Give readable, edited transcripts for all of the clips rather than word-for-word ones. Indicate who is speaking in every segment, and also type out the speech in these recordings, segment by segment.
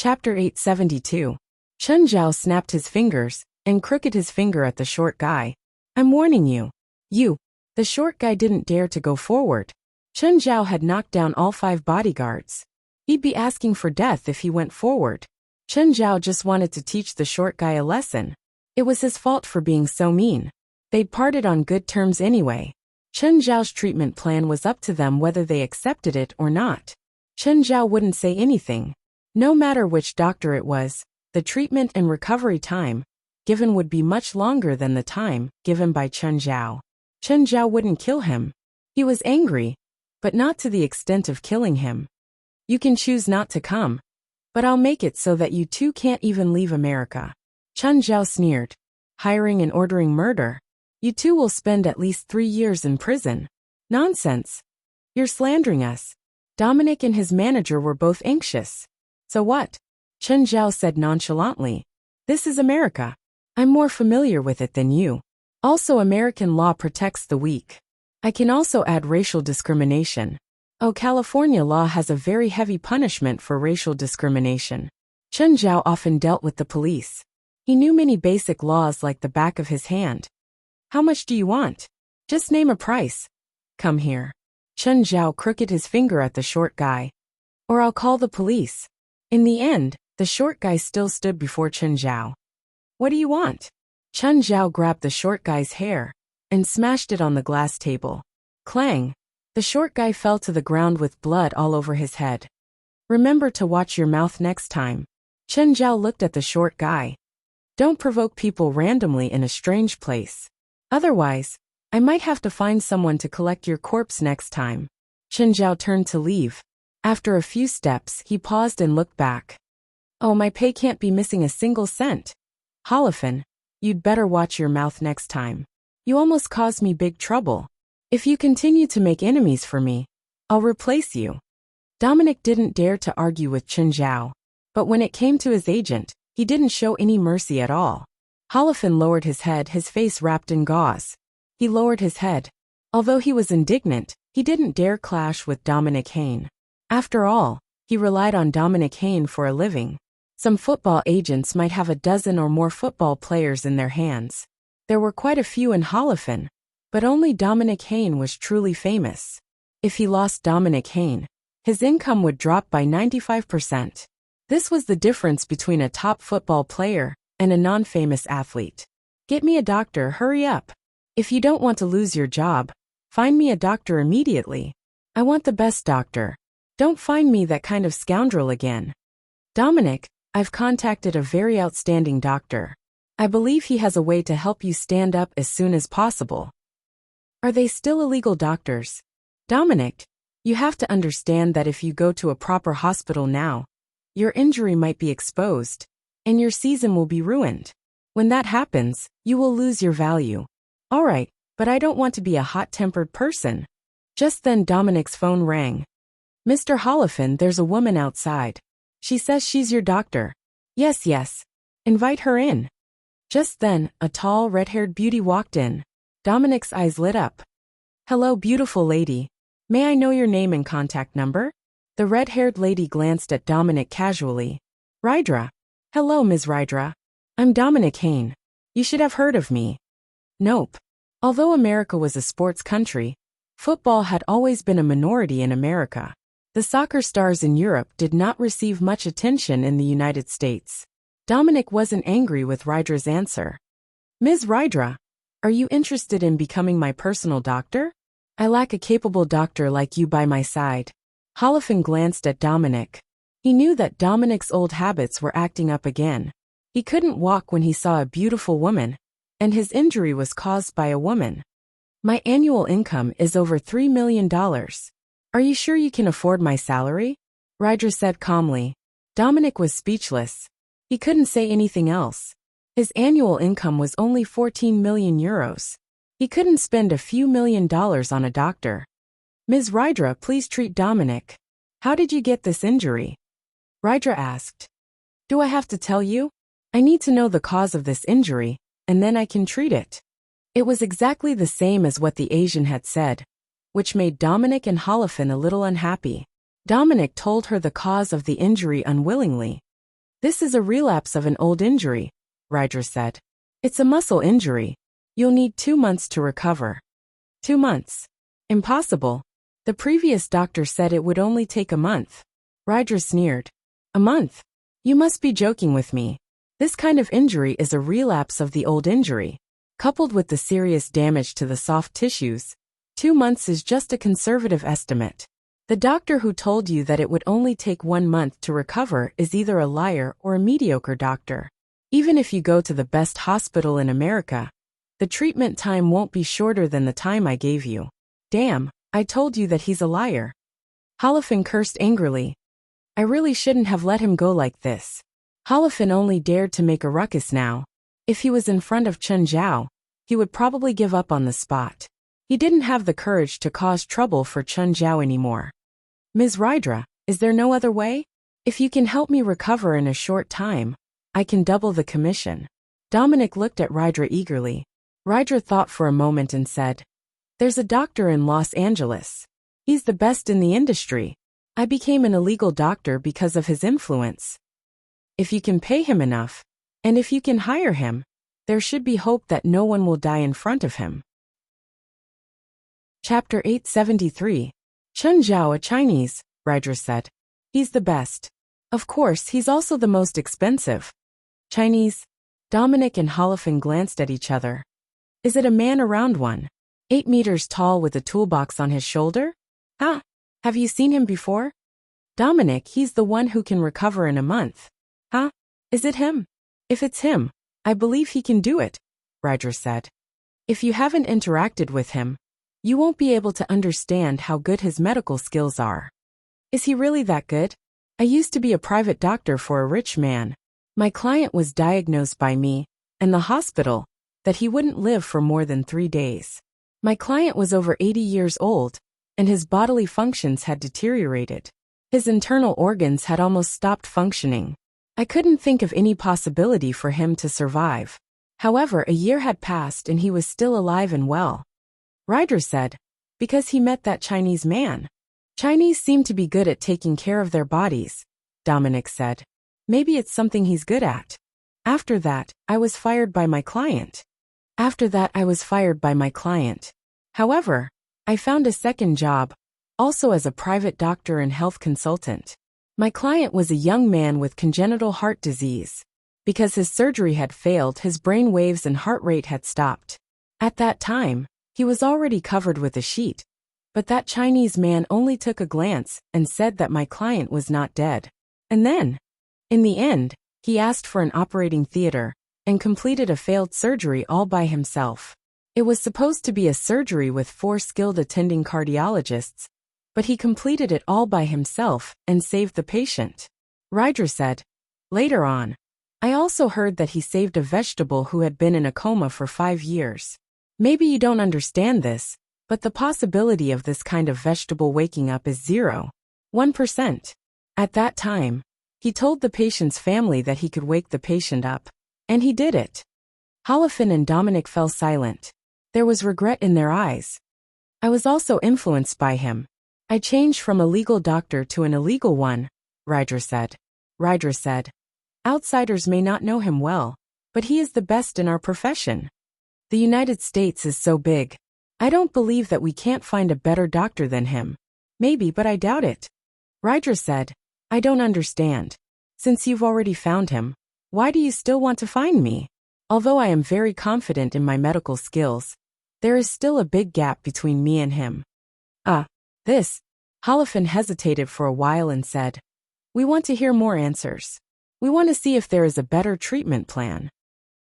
Speaker 1: Chapter 872. Chen Zhao snapped his fingers and crooked his finger at the short guy. I'm warning you. You. The short guy didn't dare to go forward. Chen Zhao had knocked down all 5 bodyguards. He'd be asking for death if he went forward. Chen Zhao just wanted to teach the short guy a lesson. It was his fault for being so mean. They'd parted on good terms anyway. Chen Zhao's treatment plan was up to them whether they accepted it or not. Chen Zhao wouldn't say anything. No matter which doctor it was, the treatment and recovery time given would be much longer than the time given by Chen Zhao. Chen Zhao wouldn't kill him. He was angry, but not to the extent of killing him. You can choose not to come, but I'll make it so that you two can't even leave America. Chen Zhao sneered. Hiring and ordering murder. You two will spend at least 3 years in prison. Nonsense. You're slandering us. Dominic and his manager were both anxious. So what? Chen Zhao said nonchalantly. This is America. I'm more familiar with it than you. Also, American law protects the weak. I can also add racial discrimination. Oh, California law has a very heavy punishment for racial discrimination. Chen Zhao often dealt with the police. He knew many basic laws like the back of his hand. How much do you want? Just name a price. Come here. Chen Zhao crooked his finger at the short guy. Or I'll call the police. In the end, the short guy still stood before Chen Zhao. What do you want? Chen Zhao grabbed the short guy's hair and smashed it on the glass table. Clang! The short guy fell to the ground with blood all over his head. Remember to watch your mouth next time. Chen Zhao looked at the short guy. Don't provoke people randomly in a strange place. Otherwise, I might have to find someone to collect your corpse next time. Chen Zhao turned to leave. After a few steps, he paused and looked back. Oh, my pay can't be missing a single cent. Holofin, you'd better watch your mouth next time. You almost caused me big trouble. If you continue to make enemies for me, I'll replace you. Dominic didn't dare to argue with Chen Zhao, but when it came to his agent, he didn't show any mercy at all. Holofin lowered his head, his face wrapped in gauze. He lowered his head. Although he was indignant, he didn't dare clash with Dominic Hain. After all, he relied on Dominic Hain for a living. Some football agents might have a dozen or more football players in their hands. There were quite a few in Holofin, but only Dominic Hain was truly famous. If he lost Dominic Hain, his income would drop by 95%. This was the difference between a top football player and a non-famous athlete. Get me a doctor, hurry up. If you don't want to lose your job, find me a doctor immediately. I want the best doctor. Don't find me that kind of scoundrel again. Dominic, I've contacted a very outstanding doctor. I believe he has a way to help you stand up as soon as possible. Are they still illegal doctors? Dominic, you have to understand that if you go to a proper hospital now, your injury might be exposed, and your season will be ruined. When that happens, you will lose your value. All right, but I don't want to be a hot-tempered person. Just then Dominic's phone rang. Mr. Holofin, there's a woman outside. She says she's your doctor. Yes. Invite her in. Just then, a tall, red-haired beauty walked in. Dominic's eyes lit up. Hello, beautiful lady. May I know your name and contact number? The red-haired lady glanced at Dominic casually. Rydra. Hello, Ms. Rydra. I'm Dominic Hain. You should have heard of me. Nope. Although America was a sports country, football had always been a minority in America. The soccer stars in Europe did not receive much attention in the United States. Dominic wasn't angry with Rydra's answer. Ms. Rydra, are you interested in becoming my personal doctor? I lack a capable doctor like you by my side. Holofin glanced at Dominic. He knew that Dominic's old habits were acting up again. He couldn't walk when he saw a beautiful woman, and his injury was caused by a woman. My annual income is over $3 million. Are you sure you can afford my salary? Rydra said calmly. Dominic was speechless. He couldn't say anything else. His annual income was only 14 million euros. He couldn't spend a few $1,000,000 on a doctor. Ms. Rydra, please treat Dominic. How did you get this injury? Rydra asked. Do I have to tell you? I need to know the cause of this injury, and then I can treat it. It was exactly the same as what the Asian had said, which made Dominic and Holofin a little unhappy. Dominic told her the cause of the injury unwillingly. This is a relapse of an old injury, Ryder said. It's a muscle injury. You'll need 2 months to recover. 2 months. Impossible. The previous doctor said it would only take a month. Ryder sneered. A month? You must be joking with me. This kind of injury is a relapse of the old injury. Coupled with the serious damage to the soft tissues, 2 months is just a conservative estimate. The doctor who told you that it would only take 1 month to recover is either a liar or a mediocre doctor. Even if you go to the best hospital in America, the treatment time won't be shorter than the time I gave you. Damn, I told you that he's a liar. Holofin cursed angrily. I really shouldn't have let him go like this. Holofin only dared to make a ruckus now. If he was in front of Chen Zhao, he would probably give up on the spot. He didn't have the courage to cause trouble for Chen Zhao anymore. Ms. Rydra, is there no other way? If you can help me recover in a short time, I can double the commission. Dominic looked at Rydra eagerly. Rydra thought for a moment and said, There's a doctor in Los Angeles. He's the best in the industry. I became an illegal doctor because of his influence. If you can pay him enough, and if you can hire him, there should be hope that no one will die in front of him. Chapter 873. Chen Zhao, a Chinese, Rydra said. He's the best. Of course, he's also the most expensive. Chinese? Dominic and Holofin glanced at each other. Is it a man around 8 meters tall with a toolbox on his shoulder? Huh? Have you seen him before? Dominic, he's the one who can recover in a month. Huh? Is it him? If it's him, I believe he can do it, Rydra said. If you haven't interacted with him, you won't be able to understand how good his medical skills are. Is he really that good? I used to be a private doctor for a rich man. My client was diagnosed by me, and the hospital, that he wouldn't live for more than 3 days. My client was over 80 years old, and his bodily functions had deteriorated. His internal organs had almost stopped functioning. I couldn't think of any possibility for him to survive. However, a year had passed and he was still alive and well. Ryder said, because he met that Chinese man. Chinese seem to be good at taking care of their bodies, Dominic said. Maybe it's something he's good at. After that, I was fired by my client. However, I found a second job, also as a private doctor and health consultant. My client was a young man with congenital heart disease. Because his surgery had failed, his brain waves and heart rate had stopped. At that time, he was already covered with a sheet. But that Chinese man only took a glance and said that my client was not dead. And then, in the end, he asked for an operating theater and completed a failed surgery all by himself. It was supposed to be a surgery with 4 skilled attending cardiologists, but he completed it all by himself and saved the patient. Rydra said. Later on, I also heard that he saved a vegetable who had been in a coma for 5 years. Maybe you don't understand this, but the possibility of this kind of vegetable waking up is 0.1%. At that time, he told the patient's family that he could wake the patient up, and he did it. Holofin and Dominic fell silent. There was regret in their eyes. I was also influenced by him. I changed from a legal doctor to an illegal one, Rydra said. Outsiders may not know him well, but he is the best in our profession. The United States is so big. I don't believe that we can't find a better doctor than him. Maybe, but I doubt it. Rydra said, I don't understand. Since you've already found him, why do you still want to find me? Although I am very confident in my medical skills, there is still a big gap between me and him. Holofin hesitated for a while and said, we want to hear more answers. We want to see if there is a better treatment plan.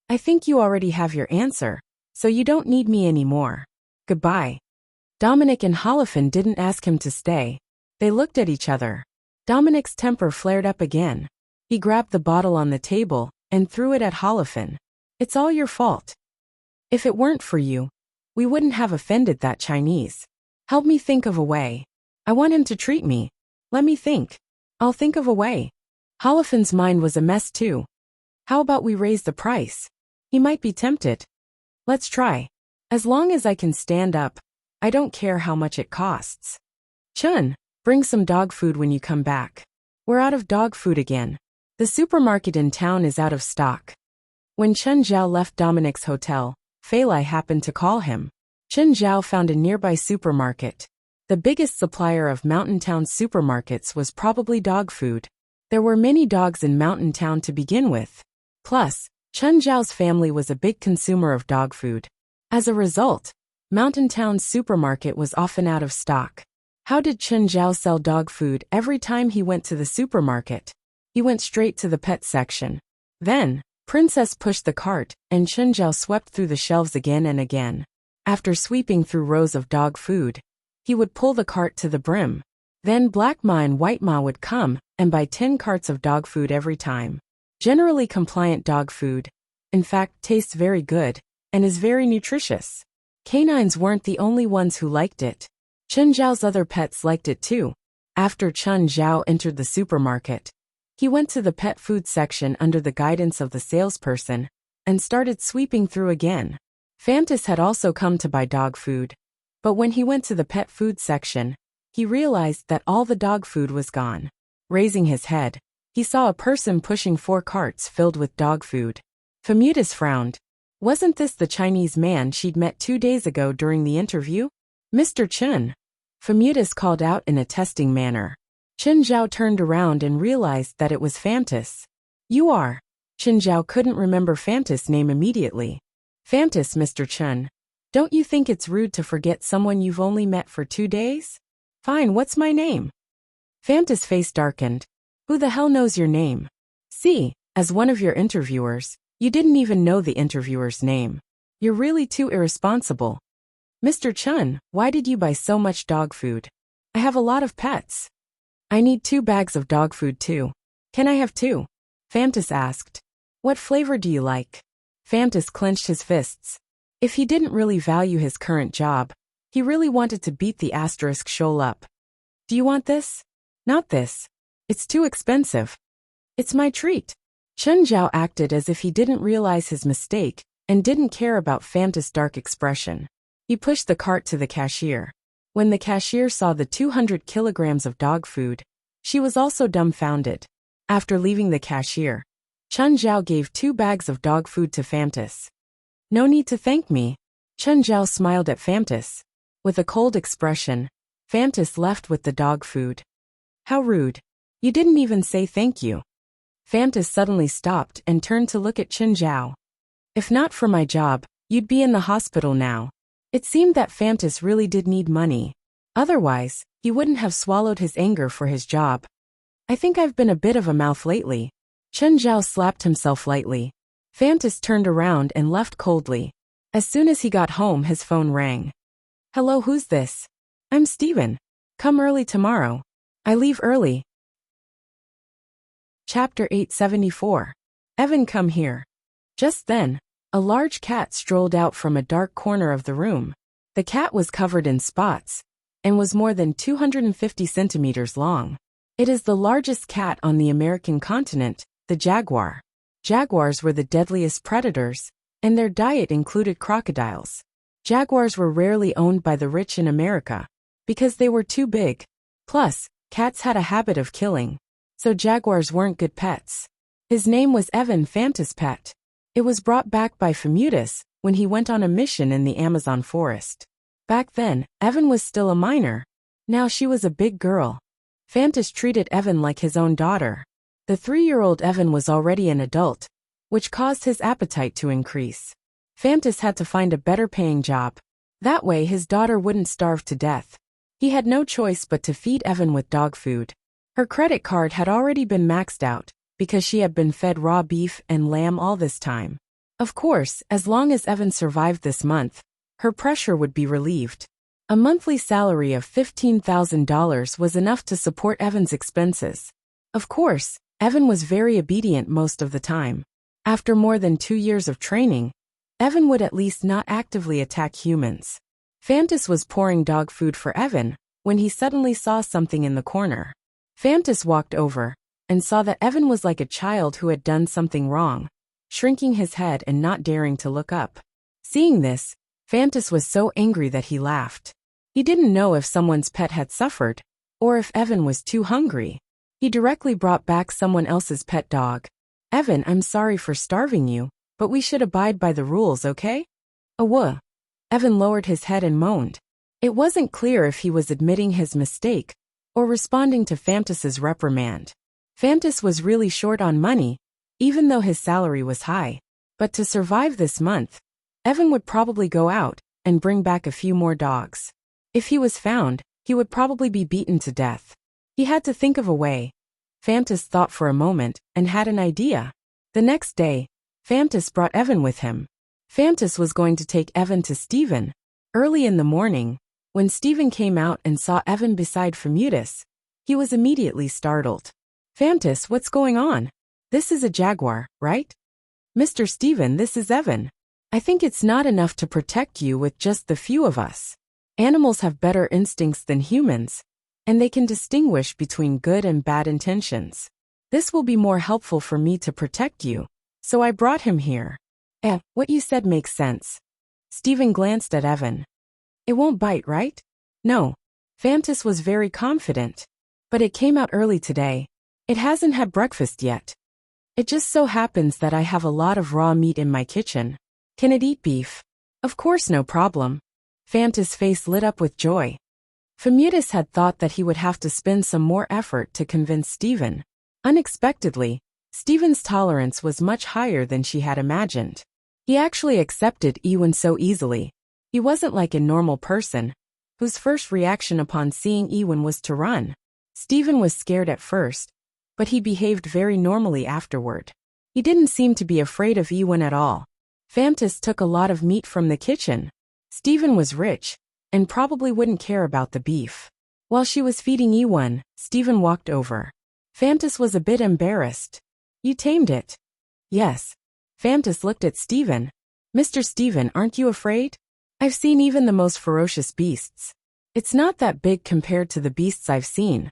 Speaker 1: I think you already have your answer, so you don't need me anymore. Goodbye. Dominic and Holofin didn't ask him to stay. They looked at each other. Dominic's temper flared up again. He grabbed the bottle on the table and threw it at Holofin. It's all your fault. If it weren't for you, we wouldn't have offended that Chinese. Help me think of a way. I want him to treat me. Let me think. I'll think of a way. Holofin's mind was a mess too. How about we raise the price? He might be tempted. Let's try. As long as I can stand up, I don't care how much it costs. Chun, bring some dog food when you come back. We're out of dog food again. The supermarket in town is out of stock. When Chen Zhao left Dominic's hotel, Fei Lai happened to call him. Chen Zhao found a nearby supermarket. The biggest supplier of Mountain Town supermarkets was probably dog food. There were many dogs in Mountain Town to begin with. Plus, Chen Zhao's family was a big consumer of dog food. As a result, Mountain Town's supermarket was often out of stock. How did Chen Zhao sell dog food every time he went to the supermarket? He went straight to the pet section. Then, Princess pushed the cart, and Chen Zhao swept through the shelves again and again. After sweeping through rows of dog food, he would pull the cart to the brim. Then Black Ma and White Ma would come and buy 10 carts of dog food every time. Generally compliant dog food, in fact, tastes very good and is very nutritious. Canines weren't the only ones who liked it. Chen Zhao's other pets liked it too. After Chen Zhao entered the supermarket, he went to the pet food section under the guidance of the salesperson and started sweeping through again. Fantas had also come to buy dog food, but when he went to the pet food section, he realized that all the dog food was gone. Raising his head, he saw a person pushing 4 carts filled with dog food. Famutas frowned. Wasn't this the Chinese man she'd met 2 days ago during the interview? Mr. Chen. Famutas called out in a testing manner. Chen Zhao turned around and realized that it was Fantas. You are. Chen Zhao couldn't remember Fantas' name immediately. Fantas, Mr. Chen. Don't you think it's rude to forget someone you've only met for 2 days? Fine, what's my name? Fantas' face darkened. Who the hell knows your name? See, as one of your interviewers, you didn't even know the interviewer's name. You're really too irresponsible. Mr. Chen, why did you buy so much dog food? I have a lot of pets. I need 2 bags of dog food too. Can I have 2? Fantas asked. What flavor do you like? Fantas clenched his fists. If he didn't really value his current job, he really wanted to beat the asterisk shoal up. Do you want this? Not this. It's too expensive. It's my treat. Chen Zhao acted as if he didn't realize his mistake and didn't care about Fantas' dark expression. He pushed the cart to the cashier. When the cashier saw the 200 kilograms of dog food, she was also dumbfounded. After leaving the cashier, Chen Zhao gave 2 bags of dog food to Fantas. No need to thank me. Chen Zhao smiled at Fantas. With a cold expression, Fantas left with the dog food. How rude. You didn't even say thank you. Fantas suddenly stopped and turned to look at Chen Zhao. If not for my job, you'd be in the hospital now. It seemed that Fantas really did need money. Otherwise, he wouldn't have swallowed his anger for his job. I think I've been a bit of a mouth lately. Chen Zhao slapped himself lightly. Fantas turned around and left coldly. As soon as he got home, his phone rang. Hello, who's this? I'm Steven. Come early tomorrow. I leave early. Chapter 874. Evan, come here. Just then, a large cat strolled out from a dark corner of the room. The cat was covered in spots and was more than 250 centimeters long. It is the largest cat on the American continent, the jaguar. Jaguars were the deadliest predators, and their diet included crocodiles. Jaguars were rarely owned by the rich in America because they were too big. Plus, cats had a habit of killing, so jaguars weren't good pets. His name was Evan, Fantas' pet. It was brought back by Famutas when he went on a mission in the Amazon forest. Back then, Evan was still a minor. Now she was a big girl. Fantas treated Evan like his own daughter. The 3-year-old Evan was already an adult, which caused his appetite to increase. Fantas had to find a better paying job. That way his daughter wouldn't starve to death. He had no choice but to feed Evan with dog food. Her credit card had already been maxed out because she had been fed raw beef and lamb all this time. Of course, as long as Evan survived this month, her pressure would be relieved. A monthly salary of $15,000 was enough to support Evan's expenses. Of course, Evan was very obedient most of the time. After more than 2 years of training, Evan would at least not actively attack humans. Fantas was pouring dog food for Evan when he suddenly saw something in the corner. Fantas walked over and saw that Evan was like a child who had done something wrong, shrinking his head and not daring to look up. Seeing this, Fantas was so angry that he laughed. He didn't know if someone's pet had suffered, or if Evan was too hungry. He directly brought back someone else's pet dog. Evan, I'm sorry for starving you, but we should abide by the rules, okay? Aww. Evan lowered his head and moaned. It wasn't clear if he was admitting his mistake or responding to Fantas's reprimand. Fantas was really short on money, even though his salary was high. But to survive this month, Evan would probably go out and bring back a few more dogs. If he was found, he would probably be beaten to death. He had to think of a way. Fantas thought for a moment and had an idea. The next day, Fantas brought Evan with him. Fantas was going to take Evan to Stephen. Early in the morning, when Stephen came out and saw Evan beside Femutus, he was immediately startled. Fantas, what's going on? This is a jaguar, right? Mr. Stephen, this is Evan. I think it's not enough to protect you with just the few of us. Animals have better instincts than humans, and they can distinguish between good and bad intentions. This will be more helpful for me to protect you, so I brought him here. What you said makes sense. Stephen glanced at Evan. It won't bite, right? No. Fantas was very confident. But it came out early today. It hasn't had breakfast yet. It just so happens that I have a lot of raw meat in my kitchen. Can it eat beef? Of course, no problem. Fantas' face lit up with joy. Femutus had thought that he would have to spend some more effort to convince Stephen. Unexpectedly, Stephen's tolerance was much higher than she had imagined. He actually accepted Ewan so easily. He wasn't like a normal person, whose first reaction upon seeing Ewan was to run. Stephen was scared at first, but he behaved very normally afterward. He didn't seem to be afraid of Ewan at all. Fantas took a lot of meat from the kitchen. Stephen was rich, and probably wouldn't care about the beef. While she was feeding Ewan, Stephen walked over. Fantas was a bit embarrassed. You tamed it? Yes. Fantas looked at Stephen. Mr. Stephen, aren't you afraid? I've seen even the most ferocious beasts. It's not that big compared to the beasts I've seen.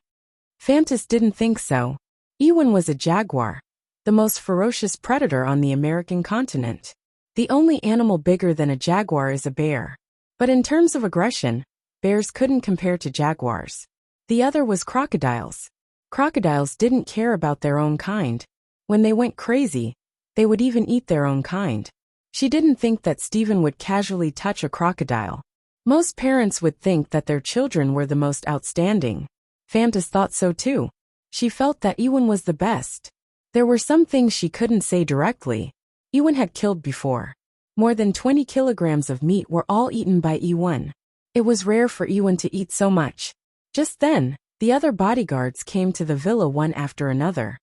Speaker 1: Fantas didn't think so. Ewan was a jaguar, the most ferocious predator on the American continent. The only animal bigger than a jaguar is a bear. But in terms of aggression, bears couldn't compare to jaguars. The other was crocodiles. Crocodiles didn't care about their own kind. When they went crazy, they would even eat their own kind. She didn't think that Stephen would casually touch a crocodile. Most parents would think that their children were the most outstanding. Fantas thought so too. She felt that Ewan was the best. There were some things she couldn't say directly. Ewan had killed before. More than 20 kilograms of meat were all eaten by Ewan. It was rare for Ewan to eat so much. Just then, the other bodyguards came to the villa one after another.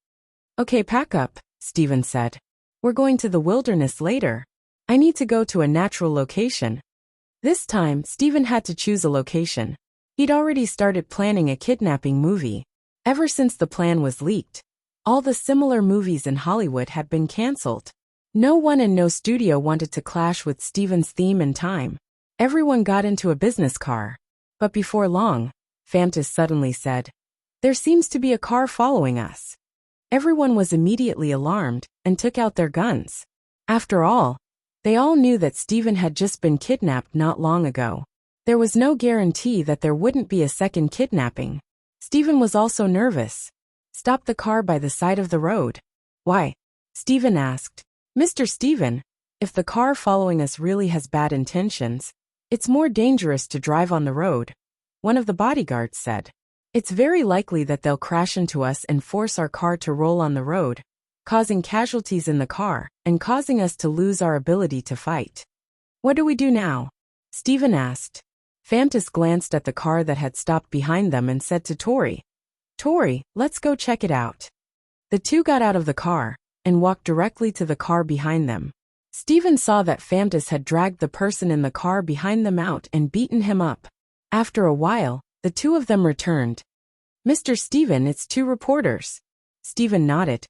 Speaker 1: Okay, pack up, Stephen said. We're going to the wilderness later. I need to go to a natural location. This time, Stephen had to choose a location. He'd already started planning a kidnapping movie. Ever since the plan was leaked, all the similar movies in Hollywood had been cancelled. No one and no studio wanted to clash with Stephen's theme and time. Everyone got into a business car. But before long, Fantas suddenly said, "There seems to be a car following us." Everyone was immediately alarmed and took out their guns. After all, they all knew that Stephen had just been kidnapped not long ago. There was no guarantee that there wouldn't be a second kidnapping. Stephen was also nervous. Stop the car by the side of the road. Why? Stephen asked. Mr. Stephen, if the car following us really has bad intentions, it's more dangerous to drive on the road, one of the bodyguards said. It's very likely that they'll crash into us and force our car to roll on the road, causing casualties in the car and causing us to lose our ability to fight. What do we do now? Stephen asked. Fantas glanced at the car that had stopped behind them and said to Tori, "Tori, let's go check it out." The two got out of the car and walked directly to the car behind them. Stephen saw that Fantas had dragged the person in the car behind them out and beaten him up. After a while, the two of them returned. Mr. Stephen, it's two reporters. Stephen nodded.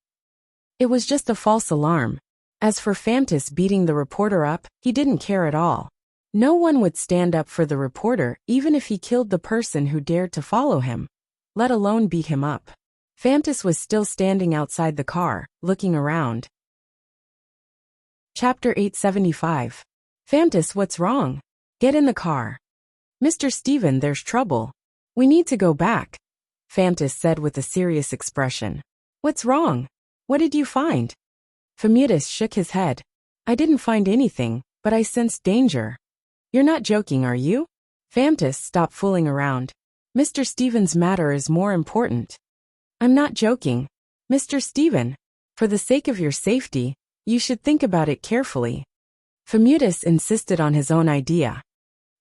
Speaker 1: It was just a false alarm. As for Fantas beating the reporter up, he didn't care at all. No one would stand up for the reporter even if he killed the person who dared to follow him, let alone beat him up. Fantas was still standing outside the car, looking around. Chapter 875. Fantas, what's wrong? Get in the car. Mr. Stephen, there's trouble. We need to go back. Phantus said with a serious expression. What's wrong? What did you find? Phamudis shook his head. I didn't find anything, but I sensed danger. You're not joking, are you? Phantus stopped fooling around. Mr. Stephen's matter is more important. I'm not joking. Mr. Stephen, for the sake of your safety, you should think about it carefully. Phamudis insisted on his own idea.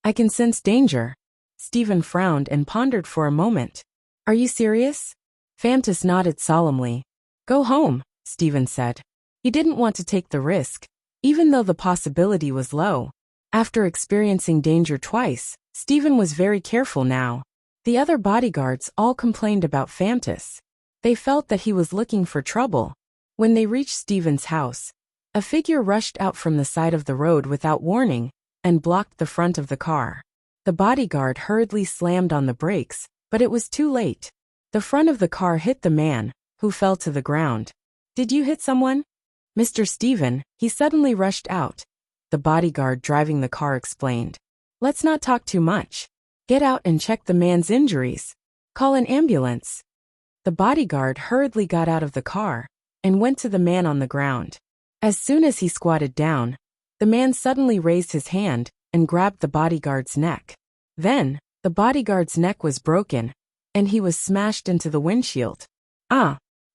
Speaker 1: I can sense danger. Stephen frowned and pondered for a moment. Are you serious? Phantus nodded solemnly. Go home, Stephen said. He didn't want to take the risk, even though the possibility was low. After experiencing danger twice, Stephen was very careful now. The other bodyguards all complained about Phantus. They felt that he was looking for trouble. When they reached Stephen's house, a figure rushed out from the side of the road without warning and blocked the front of the car. The bodyguard hurriedly slammed on the brakes, but it was too late. The front of the car hit the man, who fell to the ground. Did you hit someone? Mr. Stephen, he suddenly rushed out. The bodyguard driving the car explained. Let's not talk too much. Get out and check the man's injuries. Call an ambulance. The bodyguard hurriedly got out of the car and went to the man on the ground. As soon as he squatted down, the man suddenly raised his hand and grabbed the bodyguard's neck. Then, the bodyguard's neck was broken, and he was smashed into the windshield.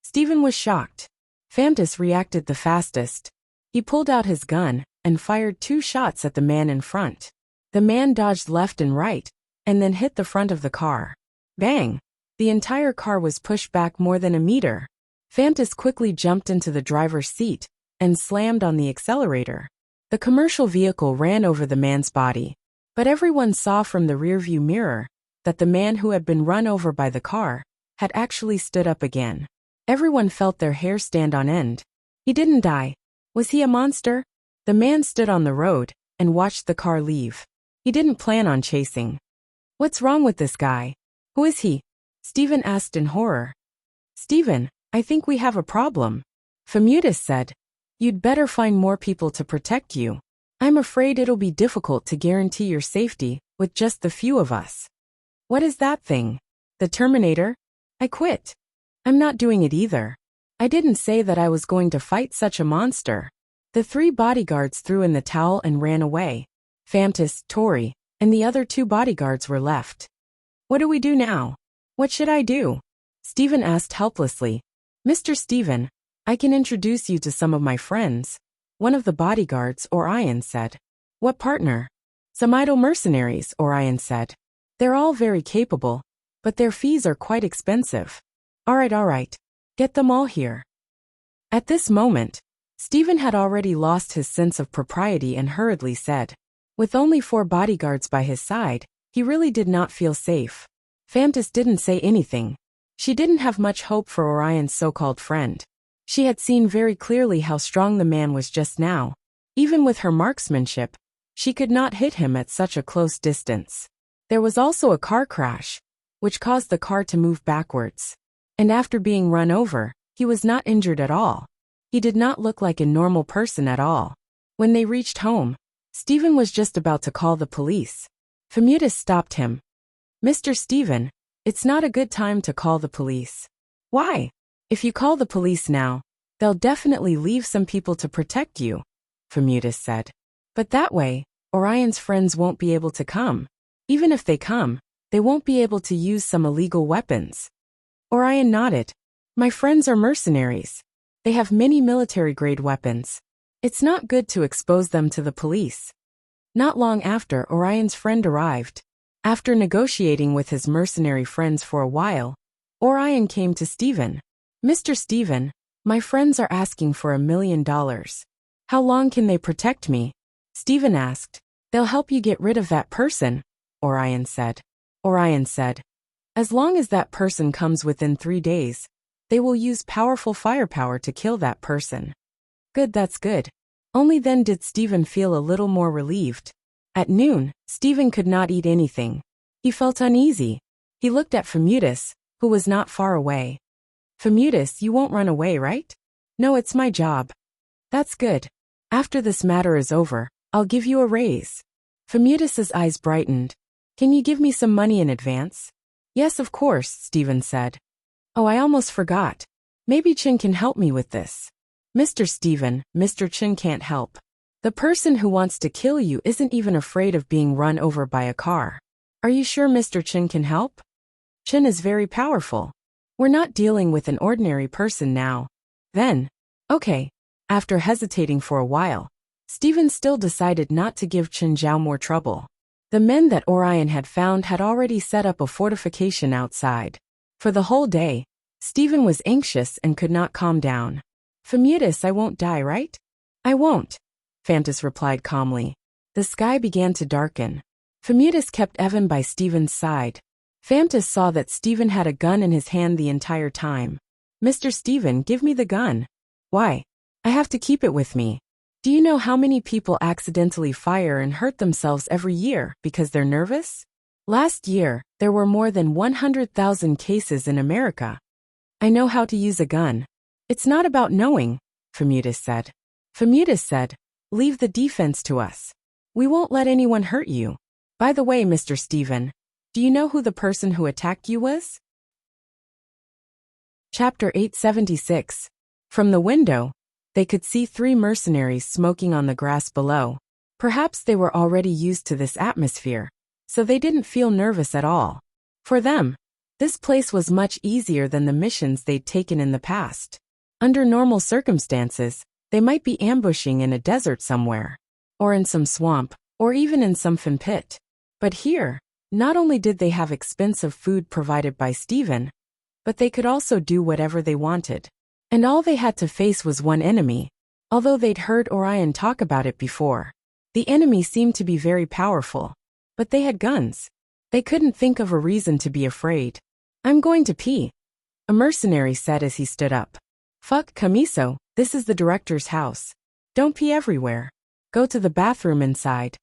Speaker 1: Stephen was shocked. Phantus reacted the fastest. He pulled out his gun and fired 2 shots at the man in front. The man dodged left and right, and then hit the front of the car. Bang! The entire car was pushed back more than a meter. Phantus quickly jumped into the driver's seat and slammed on the accelerator. The commercial vehicle ran over the man's body, but everyone saw from the rearview mirror that the man who had been run over by the car had actually stood up again. Everyone felt their hair stand on end. He didn't die. Was he a monster? The man stood on the road and watched the car leave. He didn't plan on chasing. What's wrong with this guy? Who is he? Stephen asked in horror. Stephen, I think we have a problem. Phamudis said. You'd better find more people to protect you. I'm afraid it'll be difficult to guarantee your safety with just the few of us. What is that thing? The Terminator? I quit. I'm not doing it either. I didn't say that I was going to fight such a monster. The 3 bodyguards threw in the towel and ran away. Phantus, Tori, and the other 2 bodyguards were left. What do we do now? What should I do? Stephen asked helplessly. Mr. Stephen, I can introduce you to some of my friends. One of the bodyguards, Orion, said. What partner? Some idle mercenaries, Orion said. They're all very capable, but their fees are quite expensive. All right. Get them all here. At this moment, Stephen had already lost his sense of propriety and hurriedly said. With only 4 bodyguards by his side, he really did not feel safe. Phantus didn't say anything. She didn't have much hope for Orion's so-called friend. She had seen very clearly how strong the man was just now. Even with her marksmanship, she could not hit him at such a close distance. There was also a car crash, which caused the car to move backwards. And after being run over, he was not injured at all. He did not look like a normal person at all. When they reached home, Stephen was just about to call the police. Phamudis stopped him. Mr. Stephen, it's not a good time to call the police. Why? If you call the police now, they'll definitely leave some people to protect you, Phamudis said. But that way, Orion's friends won't be able to come. Even if they come, they won't be able to use some illegal weapons. Orion nodded. My friends are mercenaries. They have many military-grade weapons. It's not good to expose them to the police. Not long after, Orion's friend arrived. After negotiating with his mercenary friends for a while, Orion came to Stephen. Mr. Stephen, my friends are asking for $1 million. How long can they protect me? Stephen asked. They'll help you get rid of that person, Orion said. Orion said, as long as that person comes within 3 days, they will use powerful firepower to kill that person. Good, that's good. Only then did Stephen feel a little more relieved. At noon, Stephen could not eat anything. He felt uneasy. He looked at Phamudis, who was not far away. Phamudis, you won't run away, right? No, it's my job. That's good. After this matter is over, I'll give you a raise. Phamudis's eyes brightened. Can you give me some money in advance? Yes, of course, Stephen said. Oh, I almost forgot. Maybe Chin can help me with this. Mr. Stephen, Mr. Chin can't help. The person who wants to kill you isn't even afraid of being run over by a car. Are you sure Mr. Chin can help? Chin is very powerful. We're not dealing with an ordinary person now. Then, okay. After hesitating for a while, Stephen still decided not to give Chin Zhao more trouble. The men that Orion had found had already set up a fortification outside. For the whole day, Stephen was anxious and could not calm down. Famutus, I won't die, right? I won't, Fantus replied calmly. The sky began to darken. Famutus kept Evan by Stephen's side. Fantus saw that Stephen had a gun in his hand the entire time. Mr. Stephen, give me the gun. Why? I have to keep it with me. Do you know how many people accidentally fire and hurt themselves every year because they're nervous? Last year, there were more than 100,000 cases in America. I know how to use a gun. It's not about knowing, Famutus said. Famutus said, leave the defense to us. We won't let anyone hurt you. By the way, Mr. Stephen, do you know who the person who attacked you was? Chapter 876. From the window, they could see 3 mercenaries smoking on the grass below. Perhaps they were already used to this atmosphere, so they didn't feel nervous at all. For them, this place was much easier than the missions they'd taken in the past. Under normal circumstances, they might be ambushing in a desert somewhere, or in some swamp, or even in some fen pit. But here, not only did they have expensive food provided by Stephen, but they could also do whatever they wanted. And all they had to face was one enemy, although they'd heard Orion talk about it before. The enemy seemed to be very powerful, but they had guns. They couldn't think of a reason to be afraid. I'm going to pee, a mercenary said as he stood up. Fuck, Kamiso, this is the director's house. Don't pee everywhere. Go to the bathroom inside.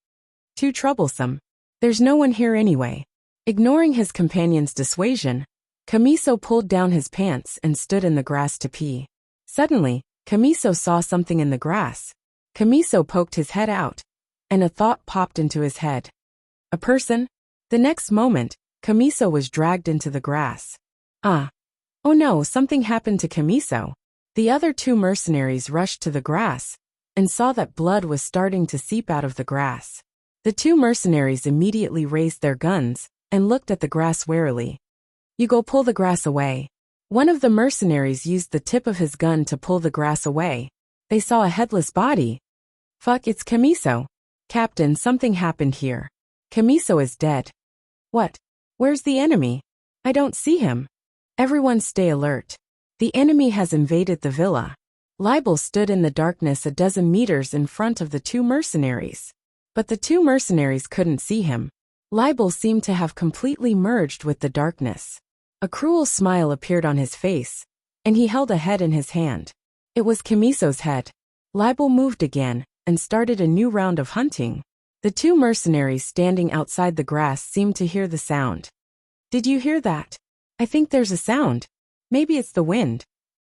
Speaker 1: Too troublesome. There's no one here anyway. Ignoring his companion's dissuasion, Kamiso pulled down his pants and stood in the grass to pee. Suddenly, Kamiso saw something in the grass. Kamiso poked his head out, and a thought popped into his head. A person? The next moment, Kamiso was dragged into the grass. Oh no, something happened to Kamiso. The other 2 mercenaries rushed to the grass and saw that blood was starting to seep out of the grass. The 2 mercenaries immediately raised their guns and looked at the grass warily. You go pull the grass away. One of the mercenaries used the tip of his gun to pull the grass away. They saw a headless body. Fuck, it's Kamiso. Captain, something happened here. Kamiso is dead. What? Where's the enemy? I don't see him. Everyone stay alert. The enemy has invaded the villa. Libel stood in the darkness a dozen meters in front of the 2 mercenaries. But the 2 mercenaries couldn't see him. Libel seemed to have completely merged with the darkness. A cruel smile appeared on his face, and he held a head in his hand. It was Kamiso's head. Libel moved again and started a new round of hunting. The 2 mercenaries standing outside the grass seemed to hear the sound. Did you hear that? I think there's a sound. Maybe it's the wind.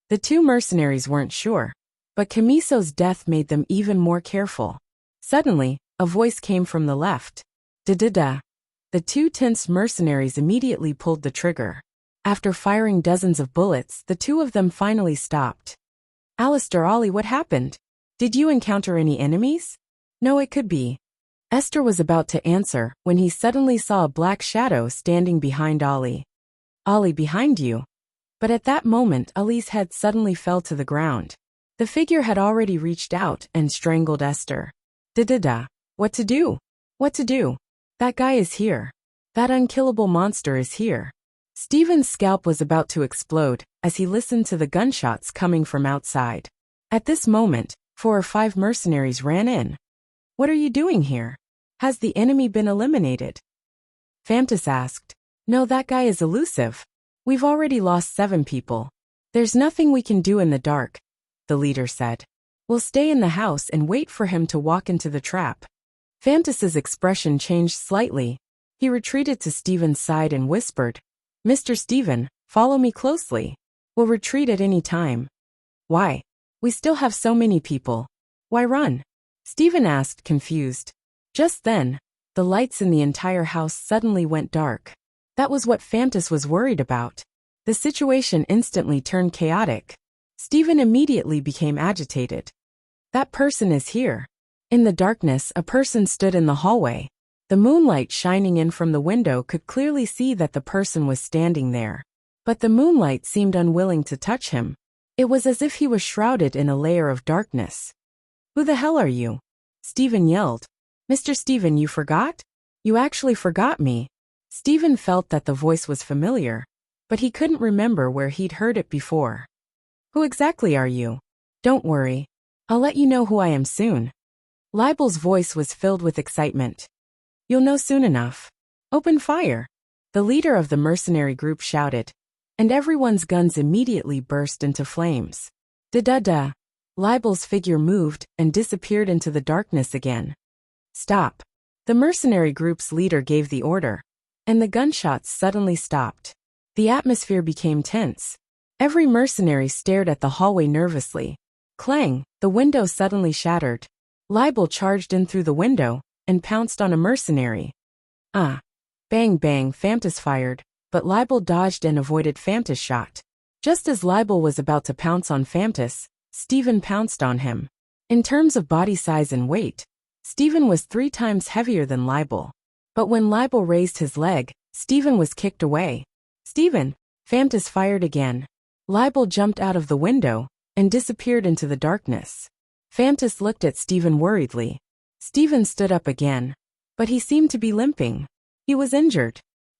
Speaker 1: The 2 mercenaries weren't sure, but Kamiso's death made them even more careful. Suddenly, a voice came from the left. Da-da-da. The 2 tense mercenaries immediately pulled the trigger. After firing dozens of bullets, the 2 of them finally stopped. Alistair, Ollie, what happened? Did you encounter any enemies? No, it could be. Esther was about to answer when he suddenly saw a black shadow standing behind Ollie. Ollie, behind you. But at that moment, Ollie's head suddenly fell to the ground. The figure had already reached out and strangled Esther. Da-da-da. What to do? What to do? That guy is here. That unkillable monster is here. Stephen's scalp was about to explode as he listened to the gunshots coming from outside. At this moment, 4 or 5 mercenaries ran in. What are you doing here? Has the enemy been eliminated? Fantus asked. No, that guy is elusive. We've already lost 7 people. There's nothing we can do in the dark, the leader said. We'll stay in the house and wait for him to walk into the trap. Fantus's expression changed slightly. He retreated to Stephen's side and whispered, Mr. Stephen, follow me closely. We'll retreat at any time. Why? We still have so many people. Why run? Stephen asked, confused. Just then, the lights in the entire house suddenly went dark. That was what Fantas was worried about. The situation instantly turned chaotic. Stephen immediately became agitated. That person is here. In the darkness, a person stood in the hallway. The moonlight shining in from the window could clearly see that the person was standing there. But the moonlight seemed unwilling to touch him. It was as if he was shrouded in a layer of darkness. Who the hell are you? Stephen yelled. Mr. Stephen, you forgot? You actually forgot me. Stephen felt that the voice was familiar, but he couldn't remember where he'd heard it before. Who exactly are you? Don't worry. I'll let you know who I am soon. Libel's voice was filled with excitement. You'll know soon enough. Open fire. The leader of the mercenary group shouted, and everyone's guns immediately burst into flames. Da-da-da. Libel's figure moved and disappeared into the darkness again. Stop. The mercenary group's leader gave the order, and the gunshots suddenly stopped. The atmosphere became tense. Every mercenary stared at the hallway nervously. Clang, the window suddenly shattered. Libel charged in through the window and pounced on a mercenary. Bang bang, Fantas fired, but Libel dodged and avoided Fantas' shot. Just as Libel was about to pounce on Fantas, Stephen pounced on him. In terms of body size and weight, Stephen was 3 times heavier than Libel. But when Libel raised his leg, Stephen was kicked away. Stephen! Fantas fired again. Libel jumped out of the window and disappeared into the darkness. Fantas looked at Stephen worriedly. Stephen stood up again, but he seemed to be limping. He was injured.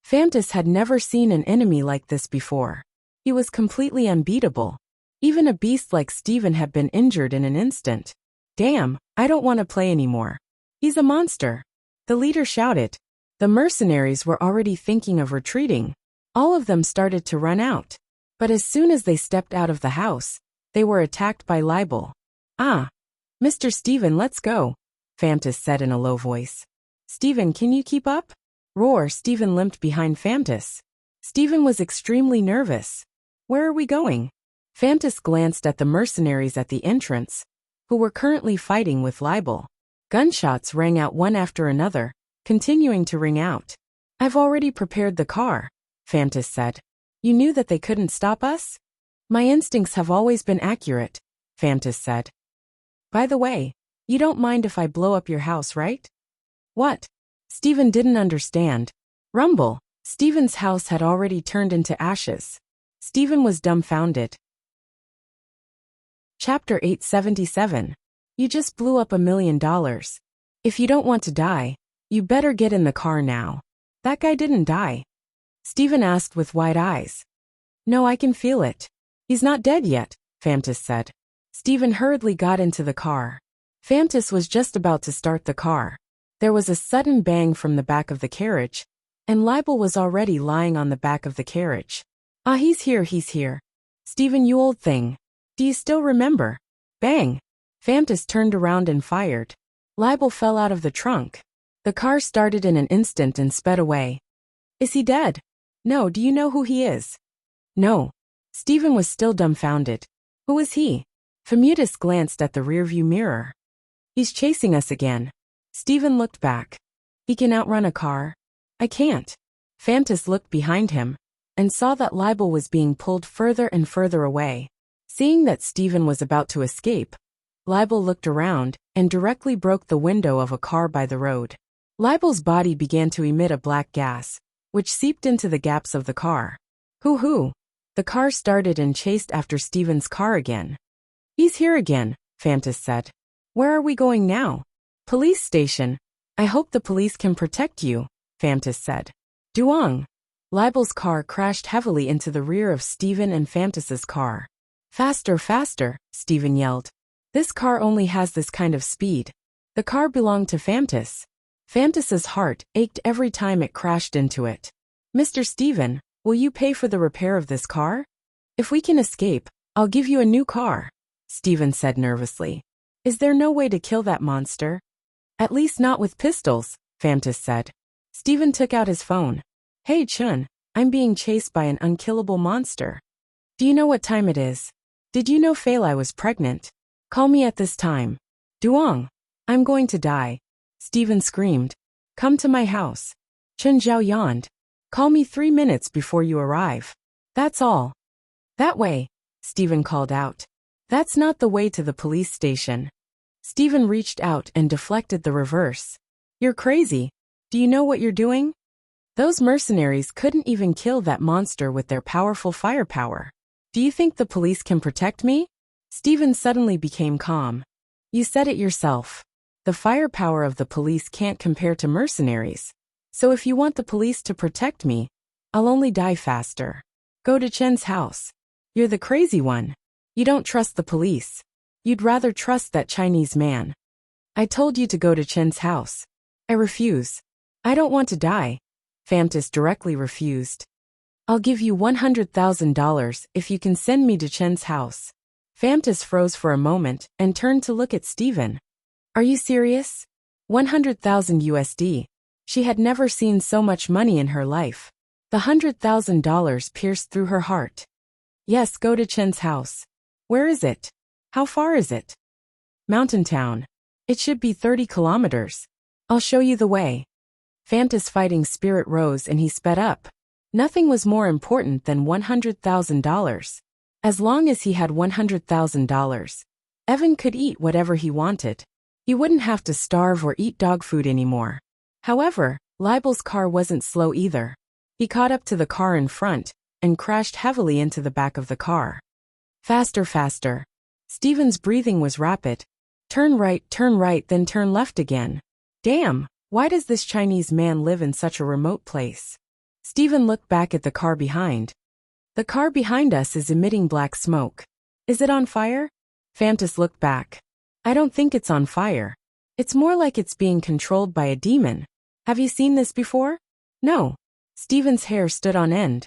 Speaker 1: Fantas had never seen an enemy like this before. He was completely unbeatable. Even a beast like Stephen had been injured in an instant. Damn, I don't want to play anymore. He's a monster. The leader shouted. The mercenaries were already thinking of retreating. All of them started to run out. But as soon as they stepped out of the house, they were attacked by Libel. Mr. Stephen, let's go, Fantas said in a low voice. Stephen, can you keep up? Roar. Stephen limped behind Fantas. Stephen was extremely nervous. Where are we going? Fantas glanced at the mercenaries at the entrance, who were currently fighting with Libel. Gunshots rang out one after another, continuing to ring out. I've already prepared the car, Fantas said. You knew that they couldn't stop us? My instincts have always been accurate, Fantas said. By the way, you don't mind if I blow up your house, right? What? Stephen didn't understand. Rumble. Stephen's house had already turned into ashes. Stephen was dumbfounded. Chapter 877. You just blew up $1 million. If you don't want to die, you better get in the car now. That guy didn't die. Stephen asked with wide eyes. No, I can feel it. He's not dead yet, Fantas said. Stephen hurriedly got into the car. Fantas was just about to start the car. There was a sudden bang from the back of the carriage, and Libel was already lying on the back of the carriage. He's here. Stephen, you old thing. Do you still remember? Bang! Fantas turned around and fired. Libel fell out of the trunk. The car started in an instant and sped away. Is he dead? No. Do you know who he is? No. Stephen was still dumbfounded. Who is he? Famutus glanced at the rearview mirror. He's chasing us again. Stephen looked back. He can outrun a car. I can't. Fantas looked behind him and saw that Libel was being pulled further and further away. Seeing that Stephen was about to escape, Libel looked around and directly broke the window of a car by the road. Libel's body began to emit a black gas, which seeped into the gaps of the car. Hoo-hoo! The car started and chased after Stephen's car again. He's here again, Fantas said. Where are we going now? Police station. I hope the police can protect you, Fantas said. Duong. Libel's car crashed heavily into the rear of Stephen and Fantas's car. Faster, faster, Stephen yelled. This car only has this kind of speed. The car belonged to Fantas. Fantas's heart ached every time it crashed into it. Mr. Stephen, will you pay for the repair of this car? If we can escape, I'll give you a new car, Stephen said nervously. Is there no way to kill that monster? At least not with pistols, Fantas said. Stephen took out his phone. Hey Chun, I'm being chased by an unkillable monster. Do you know what time it is? Did you know Feilai was pregnant? Call me at this time. Duong, I'm going to die. Stephen screamed. Come to my house. Chun Zhao yawned. Call me 3 minutes before you arrive. That's all. That way, Stephen called out. That's not the way to the police station. Stephen reached out and deflected the reverse. You're crazy. Do you know what you're doing? Those mercenaries couldn't even kill that monster with their powerful firepower. Do you think the police can protect me? Stephen suddenly became calm. You said it yourself. The firepower of the police can't compare to mercenaries. So if you want the police to protect me, I'll only die faster. Go to Chen's house. You're the crazy one. You don't trust the police. You'd rather trust that Chinese man. I told you to go to Chen's house. I refuse. I don't want to die. Famtis directly refused. I'll give you $100,000 if you can send me to Chen's house. Famtis froze for a moment and turned to look at Stephen. Are you serious? 100,000 USD. She had never seen so much money in her life. The $100,000 pierced through her heart. Yes, go to Chen's house. Where is it? How far is it? Mountain town. It should be 30 kilometers. I'll show you the way. Famtis' fighting spirit rose and he sped up. Nothing was more important than $100,000. As long as he had $100,000, Evan could eat whatever he wanted. He wouldn't have to starve or eat dog food anymore. However, Libel's car wasn't slow either. He caught up to the car in front and crashed heavily into the back of the car. Faster, faster. Stephen's breathing was rapid. Turn right, then turn left again. Damn, why does this Chinese man live in such a remote place? Stephen looked back at the car behind. The car behind us is emitting black smoke. Is it on fire? Famtis looked back. I don't think it's on fire. It's more like it's being controlled by a demon. Have you seen this before? No. Stephen's hair stood on end.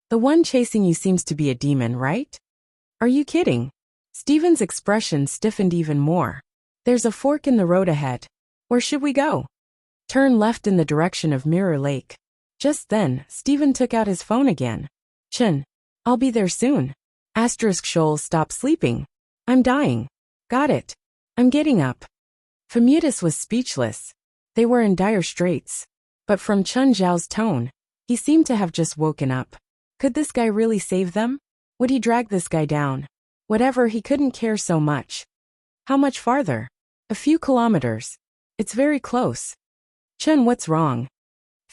Speaker 1: The one chasing you seems to be a demon, right? Are you kidding? Stephen's expression stiffened even more. There's a fork in the road ahead. Where should we go? Turn left in the direction of Mirror Lake. Just then, Stephen took out his phone again. Chen, I'll be there soon. Shoal, stop sleeping. I'm dying. Got it. I'm getting up. Famutus was speechless. They were in dire straits. But from Chun Zhao's tone, he seemed to have just woken up. Could this guy really save them? Would he drag this guy down? Whatever, he couldn't care so much. How much farther? A few kilometers. It's very close. Chen, what's wrong?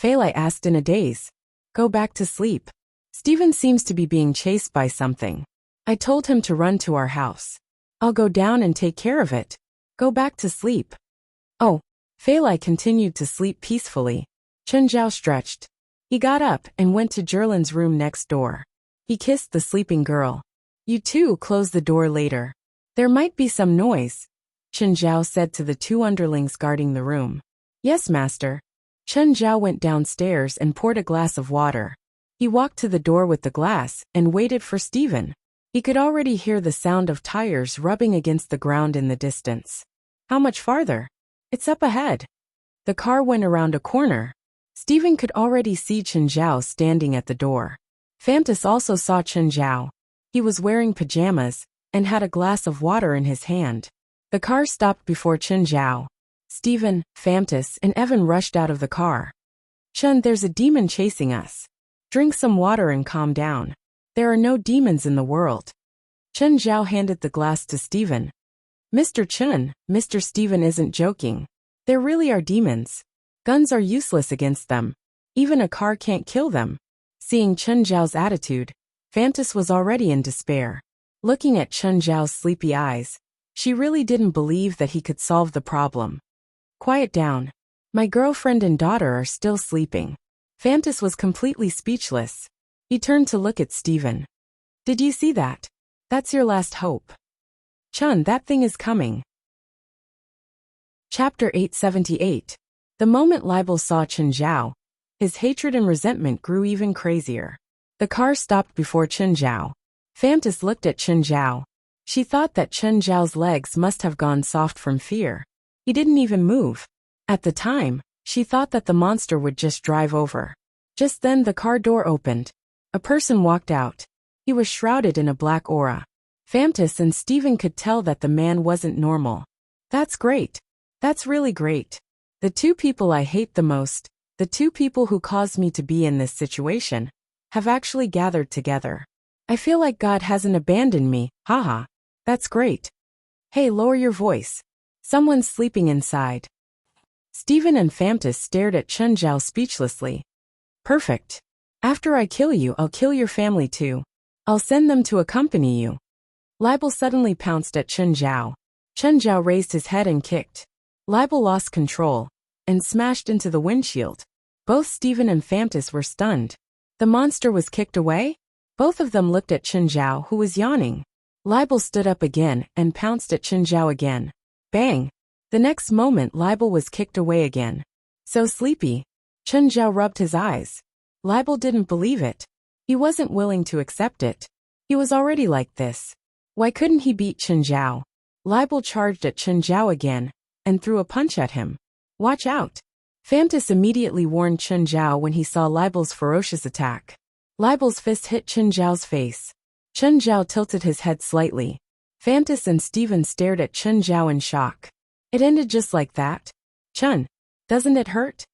Speaker 1: Feilai asked in a daze. Go back to sleep. Stephen seems to be being chased by something. I told him to run to our house. I'll go down and take care of it. Go back to sleep. Oh, Feilai continued to sleep peacefully. Chen Zhao stretched. He got up and went to Jerlin's room next door. He kissed the sleeping girl. You two close the door later. There might be some noise, Chen Zhao said to the two underlings guarding the room. Yes, master. Chen Zhao went downstairs and poured a glass of water. He walked to the door with the glass and waited for Stephen. He could already hear the sound of tires rubbing against the ground in the distance. How much farther? It's up ahead. The car went around a corner. Stephen could already see Chen Zhao standing at the door. Famtis also saw Chen Zhao. He was wearing pajamas and had a glass of water in his hand. The car stopped before Chen Zhao. Stephen, Famtis, and Evan rushed out of the car. Chen, there's a demon chasing us. Drink some water and calm down. There are no demons in the world. Chen Zhao handed the glass to Stephen. Mr. Chen, Mr. Stephen isn't joking. There really are demons. Guns are useless against them. Even a car can't kill them. Seeing Chen Zhao's attitude, Famtis was already in despair. Looking at Chen Zhao's sleepy eyes, she really didn't believe that he could solve the problem. Quiet down. My girlfriend and daughter are still sleeping. Famtis was completely speechless. He turned to look at Stephen. Did you see that? That's your last hope. Chun, that thing is coming. Chapter 878. The moment Libel saw Chen Zhao, his hatred and resentment grew even crazier. The car stopped before Chen Zhao. Famtis looked at Chen Zhao. She thought that Chen Zhao's legs must have gone soft from fear. He didn't even move. At the time, she thought that the monster would just drive over. Just then the car door opened. A person walked out. He was shrouded in a black aura. Famtis and Stephen could tell that the man wasn't normal. That's great. That's really great. The two people I hate the most, The two people who caused me to be in this situation have actually gathered together. I feel like God hasn't abandoned me, haha. That's great. Hey, lower your voice. Someone's sleeping inside. Stephen and Famtis stared at Chen Zhao speechlessly. Perfect. After I kill you, I'll kill your family too. I'll send them to accompany you. Libel suddenly pounced at Chen Zhao. Chen Zhao raised his head and kicked. Libel lost control and smashed into the windshield. Both Stephen and Famtis were stunned. The monster was kicked away? Both of them looked at Chen Zhao, who was yawning. Libel stood up again and pounced at Chen Zhao again. Bang! The next moment Libel was kicked away again. So sleepy. Chen Zhao rubbed his eyes. Libel didn't believe it. He wasn't willing to accept it. He was already like this. Why couldn't he beat Chen Zhao? Libel charged at Chen Zhao again and threw a punch at him. Watch out! Famtis immediately warned Chen Zhao when he saw Libel's ferocious attack. Libel's fist hit Chen Zhao's face. Chen Zhao tilted his head slightly. Famtis and Stephen stared at Chen Zhao in shock. It ended just like that? Chen, doesn't it hurt?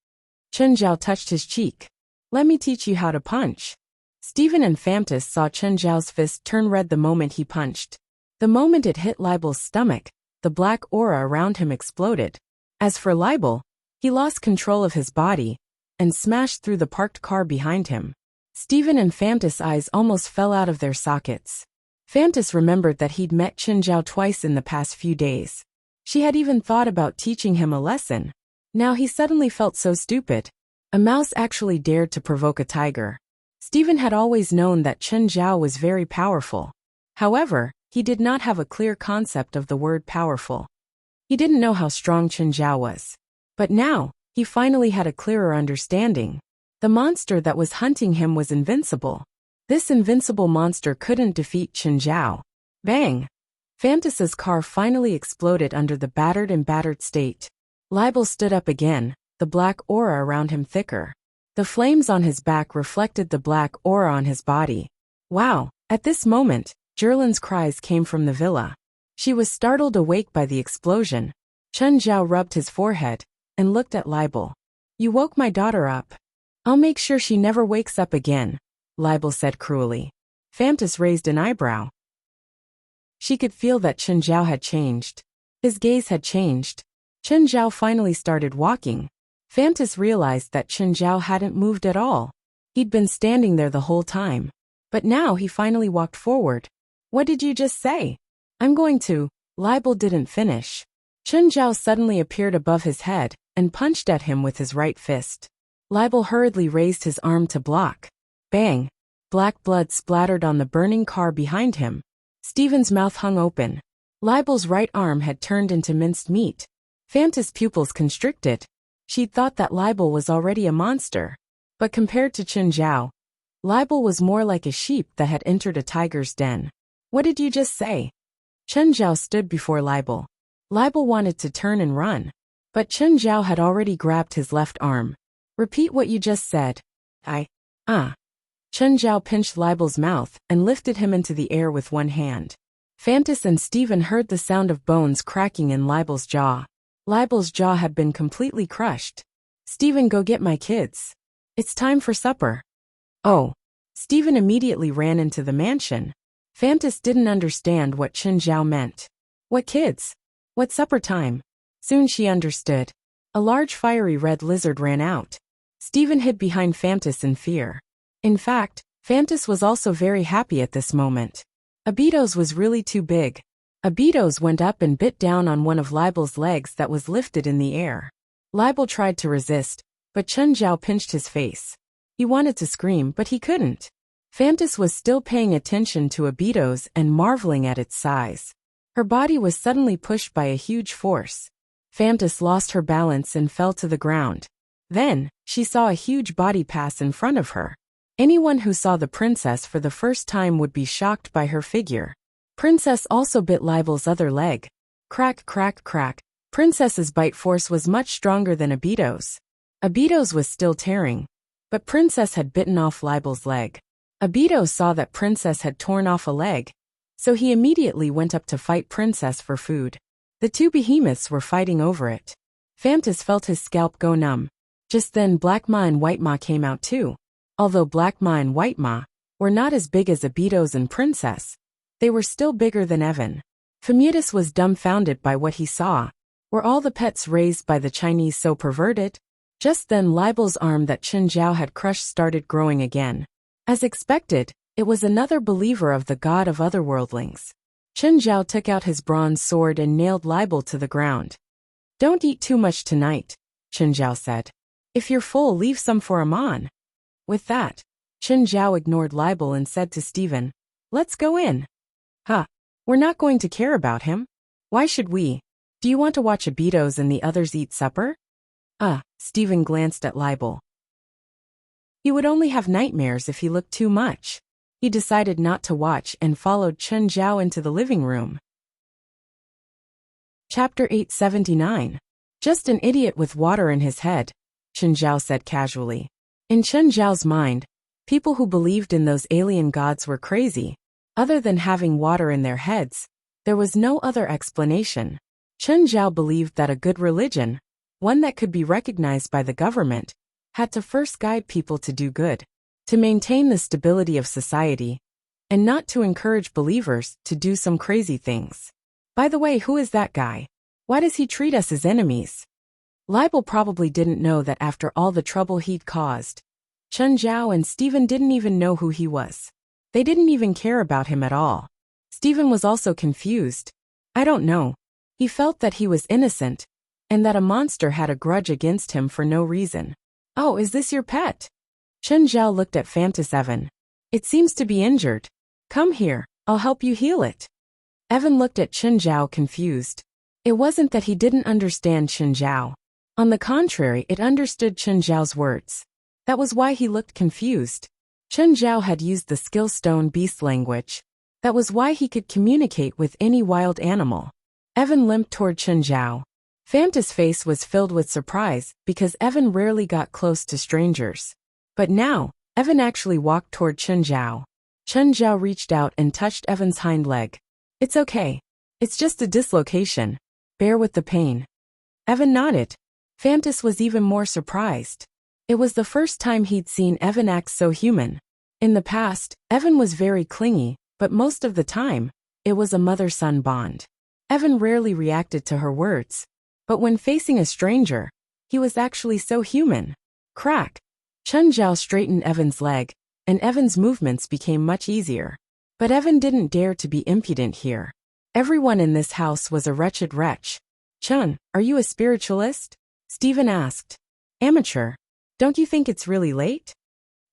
Speaker 1: Chen Zhao touched his cheek. Let me teach you how to punch. Stephen and Famtis saw Chen Zhao's fist turn red the moment he punched. The moment it hit Libel's stomach, the black aura around him exploded. As for Libel, he lost control of his body and smashed through the parked car behind him. Stephen and Famtis' eyes almost fell out of their sockets. Famtis remembered that he'd met Chen Zhao twice in the past few days. She had even thought about teaching him a lesson. Now he suddenly felt so stupid. A mouse actually dared to provoke a tiger. Stephen had always known that Chen Zhao was very powerful. However, he did not have a clear concept of the word powerful. He didn't know how strong Chen Zhao was. But now, he finally had a clearer understanding. The monster that was hunting him was invincible. This invincible monster couldn't defeat Chen Zhao. Bang! Famtis's car finally exploded under the battered and battered state. Libel stood up again, the black aura around him thicker. The flames on his back reflected the black aura on his body. Wow! At this moment, Jerlin's cries came from the villa. She was startled awake by the explosion. Chen Zhao rubbed his forehead and looked at Libel. You woke my daughter up. I'll make sure she never wakes up again, Libel said cruelly. Famtis raised an eyebrow. She could feel that Chen Zhao had changed. His gaze had changed. Chen Zhao finally started walking. Famtis realized that Chen Zhao hadn't moved at all. He'd been standing there the whole time. But now he finally walked forward. What did you just say? I'm going to. Libel didn't finish. Chen Zhao suddenly appeared above his head and punched at him with his right fist. Libel hurriedly raised his arm to block. Bang! Black blood splattered on the burning car behind him. Stephen's mouth hung open. Libel's right arm had turned into minced meat. Famtis' pupils constricted. She'd thought that Libel was already a monster. But compared to Chen Zhao, Libel was more like a sheep that had entered a tiger's den. What did you just say? Chen Zhao stood before Libel. Libel wanted to turn and run. But Chen Zhao had already grabbed his left arm. Repeat what you just said. Chen Zhao pinched Libel's mouth and lifted him into the air with one hand. Famtis and Stephen heard the sound of bones cracking in Libel's jaw. Libel's jaw had been completely crushed. Stephen, go get my kids. It's time for supper. Oh. Stephen immediately ran into the mansion. Famtis didn't understand what Chen Zhao meant. What kids? What supper time? Soon she understood. A large fiery red lizard ran out. Stephen hid behind Famtis in fear. In fact, Famtis was also very happy at this moment. Abitos was really too big. Abitos went up and bit down on one of Libel's legs that was lifted in the air. Libel tried to resist, but Chen Zhao pinched his face. He wanted to scream, but he couldn't. Famtis was still paying attention to Abitos and marveling at its size. Her body was suddenly pushed by a huge force. Famtis lost her balance and fell to the ground. Then, she saw a huge body pass in front of her. Anyone who saw the princess for the first time would be shocked by her figure. Princess also bit Libel's other leg. Crack, crack, crack. Princess's bite force was much stronger than Abitos. Abitos was still tearing. But Princess had bitten off Libel's leg. Abitos saw that Princess had torn off a leg. So he immediately went up to fight Princess for food. The two behemoths were fighting over it. Famtis felt his scalp go numb. Just then Black Ma and White Ma came out too. Although Black Ma and White Ma were not as big as Abitos and Princess, they were still bigger than Evan. Famutus was dumbfounded by what he saw. Were all the pets raised by the Chinese so perverted? Just then Libel's arm that Chen Zhao had crushed started growing again. As expected, it was another believer of the god of otherworldlings. Chen Zhao took out his bronze sword and nailed Libel to the ground. "Don't eat too much tonight," Chen Zhao said. "If you're full, leave some for Aman." With that, Chen Zhao ignored Libel and said to Stephen, "Let's go in." "Huh. We're not going to care about him. Why should we? Do you want to watch Abitos and the others eat supper?" Stephen glanced at Libel. He would only have nightmares if he looked too much. He decided not to watch and followed Chen Zhao into the living room. Chapter 879. "Just an idiot with water in his head," Chen Zhao said casually. In Chen Zhao's mind, people who believed in those alien gods were crazy. Other than having water in their heads, there was no other explanation. Chen Zhao believed that a good religion, one that could be recognized by the government, had to first guide people to do good, to maintain the stability of society, and not to encourage believers to do some crazy things. By the way, who is that guy? Why does he treat us as enemies? Libel probably didn't know that after all the trouble he'd caused, Chen Zhao and Stephen didn't even know who he was. They didn't even care about him at all. Stephen was also confused. I don't know. He felt that he was innocent, and that a monster had a grudge against him for no reason. "Oh, is this your pet?" Chen Zhao looked at Fantas Evan. "It seems to be injured. Come here, I'll help you heal it." Evan looked at Chen Zhao confused. It wasn't that he didn't understand Chen Zhao. On the contrary, it understood Chen Zhao's words. That was why he looked confused. Chen Zhao had used the skill stone beast language. That was why he could communicate with any wild animal. Evan limped toward Chen Zhao. Fanta's face was filled with surprise because Evan rarely got close to strangers. But now, Evan actually walked toward Chen Zhao. Chen Zhao reached out and touched Evan's hind leg. "It's okay. It's just a dislocation. Bear with the pain." Evan nodded. Fantas was even more surprised. It was the first time he'd seen Evan act so human. In the past, Evan was very clingy, but most of the time, it was a mother-son bond. Evan rarely reacted to her words. But when facing a stranger, he was actually so human. Crack! Chen Zhao straightened Evan's leg, and Evan's movements became much easier. But Evan didn't dare to be impudent here. Everyone in this house was a wretched wretch. "Chen, are you a spiritualist?" Stephen asked. "Amateur. Don't you think it's really late?"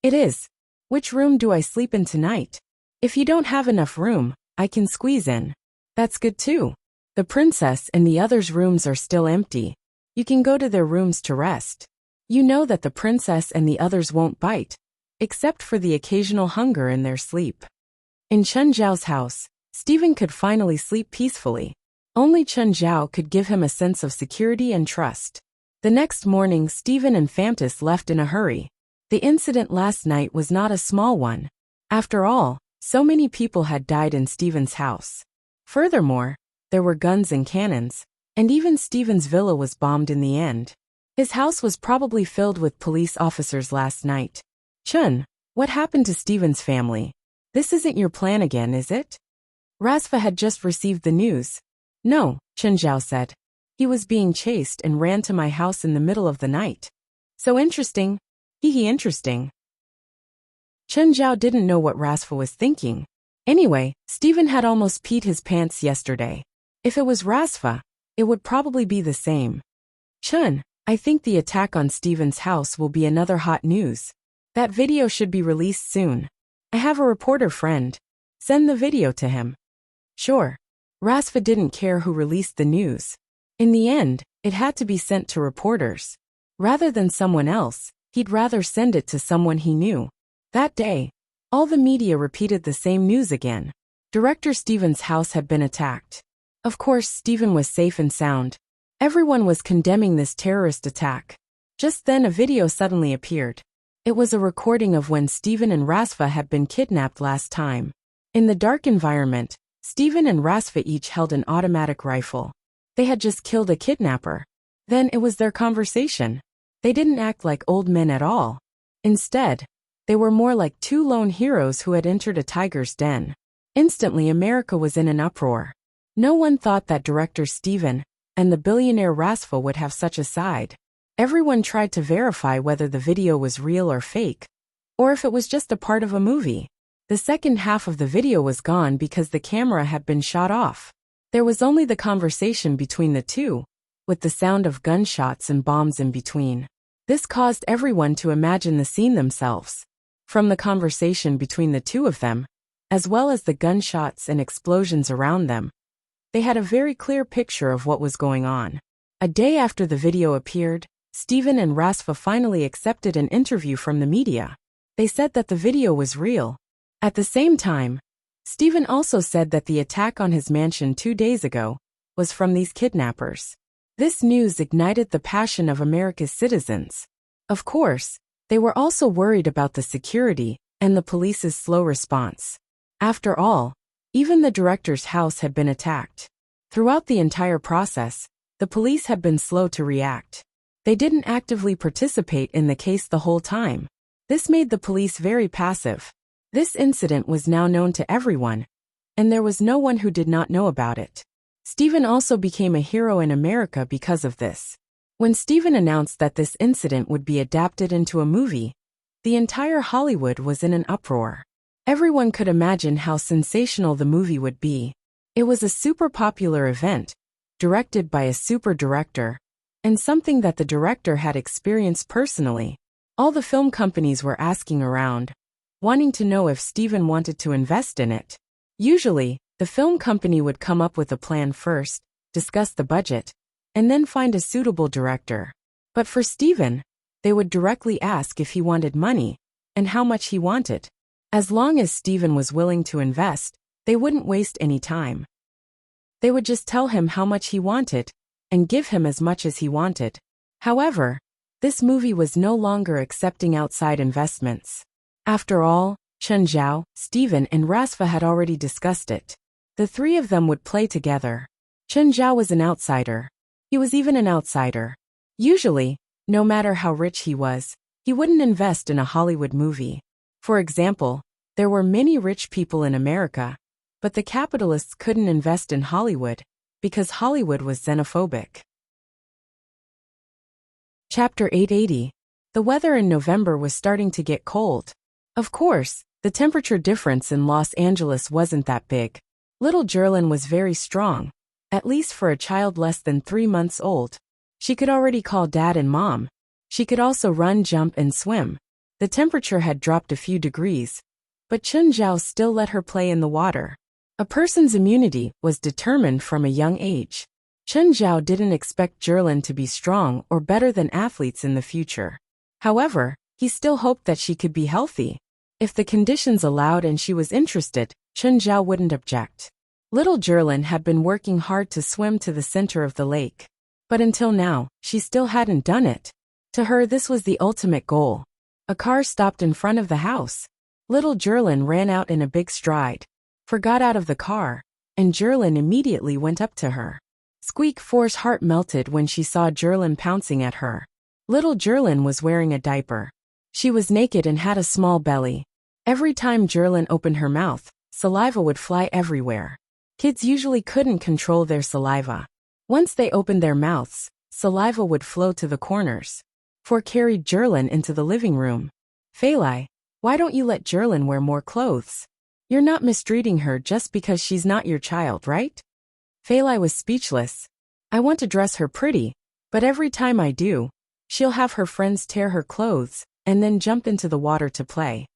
Speaker 1: "It is. Which room do I sleep in tonight? If you don't have enough room, I can squeeze in." "That's good too. The princess and the others' rooms are still empty. You can go to their rooms to rest. You know that the princess and the others won't bite, except for the occasional hunger in their sleep." In Chen Zhao's house, Stephen could finally sleep peacefully. Only Chen Zhao could give him a sense of security and trust. The next morning, Stephen and Fantas left in a hurry. The incident last night was not a small one. After all, so many people had died in Stephen's house. Furthermore, there were guns and cannons, and even Stephen's villa was bombed in the end. His house was probably filled with police officers last night. "Chen, what happened to Stephen's family? This isn't your plan again, is it?" Rasva had just received the news. "No," Chen Zhao said. "He was being chased and ran to my house in the middle of the night." "So interesting. Hee interesting." Chen Zhao didn't know what Rasva was thinking. Anyway, Stephen had almost peed his pants yesterday. If it was Rasva, it would probably be the same. "Chen, I think the attack on Stephen's house will be another hot news. That video should be released soon. I have a reporter friend. Send the video to him." Sure. Rasva didn't care who released the news. In the end, it had to be sent to reporters. Rather than someone else, he'd rather send it to someone he knew. That day, all the media repeated the same news again. Director Stephen's house had been attacked. Of course, Stephen was safe and sound. Everyone was condemning this terrorist attack. Just then a video suddenly appeared. It was a recording of when Stephen and Rasva had been kidnapped last time. In the dark environment, Stephen and Rasva each held an automatic rifle. They had just killed a kidnapper. Then it was their conversation. They didn't act like old men at all. Instead, they were more like two lone heroes who had entered a tiger's den. Instantly, America was in an uproar. No one thought that director Steven and the billionaire Rasfa would have such a side. Everyone tried to verify whether the video was real or fake, or if it was just a part of a movie. The second half of the video was gone because the camera had been shot off. There was only the conversation between the two, with the sound of gunshots and bombs in between. This caused everyone to imagine the scene themselves. From the conversation between the two of them, as well as the gunshots and explosions around them, they had a very clear picture of what was going on. A day after the video appeared, Steven and Rasfa finally accepted an interview from the media. They said that the video was real. At the same time, Steven also said that the attack on his mansion 2 days ago was from these kidnappers. This news ignited the passion of America's citizens. Of course, they were also worried about the security and the police's slow response. After all, even the director's house had been attacked. Throughout the entire process, the police had been slow to react. They didn't actively participate in the case the whole time. This made the police very passive. This incident was now known to everyone, and there was no one who did not know about it. Steven also became a hero in America because of this. When Steven announced that this incident would be adapted into a movie, the entire Hollywood was in an uproar. Everyone could imagine how sensational the movie would be. It was a super popular event, directed by a super director, and something that the director had experienced personally. All the film companies were asking around, wanting to know if Steven wanted to invest in it. Usually, the film company would come up with a plan first, discuss the budget, and then find a suitable director. But for Steven, they would directly ask if he wanted money, and how much he wanted. As long as Steven was willing to invest, they wouldn't waste any time. They would just tell him how much he wanted, and give him as much as he wanted. However, this movie was no longer accepting outside investments. After all, Chen Zhao, Steven, and Rasfa had already discussed it. The three of them would play together. Chen Zhao was an outsider. He was even an outsider. Usually, no matter how rich he was, he wouldn't invest in a Hollywood movie. For example, there were many rich people in America, but the capitalists couldn't invest in Hollywood because Hollywood was xenophobic. Chapter 880. The weather in November was starting to get cold. Of course, the temperature difference in Los Angeles wasn't that big. Little Jerlin was very strong, at least for a child less than 3 months old. She could already call dad and mom. She could also run, jump, and swim. The temperature had dropped a few degrees, but Chen Zhao still let her play in the water. A person's immunity was determined from a young age. Chen Zhao didn't expect Jerlin to be strong or better than athletes in the future. However, he still hoped that she could be healthy. If the conditions allowed and she was interested, Chen Zhao wouldn't object. Little Jerlin had been working hard to swim to the center of the lake. But until now, she still hadn't done it. To her, this was the ultimate goal. A car stopped in front of the house. Little Jerlin ran out in a big stride, got out of the car, and Jerlin immediately went up to her. Squeak Four's heart melted when she saw Jerlin pouncing at her. Little Jerlin was wearing a diaper. She was naked and had a small belly. Every time Jerlin opened her mouth, saliva would fly everywhere. Kids usually couldn't control their saliva. Once they opened their mouths, saliva would flow to the corners. Four carried Jerlin into the living room. Feilai, why don't you let Jerlin wear more clothes? You're not mistreating her just because she's not your child, right? Feilai was speechless. I want to dress her pretty, but every time I do, she'll have her friends tear her clothes and then jump into the water to play.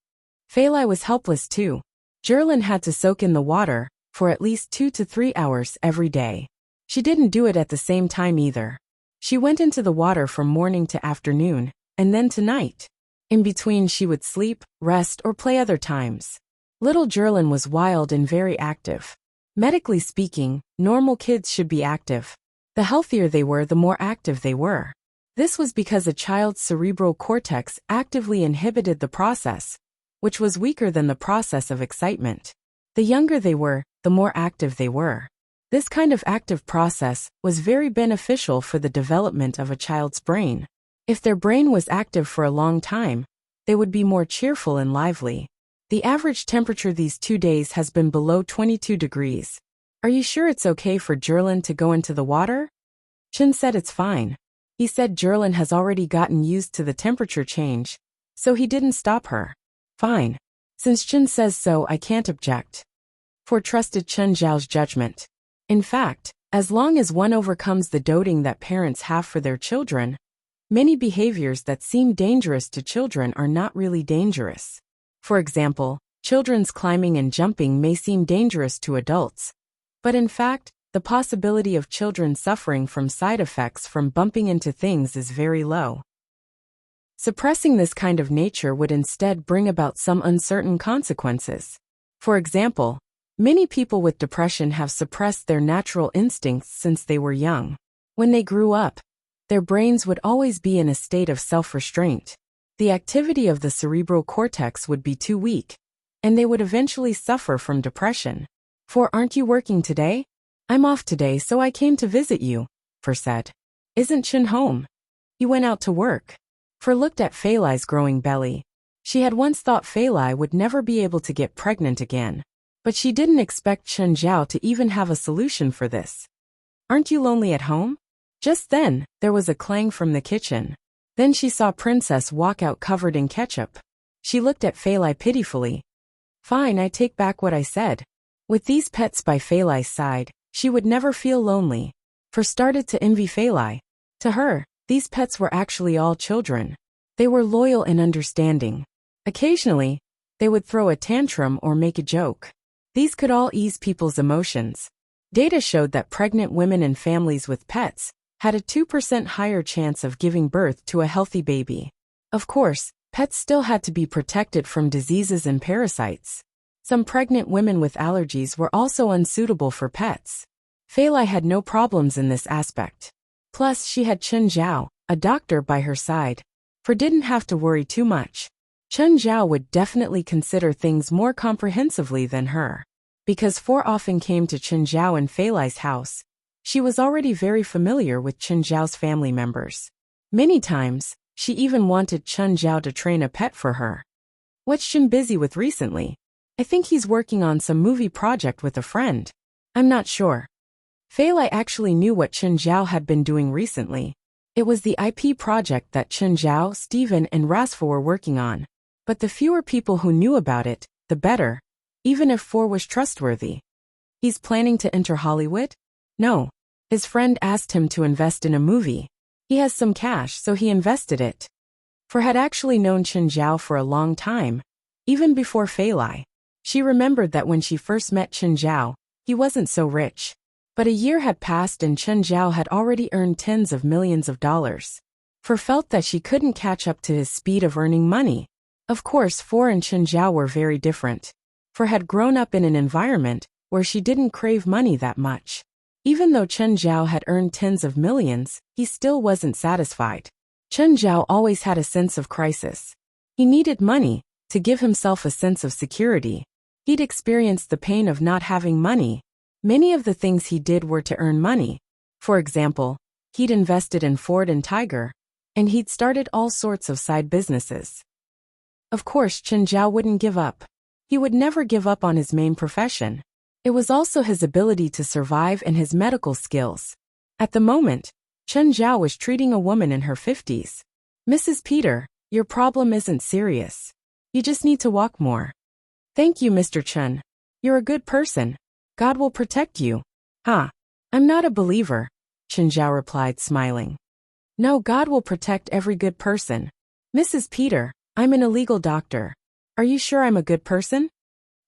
Speaker 1: Feilai was helpless too. Jerlin had to soak in the water for at least 2 to 3 hours every day. She didn't do it at the same time either. She went into the water from morning to afternoon, and then to night. In between she would sleep, rest, or play other times. Little Jerlin was wild and very active. Medically speaking, normal kids should be active. The healthier they were, the more active they were. This was because a child's cerebral cortex actively inhibited the process, which was weaker than the process of excitement. The younger they were, the more active they were. This kind of active process was very beneficial for the development of a child's brain. If their brain was active for a long time, they would be more cheerful and lively. The average temperature these 2 days has been below 22 degrees. Are you sure it's okay for Jerlin to go into the water? Chen said it's fine. He said Jerlin has already gotten used to the temperature change, so he didn't stop her. Fine. Since Chen says so, I can't object. For trusted Chen Zhao's judgment. In fact, as long as one overcomes the doting that parents have for their children, many behaviors that seem dangerous to children are not really dangerous. For example, children's climbing and jumping may seem dangerous to adults, but in fact, the possibility of children suffering from side effects from bumping into things is very low. Suppressing this kind of nature would instead bring about some uncertain consequences. For example, many people with depression have suppressed their natural instincts since they were young. When they grew up, their brains would always be in a state of self-restraint. The activity of the cerebral cortex would be too weak, and they would eventually suffer from depression. For aren't you working today? I'm off today, so I came to visit you, For said. Isn't Chen home? He went out to work. For looked at Fei Lai's growing belly. She had once thought Fei Lai would never be able to get pregnant again, but she didn't expect Chen Zhao to even have a solution for this. Aren't you lonely at home? Just then, there was a clang from the kitchen. Then she saw Princess walk out covered in ketchup. She looked at Fei Lai pitifully. Fine, I take back what I said. With these pets by Fei Lai's side, she would never feel lonely. For started to envy Fei Lai. To her, these pets were actually all children. They were loyal and understanding. Occasionally, they would throw a tantrum or make a joke. These could all ease people's emotions. Data showed that pregnant women and families with pets had a 2% higher chance of giving birth to a healthy baby. Of course, pets still had to be protected from diseases and parasites. Some pregnant women with allergies were also unsuitable for pets. Fei Lai had no problems in this aspect. Plus, she had Chen Zhao, a doctor, by her side. For didn't have to worry too much. Chen Zhao would definitely consider things more comprehensively than her. Because For often came to Chen Zhao and Fei Lai's house, she was already very familiar with Chen Zhao's family members. Many times, she even wanted Chen Zhao to train a pet for her. What's Chen busy with recently? I think he's working on some movie project with a friend. I'm not sure. Fei Lai actually knew what Chen Zhao had been doing recently. It was the IP project that Chen Zhao, Steven, and Rasfa were working on. But the fewer people who knew about it, the better, even if For was trustworthy. He's planning to enter Hollywood? No. His friend asked him to invest in a movie. He has some cash, so he invested it. For had actually known Chen Zhao for a long time, even before Fei Lai. She remembered that when she first met Chen Zhao, he wasn't so rich. But a year had passed and Chen Zhao had already earned tens of millions of dollars. For felt that she couldn't catch up to his speed of earning money. Of course, For and Chen Zhao were very different. For had grown up in an environment where she didn't crave money that much. Even though Chen Zhao had earned tens of millions, he still wasn't satisfied. Chen Zhao always had a sense of crisis. He needed money to give himself a sense of security. He'd experienced the pain of not having money. Many of the things he did were to earn money. For example, he'd invested in Ford and Tiger, and he'd started all sorts of side businesses. Of course, Chen Zhao wouldn't give up. He would never give up on his main profession. It was also his ability to survive and his medical skills. At the moment, Chen Zhao was treating a woman in her 50s. Mrs. Peter, your problem isn't serious. You just need to walk more. Thank you, Mr. Chen. You're a good person. God will protect you. Huh. I'm not a believer, Chen Zhao replied, smiling. No, God will protect every good person. Mrs. Peter, I'm an illegal doctor. Are you sure I'm a good person?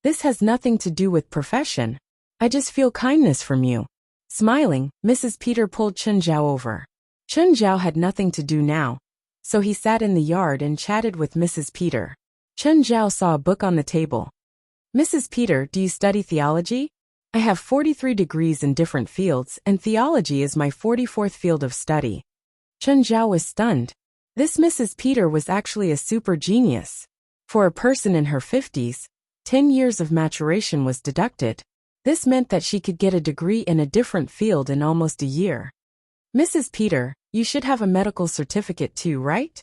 Speaker 1: This has nothing to do with profession. I just feel kindness from you. Smiling, Mrs. Peter pulled Chen Zhao over. Chen Zhao had nothing to do now, so he sat in the yard and chatted with Mrs. Peter. Chen Zhao saw a book on the table. Mrs. Peter, do you study theology? I have 43 degrees in different fields, and theology is my 44th field of study. Chen Zhao was stunned. This Mrs. Peter was actually a super genius. For a person in her 50s, 10 years of maturation was deducted. This meant that she could get a degree in a different field in almost a year. Mrs. Peter, you should have a medical certificate too, right?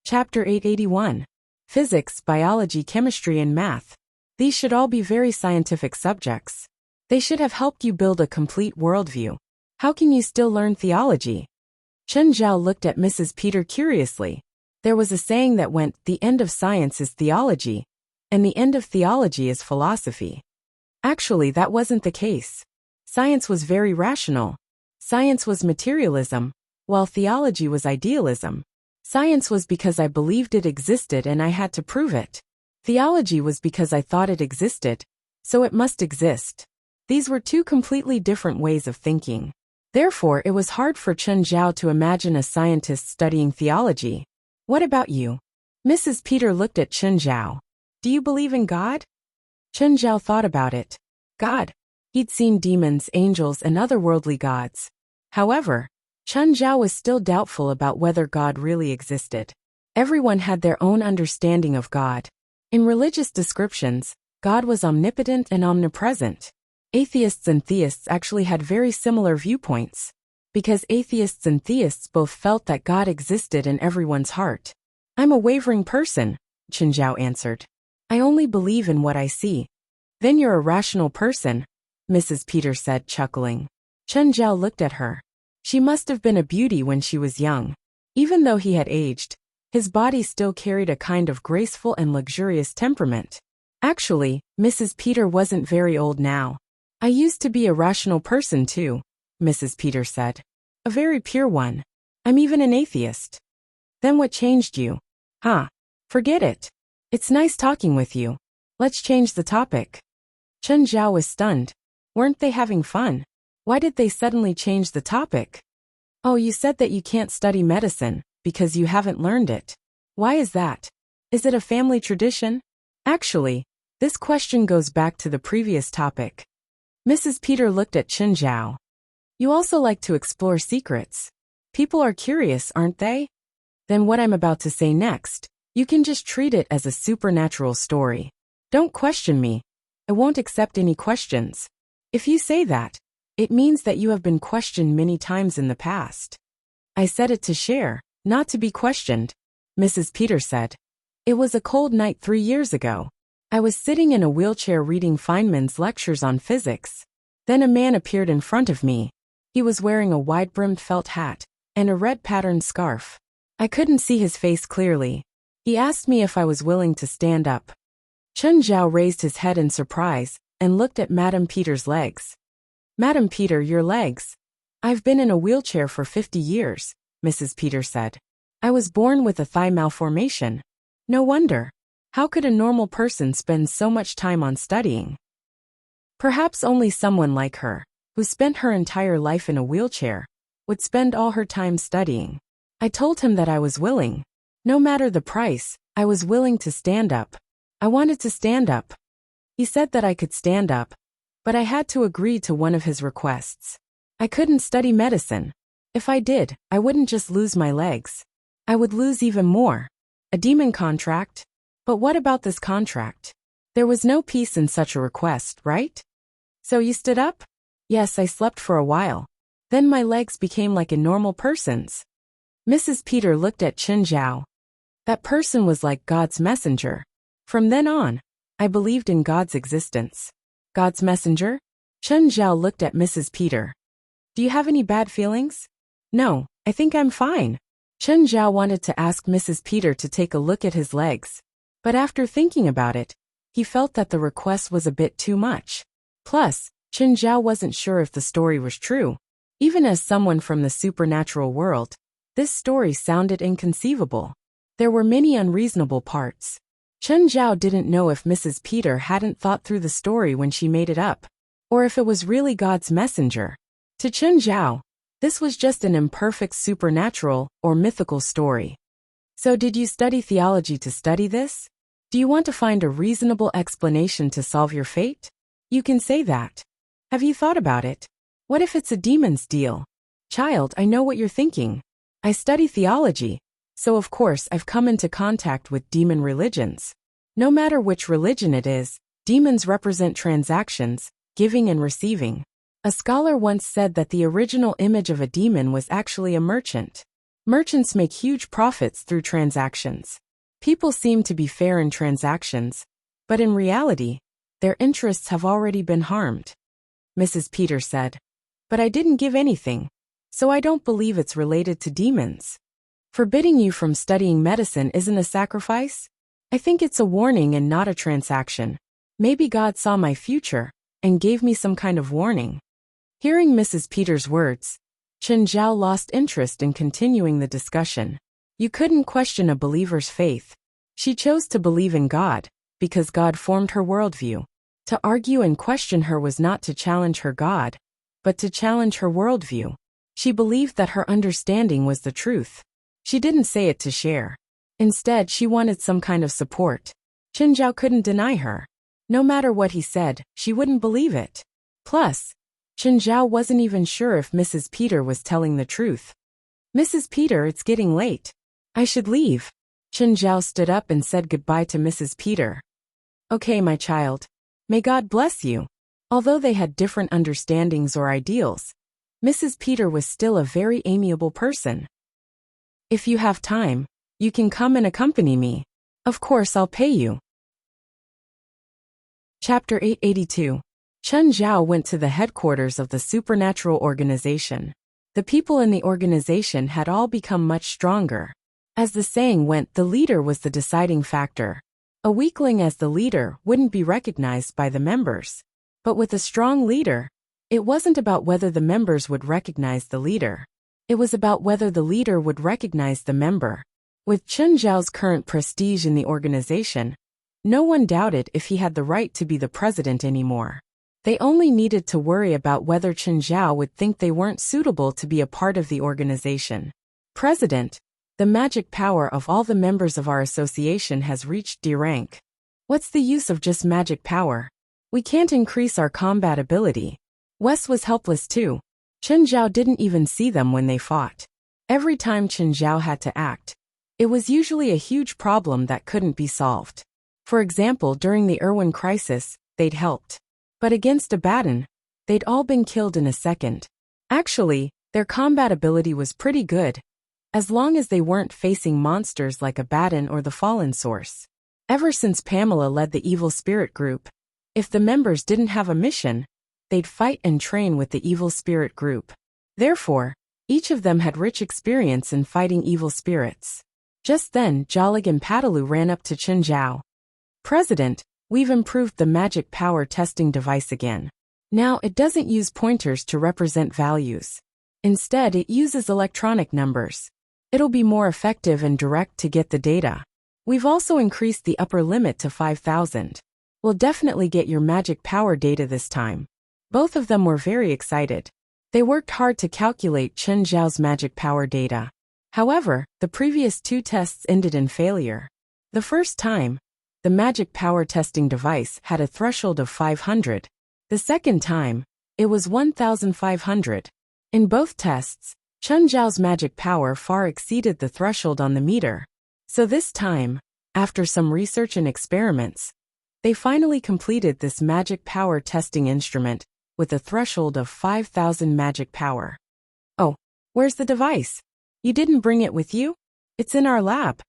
Speaker 1: Chapter 881. Physics, Biology, Chemistry, and Math. These should all be very scientific subjects. They should have helped you build a complete worldview. How can you still learn theology? Chen Zhao looked at Mrs. Peter curiously. There was a saying that went, the end of science is theology, and the end of theology is philosophy. Actually, that wasn't the case. Science was very rational. Science was materialism, while theology was idealism. Science was because I believed it existed and I had to prove it. Theology was because I thought it existed, so it must exist. These were two completely different ways of thinking. Therefore, it was hard for Chen Zhao to imagine a scientist studying theology. What about you? Mrs. Peter looked at Chen Zhao. Do you believe in God? Chen Zhao thought about it. God. He'd seen demons, angels, and other worldly gods. However, Chen Zhao was still doubtful about whether God really existed. Everyone had their own understanding of God. In religious descriptions, God was omnipotent and omnipresent. Atheists and theists actually had very similar viewpoints, because atheists and theists both felt that God existed in everyone's heart. I'm a wavering person, Chen Zhao answered. I only believe in what I see. Then you're a rational person, Mrs. Peter said, chuckling. Chen Zhao looked at her. She must have been a beauty when she was young. Even though he had aged, his body still carried a kind of graceful and luxurious temperament. Actually, Mrs. Peter wasn't very old now. I used to be a rational person too, Mrs. Peter said. A very pure one. I'm even an atheist. Then what changed you? Forget it. It's nice talking with you. Let's change the topic. Chen Zhao was stunned. Weren't they having fun? Why did they suddenly change the topic? Oh, you said that you can't study medicine, because you haven't learned it. Why is that? Is it a family tradition? Actually, this question goes back to the previous topic. Mrs. Peter looked at Chen Zhao. You also like to explore secrets. People are curious, aren't they? Then what I'm about to say next, you can just treat it as a supernatural story. Don't question me. I won't accept any questions. If you say that, it means that you have been questioned many times in the past. I said it to share, not to be questioned, Mrs. Peter said. It was a cold night 3 years ago. I was sitting in a wheelchair reading Feynman's lectures on physics. Then a man appeared in front of me. He was wearing a wide-brimmed felt hat and a red patterned scarf. I couldn't see his face clearly. He asked me if I was willing to stand up. Chen Zhao raised his head in surprise and looked at Madame Peter's legs. Madame Peter, your legs. I've been in a wheelchair for 50 years, Mrs. Peter said. I was born with a thigh malformation. No wonder. How could a normal person spend so much time on studying? Perhaps only someone like her, who spent her entire life in a wheelchair, would spend all her time studying. I told him that I was willing. No matter the price, I was willing to stand up. I wanted to stand up. He said that I could stand up, but I had to agree to one of his requests. I couldn't study medicine. If I did, I wouldn't just lose my legs. I would lose even more. A demon contract? But what about this contract? There was no peace in such a request, right? So you stood up? Yes, I slept for a while. Then my legs became like a normal person's. Mrs. Peter looked at Chen Zhao. That person was like God's messenger. From then on, I believed in God's existence. God's messenger? Chen Zhao looked at Mrs. Peter. Do you have any bad feelings? No, I think I'm fine. Chen Zhao wanted to ask Mrs. Peter to take a look at his legs. But after thinking about it, he felt that the request was a bit too much. Plus, Chen Zhao wasn't sure if the story was true. Even as someone from the supernatural world, this story sounded inconceivable. There were many unreasonable parts. Chen Zhao didn't know if Mrs. Peter hadn't thought through the story when she made it up, or if it was really God's messenger. To Chen Zhao, this was just an imperfect supernatural or mythical story. So did you study theology to study this? Do you want to find a reasonable explanation to solve your fate? You can say that. Have you thought about it? What if it's a demon's deal? Child, I know what you're thinking. I study theology, so of course I've come into contact with demon religions. No matter which religion it is, demons represent transactions, giving and receiving. A scholar once said that the original image of a demon was actually a merchant. Merchants make huge profits through transactions. People seem to be fair in transactions, but in reality, their interests have already been harmed. Mrs. Peter said, "But I didn't give anything, so I don't believe it's related to demons. Forbidding you from studying medicine isn't a sacrifice? I think it's a warning and not a transaction. Maybe God saw my future and gave me some kind of warning." Hearing Mrs. Peter's words, Chen Zhao lost interest in continuing the discussion. You couldn't question a believer's faith. She chose to believe in God, because God formed her worldview. To argue and question her was not to challenge her God, but to challenge her worldview. She believed that her understanding was the truth. She didn't say it to share. Instead, she wanted some kind of support. Chen Zhao couldn't deny her. No matter what he said, she wouldn't believe it. Plus, Chen Zhao wasn't even sure if Mrs. Peter was telling the truth. "Mrs. Peter, it's getting late. I should leave." Chen Zhao stood up and said goodbye to Mrs. Peter. "Okay, my child. May God bless you." Although they had different understandings or ideals, Mrs. Peter was still a very amiable person. "If you have time, you can come and accompany me. Of course I'll pay you." Chapter 882. Chen Zhao went to the headquarters of the supernatural organization. The people in the organization had all become much stronger. As the saying went, the leader was the deciding factor. A weakling as the leader wouldn't be recognized by the members. But with a strong leader, it wasn't about whether the members would recognize the leader. It was about whether the leader would recognize the member. With Chen Zhao's current prestige in the organization, no one doubted if he had the right to be the president anymore. They only needed to worry about whether Chen Zhao would think they weren't suitable to be a part of the organization. "President, the magic power of all the members of our association has reached D rank. What's the use of just magic power? We can't increase our combat ability." Wes was helpless too. Chen Zhao didn't even see them when they fought. Every time Chen Zhao had to act, it was usually a huge problem that couldn't be solved. For example, during the Irwin crisis, they'd helped. But against Abaddon, they'd all been killed in a second. Actually, their combat ability was pretty good, as long as they weren't facing monsters like Abaddon or the Fallen Source. Ever since Pamela led the Evil Spirit group, if the members didn't have a mission, they'd fight and train with the Evil Spirit group. Therefore, each of them had rich experience in fighting evil spirits. Just then, Jolig and Padalu ran up to Chen Zhao. "President, we've improved the magic power testing device again. Now it doesn't use pointers to represent values. Instead, it uses electronic numbers. It'll be more effective and direct to get the data. We've also increased the upper limit to 5,000. We'll definitely get your magic power data this time." Both of them were very excited. They worked hard to calculate Chen Zhao's magic power data. However, the previous two tests ended in failure. The first time, the magic power testing device had a threshold of 500. The second time, it was 1,500. In both tests, Chen Zhao's magic power far exceeded the threshold on the meter. So this time, after some research and experiments, they finally completed this magic power testing instrument with a threshold of 5,000 magic power. "Oh, where's the device? You didn't bring it with you? It's in our lab."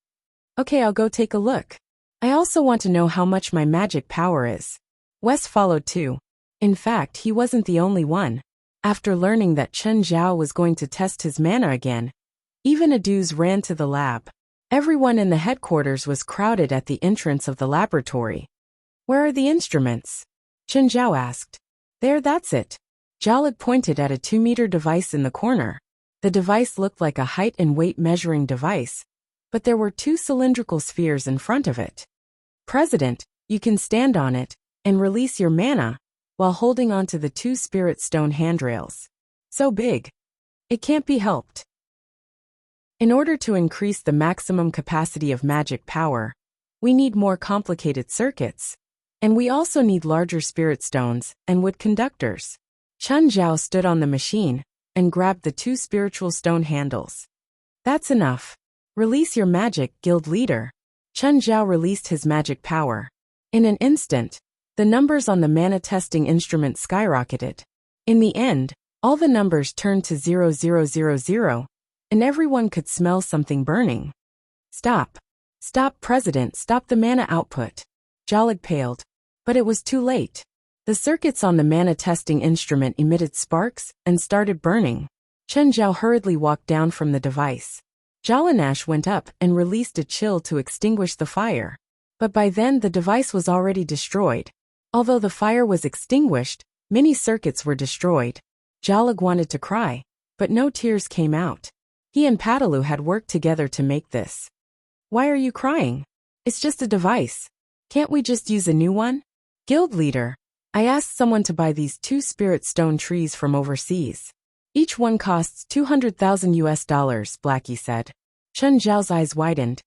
Speaker 1: "Okay, I'll go take a look. I also want to know how much my magic power is." Wes followed too. In fact, he wasn't the only one. After learning that Chen Zhao was going to test his mana again, even Aduz ran to the lab. Everyone in the headquarters was crowded at the entrance of the laboratory. "Where are the instruments?" Chen Zhao asked. "There, that's it." Jolig pointed at a 2-meter device in the corner. The device looked like a height and weight measuring device, but there were 2 cylindrical spheres in front of it. "President, you can stand on it and release your mana while holding onto the 2 spirit stone handrails. So big. It can't be helped." In order to increase the maximum capacity of magic power, we need more complicated circuits. And we also need larger spirit stones and wood conductors. Chen Zhao stood on the machine and grabbed the 2 spiritual stone handles. "That's enough. Release your magic, guild leader." Chen Zhao released his magic power. In an instant, the numbers on the mana testing instrument skyrocketed. In the end, all the numbers turned to 0000, and everyone could smell something burning. Stop. Stop, President, stop the mana output. Jalog paled. But it was too late. The circuits on the mana testing instrument emitted sparks and started burning. Chen Zhao hurriedly walked down from the device. Jalanash went up and released a chill to extinguish the fire. But by then the device was already destroyed. Although the fire was extinguished, many circuits were destroyed. Jalog wanted to cry, but no tears came out. He and Padalu had worked together to make this. Why are you crying? It's just a device. Can't we just use a new one? Guild leader, I asked someone to buy these 2 spirit stone trees from overseas. Each one costs $200,000, Blackie said. Chen Zhao's eyes widened.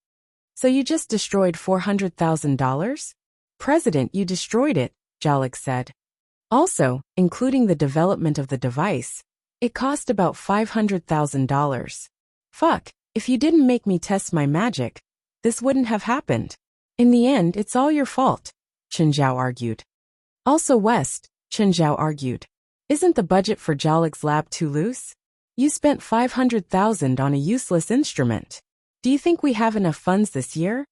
Speaker 1: So you just destroyed $400,000? President, you destroyed it, Jalog said. Also, including the development of the device, it cost about $500,000. Fuck, if you didn't make me test my magic, this wouldn't have happened. In the end, it's all your fault, Chen Zhao argued. Also West, Chen Zhao argued. Isn't the budget for Jalog's lab too loose? You spent $500,000 on a useless instrument. Do you think we have enough funds this year?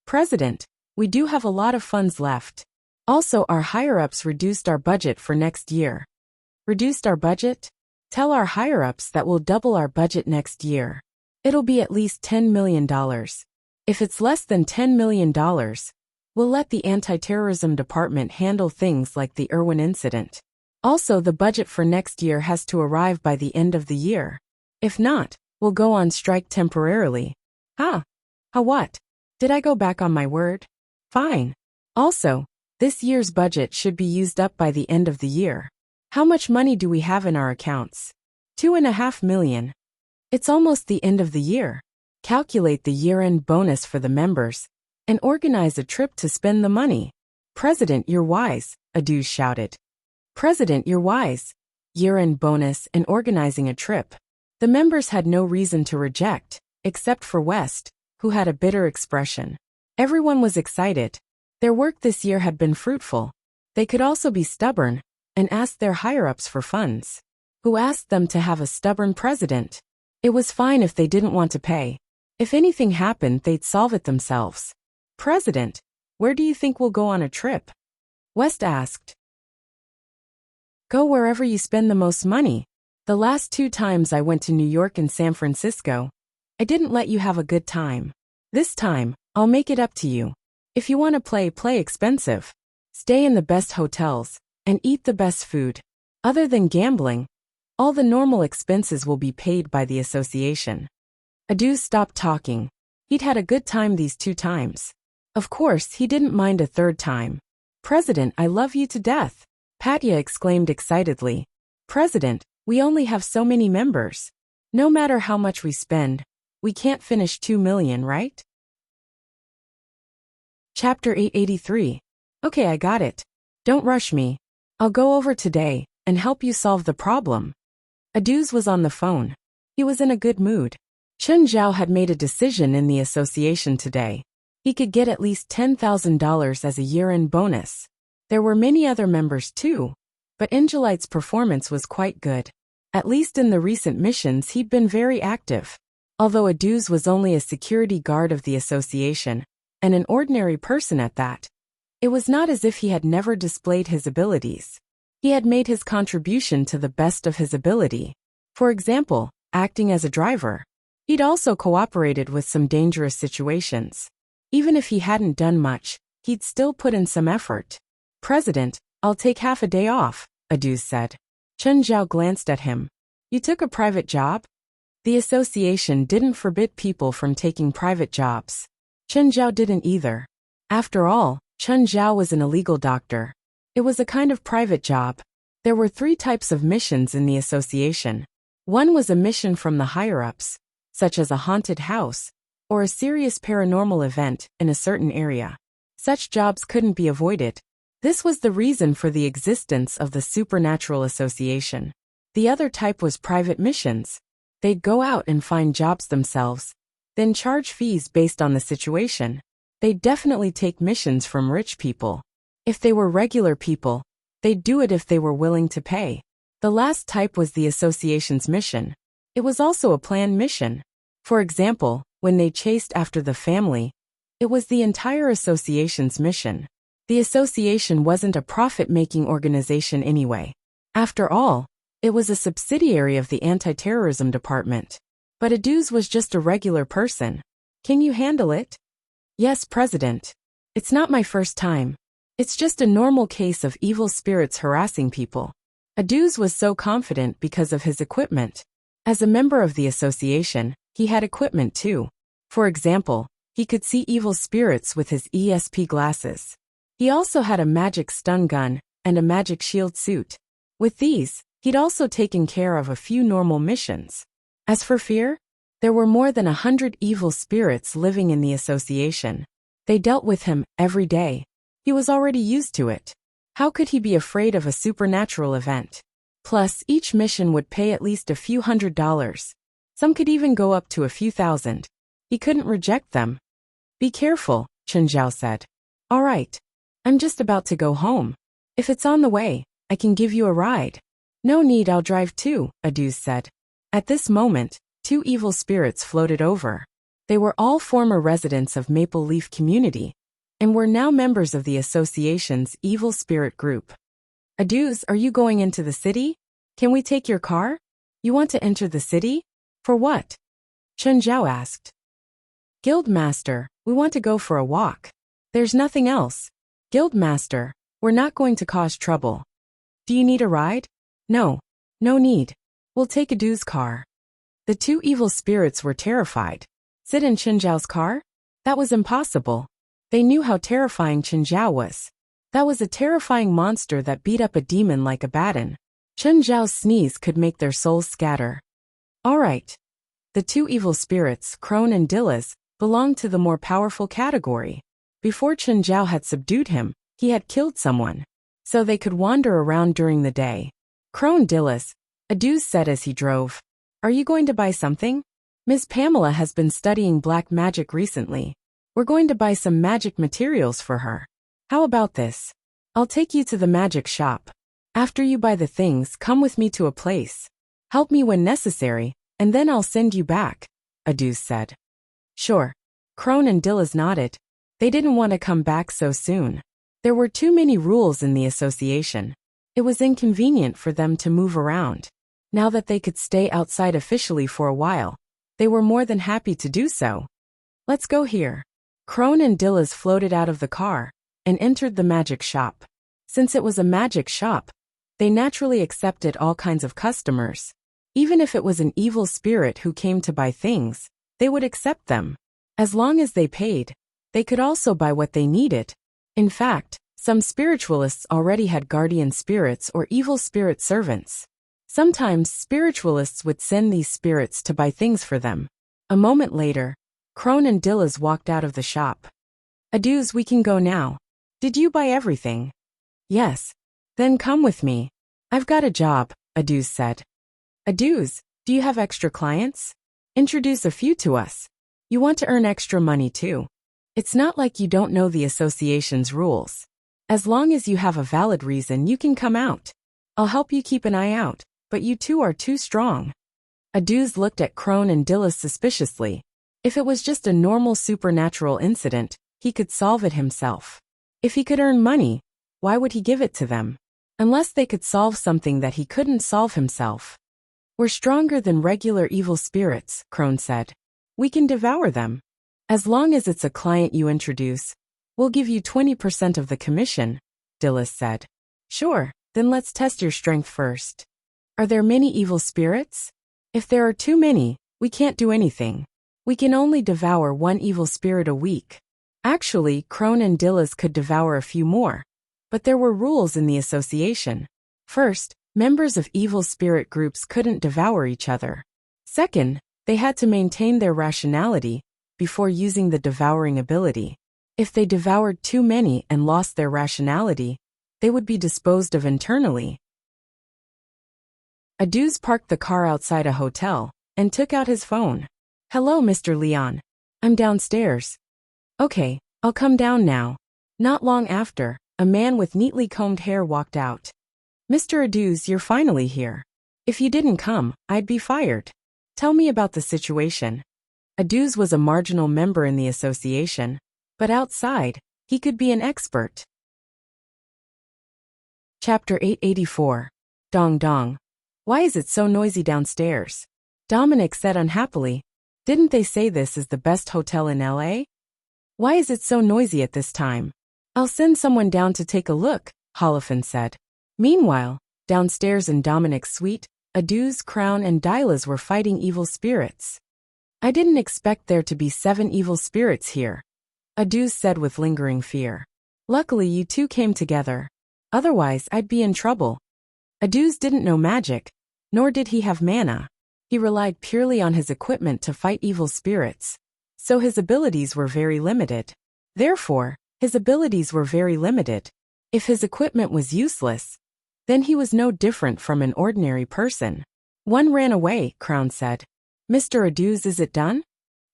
Speaker 1: President, we do have a lot of funds left. Also, our higher-ups reduced our budget for next year. Reduced our budget? Tell our higher-ups that we'll double our budget next year. It'll be at least $10 million. If it's less than $10 million, we'll let the anti-terrorism department handle things like the Irwin incident. Also, the budget for next year has to arrive by the end of the year. If not, we'll go on strike temporarily. Huh? How what? Did I go back on my word? Fine. Also, this year's budget should be used up by the end of the year. How much money do we have in our accounts? $2.5 million. It's almost the end of the year. Calculate the year-end bonus for the members and organize a trip to spend the money. President, you're wise, Adu shouted. President, you're wise. Year-end bonus and organizing a trip. The members had no reason to reject, except for West, who had a bitter expression. Everyone was excited. Their work this year had been fruitful. They could also be stubborn and ask their higher-ups for funds. Who asked them to have a stubborn president? It was fine if they didn't want to pay. If anything happened, they'd solve it themselves. President, where do you think we'll go on a trip? West asked. Go wherever you spend the most money. The last 2 times I went to New York and San Francisco, I didn't let you have a good time. This time, I'll make it up to you. If you want to play expensive. Stay in the best hotels and eat the best food. Other than gambling, all the normal expenses will be paid by the association. Adu stopped talking. He'd had a good time these 2 times. Of course, he didn't mind a 3rd time. President, I love you to death. Patya exclaimed excitedly. President, we only have so many members. No matter how much we spend, we can't finish 2 million, right? Chapter 883. Okay, I got it. Don't rush me. I'll go over today and help you solve the problem. Aduz was on the phone. He was in a good mood. Chen Zhao had made a decision in the association today. He could get at least $10,000 as a year-end bonus. There were many other members too, but Angelite's performance was quite good. At least in the recent missions he'd been very active. Although Aduz was only a security guard of the association, and an ordinary person at that, it was not as if he had never displayed his abilities. He had made his contribution to the best of his ability. For example, acting as a driver. He'd also cooperated with some dangerous situations. Even if he hadn't done much, he'd still put in some effort. President, I'll take half a day off, Aduz said. Chen Zhao glanced at him. You took a private job? The association didn't forbid people from taking private jobs. Chen Zhao didn't either. After all, Chen Zhao was an illegal doctor. It was a kind of private job. There were 3 types of missions in the association. One was a mission from the higher-ups, such as a haunted house, or a serious paranormal event in a certain area. Such jobs couldn't be avoided. This was the reason for the existence of the Supernatural Association. The other type was private missions. They'd go out and find jobs themselves, then charge fees based on the situation. They'd definitely take missions from rich people. If they were regular people, they'd do it if they were willing to pay. The last type was the association's mission. It was also a planned mission. For example, when they chased after the family, it was the entire association's mission. The association wasn't a profit-making organization anyway. After all, it was a subsidiary of the anti-terrorism department. But Aduz was just a regular person. Can you handle it? Yes, President. It's not my first time. It's just a normal case of evil spirits harassing people. Aduz was so confident because of his equipment. As a member of the association, he had equipment too. For example, he could see evil spirits with his ESP glasses. He also had a magic stun gun and a magic shield suit. With these, he'd also taken care of a few normal missions. As for fear, there were more than 100 evil spirits living in the association. They dealt with him every day. He was already used to it. How could he be afraid of a supernatural event? Plus, each mission would pay at least a few $100s. Some could even go up to a few thousand. He couldn't reject them. Be careful, Chen Zhao said. All right. I'm just about to go home. If it's on the way, I can give you a ride. No need, I'll drive too, Aduz said. At this moment, two evil spirits floated over. They were all former residents of Maple Leaf Community, and were now members of the association's evil spirit group. Aduz, are you going into the city? Can we take your car? You want to enter the city? For what? Chen Zhao asked. Guildmaster, we want to go for a walk. There's nothing else. Guildmaster, we're not going to cause trouble. Do you need a ride? No. No need. We'll take Aduz's car. The two evil spirits were terrified. Sit in Chen Zhao's car? That was impossible. They knew how terrifying Chen Zhao was. That was a terrifying monster that beat up a demon like a baton. Chen Zhao's sneeze could make their souls scatter. All right. The two evil spirits, Crone and Dillas, belonged to the more powerful category. Before Chen Zhao had subdued him, he had killed someone. So they could wander around during the day. Crone Dillas, Aduz said as he drove. Are you going to buy something? Ms. Pamela has been studying black magic recently. We're going to buy some magic materials for her. How about this? I'll take you to the magic shop. After you buy the things, come with me to a place. Help me when necessary, and then I'll send you back, Aduz said. Sure. Crone and Dillas nodded. They didn't want to come back so soon. There were too many rules in the association. It was inconvenient for them to move around. Now that they could stay outside officially for a while, they were more than happy to do so. Let's go here. Crone and Dillas floated out of the car and entered the magic shop. Since it was a magic shop, they naturally accepted all kinds of customers. Even if it was an evil spirit who came to buy things, they would accept them. As long as they paid, they could also buy what they needed. In fact, some spiritualists already had guardian spirits or evil spirit servants. Sometimes spiritualists would send these spirits to buy things for them. A moment later, Crone and Dillas walked out of the shop. Aduz, we can go now. Did you buy everything? Yes. Then come with me. I've got a job, Aduz said. Aduz, do you have extra clients? Introduce a few to us. You want to earn extra money too. It's not like you don't know the association's rules. As long as you have a valid reason, you can come out. I'll help you keep an eye out, but you two are too strong. Aduz looked at Crone and Dillas suspiciously. If it was just a normal supernatural incident, he could solve it himself. If he could earn money, why would he give it to them? Unless they could solve something that he couldn't solve himself. We're stronger than regular evil spirits, Crone said. We can devour them. As long as it's a client you introduce, we'll give you 20% of the commission, Dillas said. Sure, then let's test your strength first. Are there many evil spirits? If there are too many, we can't do anything. We can only devour one evil spirit a week. Actually, Crone and Dillas could devour a few more. But there were rules in the association. First, members of evil spirit groups couldn't devour each other. Second, they had to maintain their rationality before using the devouring ability. If they devoured too many and lost their rationality, they would be disposed of internally. Aduz parked the car outside a hotel and took out his phone. Hello, Mr. Leon. I'm downstairs. Okay, I'll come down now. Not long after, a man with neatly combed hair walked out. Mr. Aduz, you're finally here. If you didn't come, I'd be fired. Tell me about the situation. Aduz was a marginal member in the association, but outside, he could be an expert. Chapter 884. Dong Dong. Why is it so noisy downstairs? Dominic said unhappily. Didn't they say this is the best hotel in LA? Why is it so noisy at this time? I'll send someone down to take a look, Holofin said. Meanwhile, downstairs in Dominic's suite, Aduz, Crown, and Dylas were fighting evil spirits. I didn't expect there to be 7 evil spirits here, Aduz said with lingering fear. Luckily you two came together. Otherwise I'd be in trouble. Aduz didn't know magic, nor did he have mana. He relied purely on his equipment to fight evil spirits, so his abilities were very limited. Therefore, his abilities were very limited. If his equipment was useless, then he was no different from an ordinary person. One ran away, Crown said. Mr. Aduz, is it done?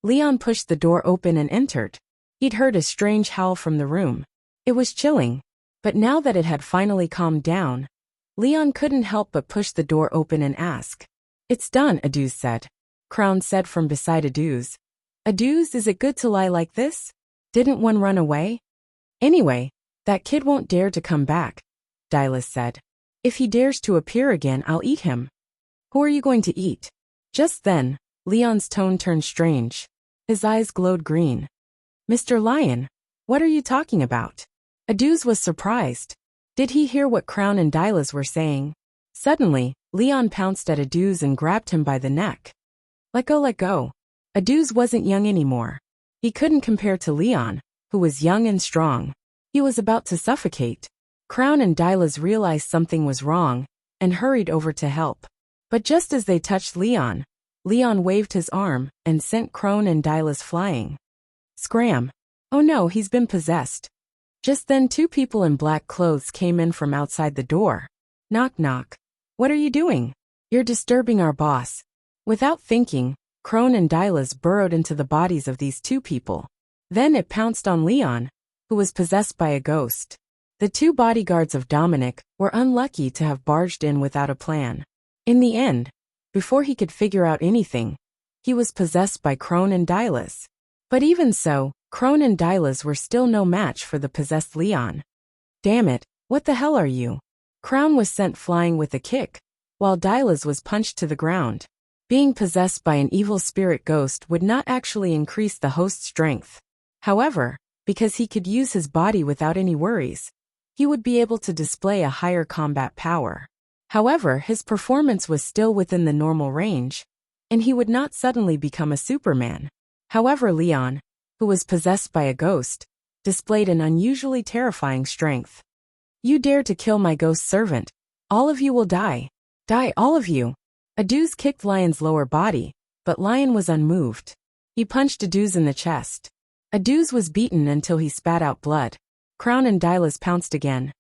Speaker 1: Leon pushed the door open and entered. He'd heard a strange howl from the room. It was chilling, but now that it had finally calmed down, Leon couldn't help but push the door open and ask. It's done, Aduz said. Crown said from beside Aduz. Aduz, is it good to lie like this? Didn't one run away? Anyway, that kid won't dare to come back, Dylas said. If he dares to appear again, I'll eat him. Who are you going to eat? Just then, Leon's tone turned strange. His eyes glowed green. Mr. Lion, what are you talking about? Aduz was surprised. Did he hear what Crown and Dylas were saying? Suddenly, Leon pounced at Aduz and grabbed him by the neck. Let go, let go. Aduz wasn't young anymore. He couldn't compare to Leon, who was young and strong. He was about to suffocate. Crown and Dylas realized something was wrong and hurried over to help. But just as they touched Leon, Leon waved his arm and sent Crown and Dylas flying. Scram! Oh no, he's been possessed. Just then 2 people in black clothes came in from outside the door. Knock knock. What are you doing? You're disturbing our boss. Without thinking, Crown and Dylas burrowed into the bodies of these 2 people. Then it pounced on Leon, who was possessed by a ghost. The 2 bodyguards of Dominic were unlucky to have barged in without a plan. In the end, before he could figure out anything, he was possessed by Crown and Dylas. But even so, Crown and Dylas were still no match for the possessed Leon. Damn it, what the hell are you? Crown was sent flying with a kick, while Dylas was punched to the ground. Being possessed by an evil spirit ghost would not actually increase the host's strength. However, because he could use his body without any worries, he would be able to display a higher combat power. However, his performance was still within the normal range, and he would not suddenly become a Superman. However, Leon, who was possessed by a ghost, displayed an unusually terrifying strength. You dare to kill my ghost servant. All of you will die. Die, all of you. Aduz kicked Lion's lower body, but Lion was unmoved. He punched Aduz in the chest. Aduz was beaten until he spat out blood. Crown and Dylas pounced again.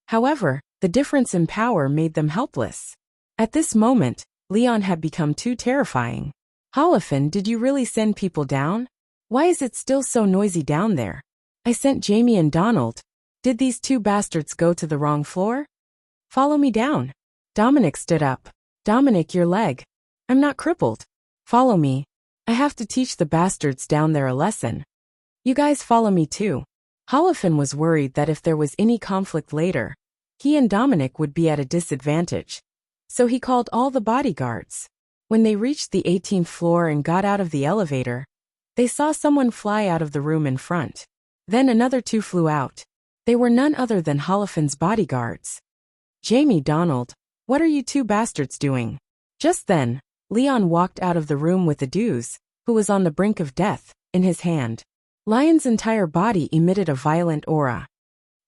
Speaker 1: However, the difference in power made them helpless. At this moment, Leon had become too terrifying. Holofin, did you really send people down? Why is it still so noisy down there? I sent Jamie and Donald. Did these 2 bastards go to the wrong floor? Follow me down. Dominic stood up. Dominic, your leg. I'm not crippled. Follow me. I have to teach the bastards down there a lesson. You guys follow me too. Holofin was worried that if there was any conflict later, he and Dominic would be at a disadvantage. So he called all the bodyguards. When they reached the 18th floor and got out of the elevator, they saw someone fly out of the room in front. Then another 2 flew out. They were none other than Holofin's bodyguards. Jamie, Donald, what are you 2 bastards doing? Just then, Leon walked out of the room with Aduz, who was on the brink of death, in his hand. Lion's entire body emitted a violent aura.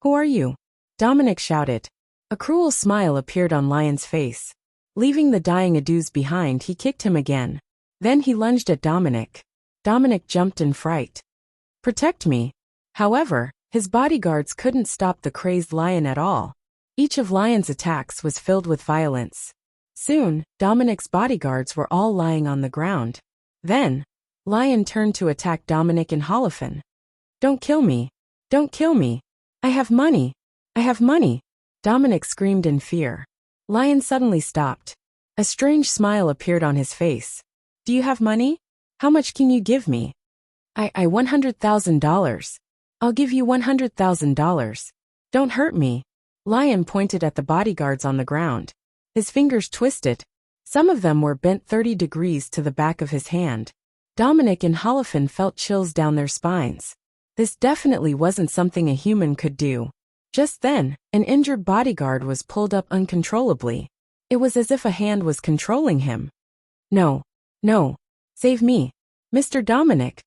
Speaker 1: Who are you? Dominic shouted. A cruel smile appeared on Lion's face. Leaving the dying Aduz behind, he kicked him again. Then he lunged at Dominic. Dominic jumped in fright. Protect me. However, his bodyguards couldn't stop the crazed Lion at all. Each of Lion's attacks was filled with violence. Soon, Dominic's bodyguards were all lying on the ground. Then, Lion turned to attack Dominic and Holofin. Don't kill me. Don't kill me. I have money. I have money. Dominic screamed in fear. Lion suddenly stopped. A strange smile appeared on his face. Do you have money? How much can you give me? I $100,000. I'll give you $100,000. Don't hurt me. Lion pointed at the bodyguards on the ground. His fingers twisted. Some of them were bent 30 degrees to the back of his hand. Dominic and Holofin felt chills down their spines. This definitely wasn't something a human could do. Just then, an injured bodyguard was pulled up uncontrollably. It was as if a hand was controlling him. No. Save me. Mr. Dominic.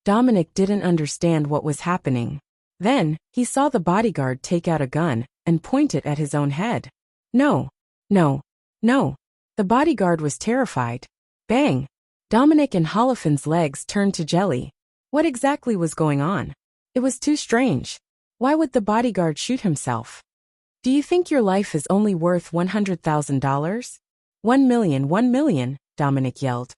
Speaker 1: Dominic didn't understand what was happening. Then, he saw the bodyguard take out a gun and point it at his own head. No. The bodyguard was terrified. Bang! Dominic and Holofin's legs turned to jelly. What exactly was going on? It was too strange. Why would the bodyguard shoot himself? Do you think your life is only worth $100,000? 1 million, Dominic yelled.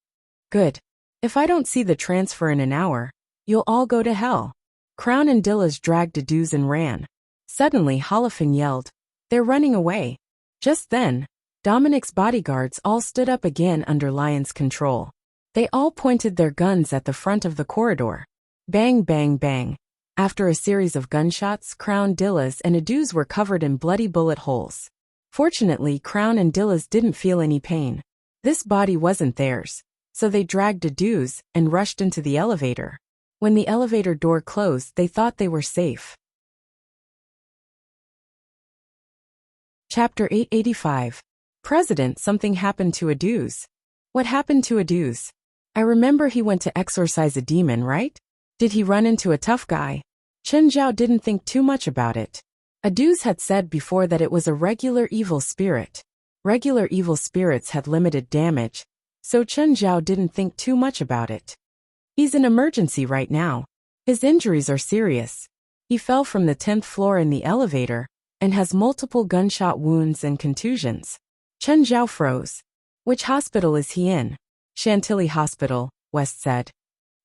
Speaker 1: Good. If I don't see the transfer in an hour, you'll all go to hell. Crown and Dillas dragged Aduz and ran. Suddenly Holofin yelled, They're running away. Just then, Dominic's bodyguards all stood up again under Lion's control. They all pointed their guns at the front of the corridor. Bang, bang, bang. After a series of gunshots, Crown, Dillas, and Aduz were covered in bloody bullet holes. Fortunately, Crown and Dillas didn't feel any pain. This body wasn't theirs, so they dragged Aduz and rushed into the elevator. When the elevator door closed, they thought they were safe. Chapter 885. President, something happened to Aduz. What happened to Aduz? I remember he went to exorcise a demon, right? Did he run into a tough guy? Chen Zhao didn't think too much about it. Aduz had said before that it was a regular evil spirit. Regular evil spirits had limited damage, so Chen Zhao didn't think too much about it. He's in emergency right now. His injuries are serious. He fell from the 10th floor in the elevator and has multiple gunshot wounds and contusions. Chen Zhao froze. Which hospital is he in? Chantilly Hospital, West said.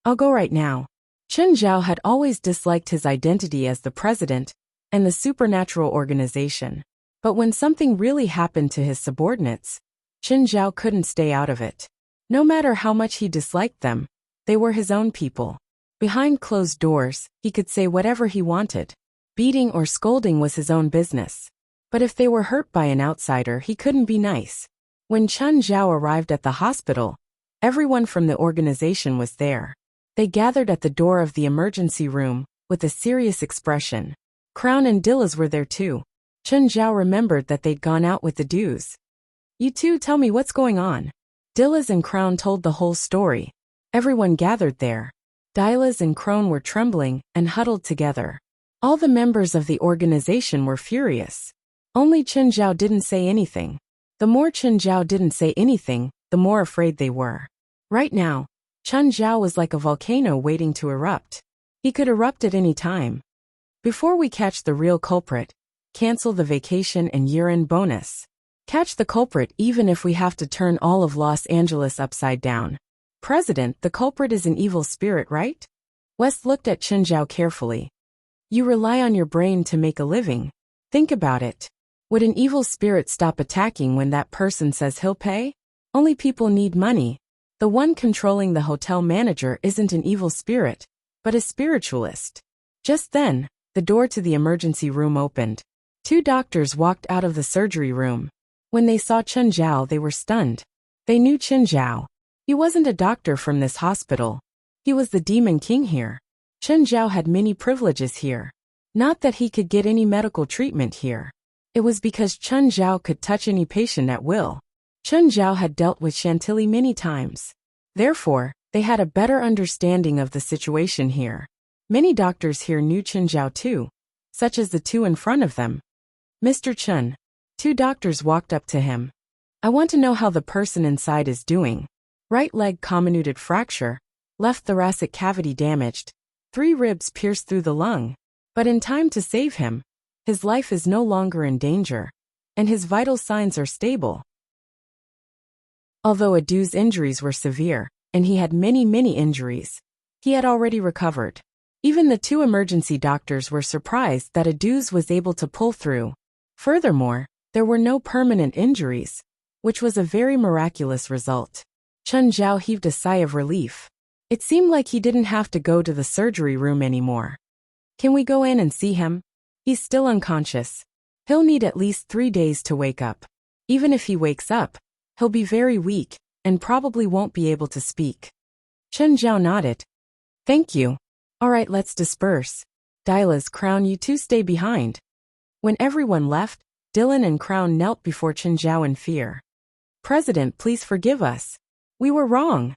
Speaker 1: I'll go right now. Chen Zhao had always disliked his identity as the president and the supernatural organization. But when something really happened to his subordinates, Chen Zhao couldn't stay out of it. No matter how much he disliked them, they were his own people. Behind closed doors, he could say whatever he wanted. Beating or scolding was his own business. But if they were hurt by an outsider, he couldn't be nice. When Chen Zhao arrived at the hospital, everyone from the organization was there. They gathered at the door of the emergency room with a serious expression. Crown and Dillas were there too. Chen Zhao remembered that they'd gone out with the Aduz. You two tell me what's going on. Dillas and Crown told the whole story. Everyone gathered there. Dillas and Crown were trembling and huddled together. All the members of the organization were furious. Only Chen Zhao didn't say anything. The more Chen Zhao didn't say anything, the more afraid they were. Right now, Chen Zhao was like a volcano waiting to erupt. He could erupt at any time. Before we catch the real culprit, cancel the vacation and year-end bonus. Catch the culprit even if we have to turn all of Los Angeles upside down. President, the culprit is an evil spirit, right? West looked at Chen Zhao carefully. You rely on your brain to make a living. Think about it. Would an evil spirit stop attacking when that person says he'll pay? Only people need money. The one controlling the hotel manager isn't an evil spirit, but a spiritualist. Just then, the door to the emergency room opened. 2 doctors walked out of the surgery room. When they saw Chen Zhao, they were stunned. They knew Chen Zhao. He wasn't a doctor from this hospital. He was the Demon King here. Chen Zhao had many privileges here. Not that he could get any medical treatment here. It was because Chen Zhao could touch any patient at will. Chen Zhao had dealt with Chantilly many times. Therefore, they had a better understanding of the situation here. Many doctors here knew Chen Zhao too, such as the 2 in front of them. Mr. Chen. 2 doctors walked up to him. I want to know how the person inside is doing. Right leg comminuted fracture, left thoracic cavity damaged, 3 ribs pierced through the lung. But in time to save him, his life is no longer in danger, and his vital signs are stable. Although Aduz's injuries were severe, and he had many injuries, he had already recovered. Even the 2 emergency doctors were surprised that Aduz was able to pull through. Furthermore, there were no permanent injuries, which was a very miraculous result. Chen Zhao heaved a sigh of relief. It seemed like he didn't have to go to the surgery room anymore. Can we go in and see him? He's still unconscious. He'll need at least 3 days to wake up. Even if he wakes up, he'll be very weak and probably won't be able to speak. Chen Zhao nodded. Thank you. All right, let's disperse. Dyla's Crown, you two stay behind. When everyone left, Dylan and Crown knelt before Chen Zhao in fear. President, please forgive us. We were wrong.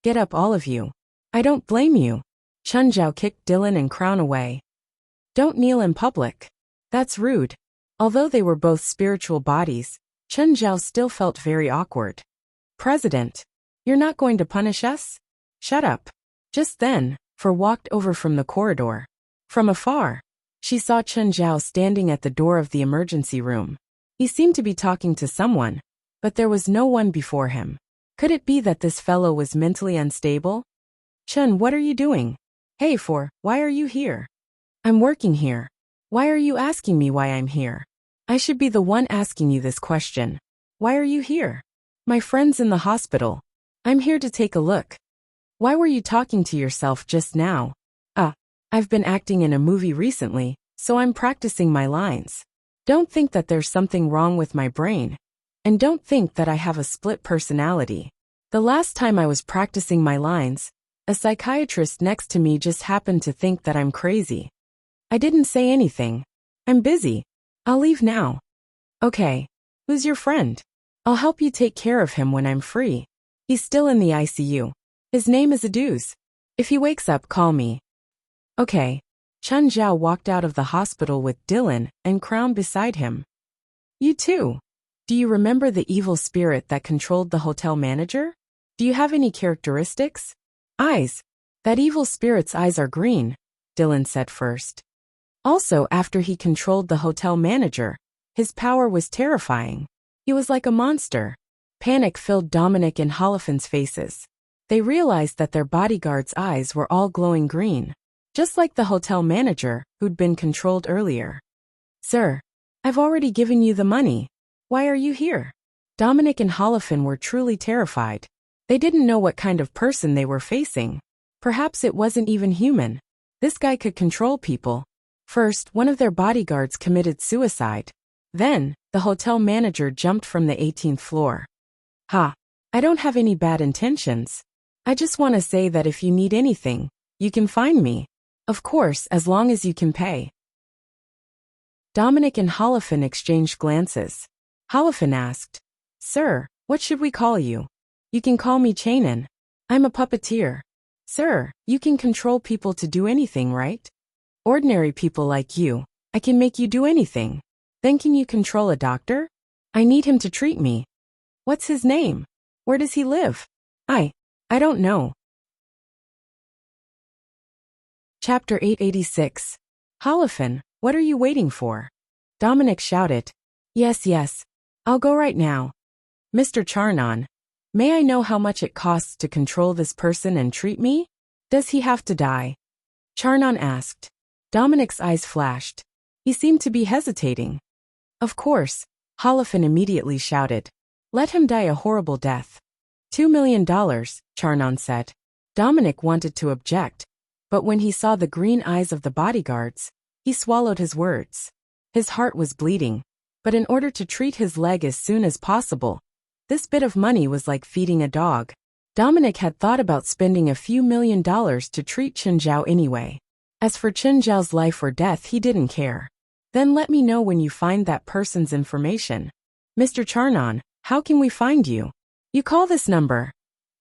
Speaker 1: Get up, all of you. I don't blame you. Chen Zhao kicked Dylan and Crown away. Don't kneel in public. That's rude. Although they were both spiritual bodies, Chen Zhao still felt very awkward. President, you're not going to punish us? Shut up. Just then, Fer walked over from the corridor. From afar, she saw Chen Zhao standing at the door of the emergency room. He seemed to be talking to someone, but there was no one before him. Could it be that this fellow was mentally unstable? Chen, what are you doing? Hey Fer, why are you here? I'm working here. Why are you asking me why I'm here? I should be the one asking you this question. Why are you here? My friend's in the hospital. I'm here to take a look. Why were you talking to yourself just now? I've been acting in a movie recently, so I'm practicing my lines. Don't think that there's something wrong with my brain. And don't think that I have a split personality. The last time I was practicing my lines, a psychiatrist next to me just happened to think that I'm crazy. I didn't say anything. I'm busy. I'll leave now. Okay. Who's your friend? I'll help you take care of him when I'm free. He's still in the ICU. His name is Aduz. If he wakes up, call me. Okay. Chen Zhao walked out of the hospital with Dylan and Crown beside him. You too. Do you remember the evil spirit that controlled the hotel manager? Do you have any characteristics? Eyes. That evil spirit's eyes are green, Dylan said first. Also, after he controlled the hotel manager, his power was terrifying. He was like a monster. Panic filled Dominic and Holofen's faces. They realized that their bodyguard's eyes were all glowing green, just like the hotel manager who'd been controlled earlier. Sir, I've already given you the money. Why are you here? Dominic and Holofen were truly terrified. They didn't know what kind of person they were facing. Perhaps it wasn't even human. This guy could control people. First, one of their bodyguards committed suicide. Then, the hotel manager jumped from the 18th floor. I don't have any bad intentions. I just want to say that if you need anything, you can find me. Of course, as long as you can pay. Dominic and Holofen exchanged glances. Holofen asked, Sir, what should we call you? You can call me Chainin. I'm a puppeteer. Sir, you can control people to do anything, right? Ordinary people like you, I can make you do anything. Then can you control a doctor? I need him to treat me. What's his name? Where does he live? I don't know. Chapter 886. Holofen, what are you waiting for? Dominic shouted. Yes. I'll go right now. Mr. Charnon, may I know how much it costs to control this person and treat me? Does he have to die? Charnon asked. Dominic's eyes flashed. He seemed to be hesitating. Of course, Holofen immediately shouted. Let him die a horrible death. $2 million, Charnon said. Dominic wanted to object, but when he saw the green eyes of the bodyguards, he swallowed his words. His heart was bleeding, but in order to treat his leg as soon as possible, this bit of money was like feeding a dog. Dominic had thought about spending a few $1,000,000 to treat Chen Zhao anyway. As for Chen Zhao's life or death, he didn't care. Then let me know when you find that person's information. Mr. Charnon, how can we find you? You call this number.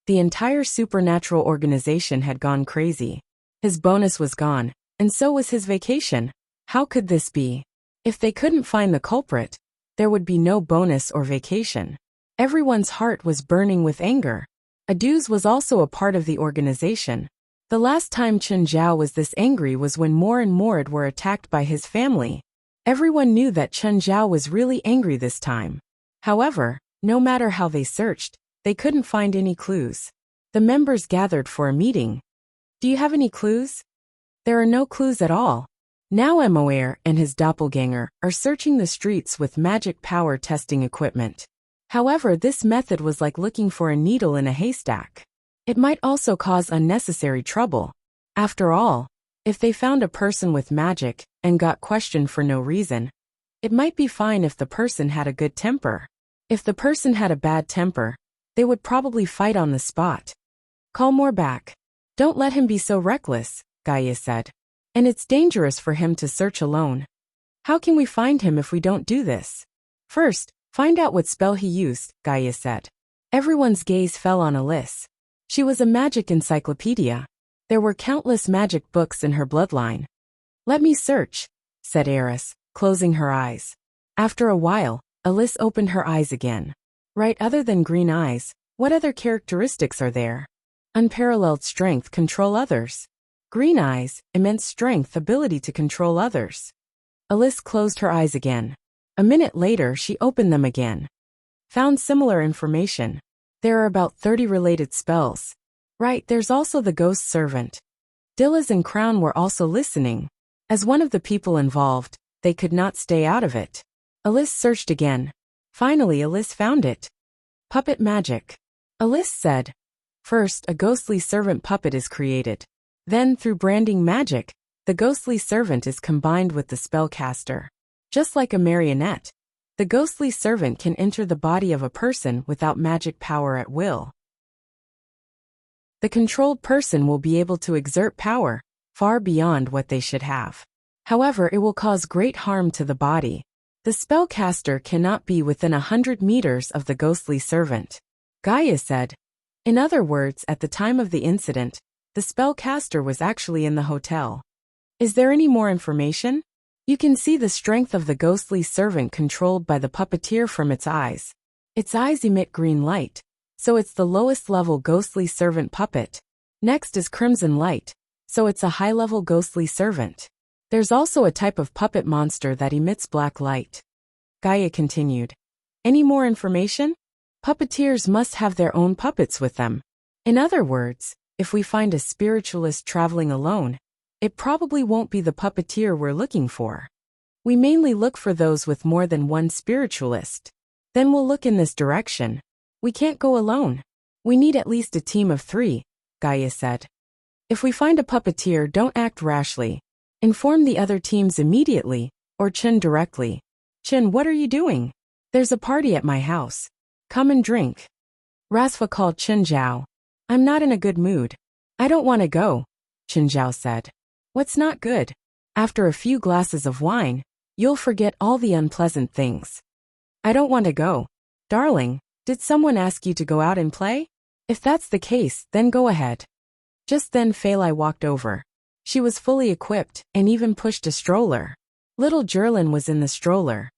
Speaker 1: The entire supernatural organization had gone crazy. His bonus was gone, and so was his vacation. How could this be? If they couldn't find the culprit, there would be no bonus or vacation. Everyone's heart was burning with anger. Aduz was also a part of the organization. The last time Chen Zhao was this angry was when Moore and Mord were attacked by his family. Everyone knew that Chen Zhao was really angry this time. However, no matter how they searched, they couldn't find any clues. The members gathered for a meeting. Do you have any clues? There are no clues at all. Now Moir and his doppelganger are searching the streets with magic power testing equipment. However, this method was like looking for a needle in a haystack. It might also cause unnecessary trouble. After all, if they found a person with magic and got questioned for no reason, it might be fine if the person had a good temper. If the person had a bad temper, they would probably fight on the spot. Call more back. Don't let him be so reckless, Gaia said. And it's dangerous for him to search alone. How can we find him if we don't do this? First, find out what spell he used, Gaia said. Everyone's gaze fell on Alice. She was a magic encyclopedia. There were countless magic books in her bloodline. Let me search, said Eris, closing her eyes. After a while, Alice opened her eyes again. Right, other than green eyes, what other characteristics are there? Unparalleled strength, control others. Green eyes, immense strength, ability to control others. Alice closed her eyes again. A minute later, she opened them again. Found similar information. There are about 30 related spells. Right, there's also the ghost servant. Dillas and Crown were also listening. As one of the people involved, they could not stay out of it. Alice searched again. Finally, Alice found it. Puppet magic. Alice said. First, a ghostly servant puppet is created. Then, through branding magic, the ghostly servant is combined with the spellcaster. Just like a marionette, the ghostly servant can enter the body of a person without magic power at will. The controlled person will be able to exert power far beyond what they should have. However, it will cause great harm to the body. The spellcaster cannot be within 100 meters of the ghostly servant. Gaia said. In other words, at the time of the incident, the spellcaster was actually in the hotel. Is there any more information? You can see the strength of the ghostly servant controlled by the puppeteer from its eyes. Its eyes emit green light, so it's the lowest level ghostly servant puppet. Next is crimson light, so it's a high-level ghostly servant. There's also a type of puppet monster that emits black light. Gaia continued. Any more information? Puppeteers must have their own puppets with them. In other words, if we find a spiritualist traveling alone, it probably won't be the puppeteer we're looking for. We mainly look for those with more than one spiritualist. Then we'll look in this direction. We can't go alone. We need at least a team of 3, Gaia said. If we find a puppeteer, don't act rashly. Inform the other teams immediately, or Chen directly. Chen, what are you doing? There's a party at my house. Come and drink. Rasfa called Chen Zhao. I'm not in a good mood. I don't want to go, Chen Zhao said. What's not good? After a few glasses of wine, you'll forget all the unpleasant things. I don't want to go. Darling, did someone ask you to go out and play? If that's the case, then go ahead. Just then Fei Lai walked over. She was fully equipped and even pushed a stroller. Little Jerlin was in the stroller.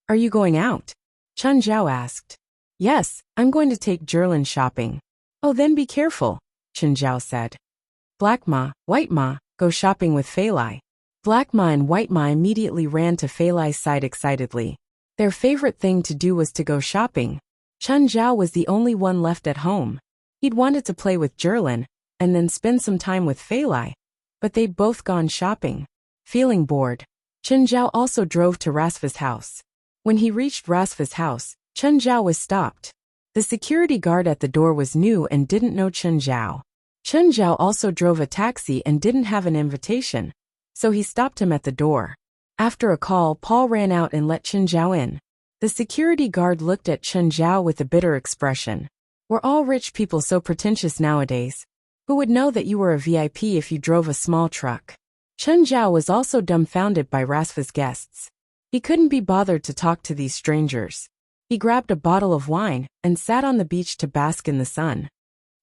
Speaker 1: Are you going out? Chen Zhao asked. Yes, I'm going to take Jerlin shopping. Oh, then be careful, Chen Zhao said. Black Ma, White Ma, go shopping with Fei Lai. Black Ma and White Ma immediately ran to Fei Lai's side excitedly. Their favorite thing to do was to go shopping. Chen Zhao was the only one left at home. He'd wanted to play with Jerlin and then spend some time with Fei Lai, but they'd both gone shopping. Feeling bored, Chen Zhao also drove to Rasfa's house. When he reached Rasfa's house, Chen Zhao was stopped. The security guard at the door was new and didn't know Chen Zhao. Chen Zhao also drove a taxi and didn't have an invitation, so he stopped him at the door. After a call, Paul ran out and let Chen Zhao in. The security guard looked at Chen Zhao with a bitter expression. Were all rich people so pretentious nowadays? Who would know that you were a VIP if you drove a small truck? Chen Zhao was also dumbfounded by Rasfa's guests. He couldn't be bothered to talk to these strangers. He grabbed a bottle of wine and sat on the beach to bask in the sun.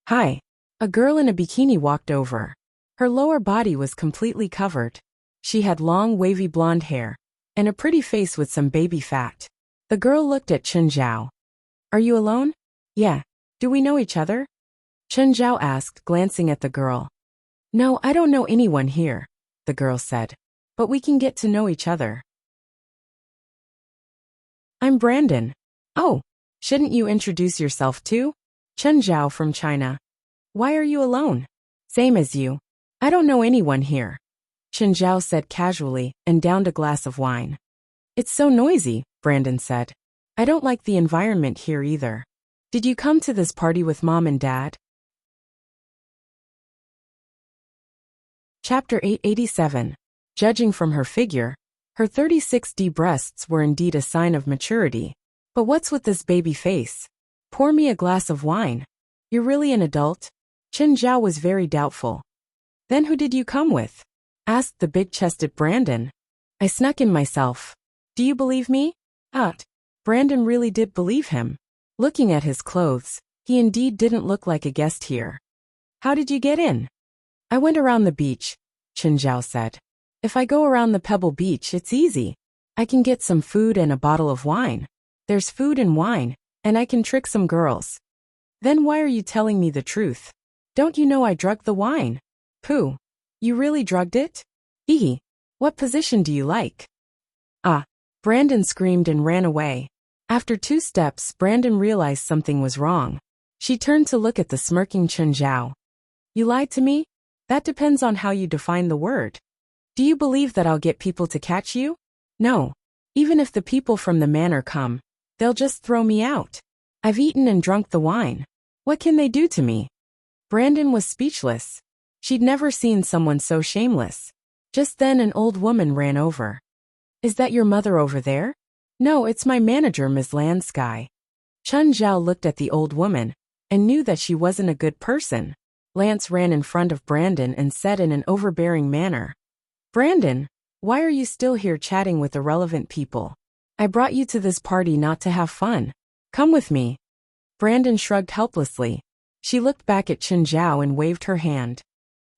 Speaker 1: Hi. A girl in a bikini walked over. Her lower body was completely covered. She had long wavy blonde hair and a pretty face with some baby fat. The girl looked at Chen Zhao. Are you alone? Yeah. Do we know each other? Chen Zhao asked, glancing at the girl. No, I don't know anyone here, the girl said. But we can get to know each other. I'm Brandon. Oh, shouldn't you introduce yourself too? Chen Zhao from China. Why are you alone? Same as you. I don't know anyone here. Chen Zhao said casually, and downed a glass of wine. It's so noisy, Brandon said. I don't like the environment here either. Did you come to this party with Mom and Dad? Chapter 887. Judging from her figure, her 36D breasts were indeed a sign of maturity. But what's with this baby face? Pour me a glass of wine. You're really an adult? Chen Zhao was very doubtful. Then who did you come with? Asked the big-chested Brandon. I snuck in myself. Do you believe me? Brandon really did believe him. Looking at his clothes, he indeed didn't look like a guest here. How did you get in? I went around the beach, Chen Zhao said. If I go around the Pebble Beach, it's easy. I can get some food and a bottle of wine. There's food and wine, and I can trick some girls. Then why are you telling me the truth? Don't you know I drugged the wine? Pooh. You really drugged it? Hee. What position do you like? Brandon screamed and ran away. After 2 steps, Brandon realized something was wrong. She turned to look at the smirking Chen Zhao. You lied to me? That depends on how you define the word. Do you believe that I'll get people to catch you? No. Even if the people from the manor come, they'll just throw me out. I've eaten and drunk the wine. What can they do to me? Brandon was speechless. She'd never seen someone so shameless. Just then an old woman ran over. Is that your mother over there? No, it's my manager, Ms. Lansky. Chen Zhao looked at the old woman and knew that she wasn't a good person. Lance ran in front of Brandon and said in an overbearing manner, Brandon, why are you still here chatting with irrelevant people? I brought you to this party not to have fun. Come with me. Brandon shrugged helplessly. She looked back at Chen Zhao and waved her hand.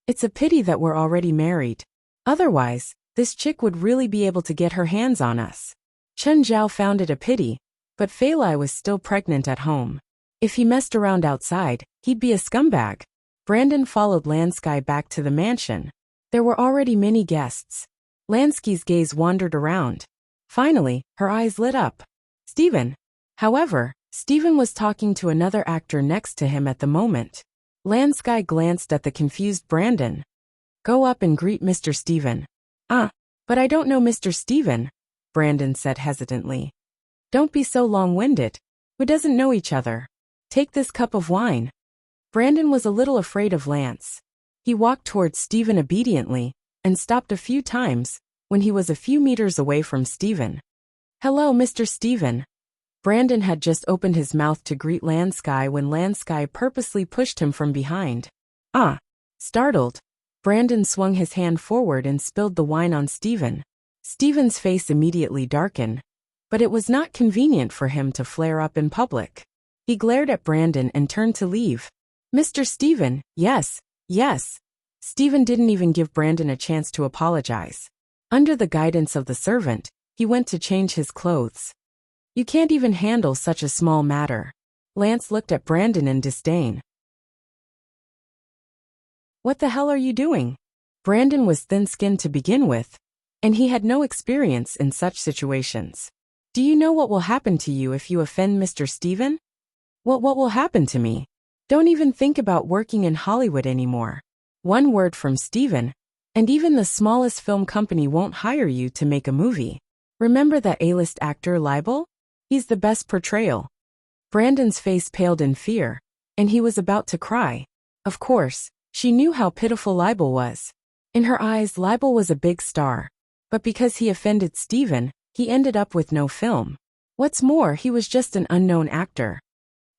Speaker 1: It's a pity that we're already married. Otherwise, this chick would really be able to get her hands on us. Chen Zhao found it a pity, but Fei Lai was still pregnant at home. If he messed around outside, he'd be a scumbag. Brandon followed Lansky back to the mansion. There were already many guests. Lansky's gaze wandered around. Finally, her eyes lit up. Stephen. However, Stephen was talking to another actor next to him at the moment. Lansky glanced at the confused Brandon. Go up and greet Mr. Stephen. But I don't know Mr. Stephen, Brandon said hesitantly. Don't be so long-winded. Who doesn't know each other? Take this cup of wine. Brandon was a little afraid of Lance. He walked towards Stephen obediently and stopped a few times when he was a few meters away from Stephen. Hello, Mr. Stephen. Brandon had just opened his mouth to greet Lansky when Lansky purposely pushed him from behind. Startled, Brandon swung his hand forward and spilled the wine on Stephen. Stephen's face immediately darkened, but it was not convenient for him to flare up in public. He glared at Brandon and turned to leave. Mr. Stephen, yes. Stephen didn't even give Brandon a chance to apologize. Under the guidance of the servant, he went to change his clothes. You can't even handle such a small matter. Lance looked at Brandon in disdain. What the hell are you doing? Brandon was thin-skinned to begin with, and he had no experience in such situations. Do you know what will happen to you if you offend Mr. Stephen? What will happen to me? Don't even think about working in Hollywood anymore. One word from Stephen, and even the smallest film company won't hire you to make a movie. Remember that A-list actor Libel? He's the best portrayal. Brandon's face paled in fear, and he was about to cry. Of course, she knew how pitiful Libel was. In her eyes, Libel was a big star. But because he offended Stephen, he ended up with no film. What's more, he was just an unknown actor.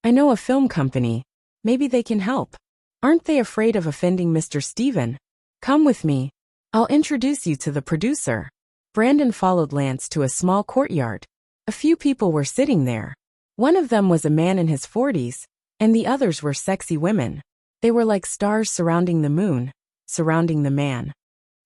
Speaker 1: I know a film company. Maybe they can help. Aren't they afraid of offending Mr. Stephen? Come with me. I'll introduce you to the producer. Brandon followed Lance to a small courtyard. A few people were sitting there. One of them was a man in his 40s, and the others were sexy women. They were like stars surrounding the moon, surrounding the man.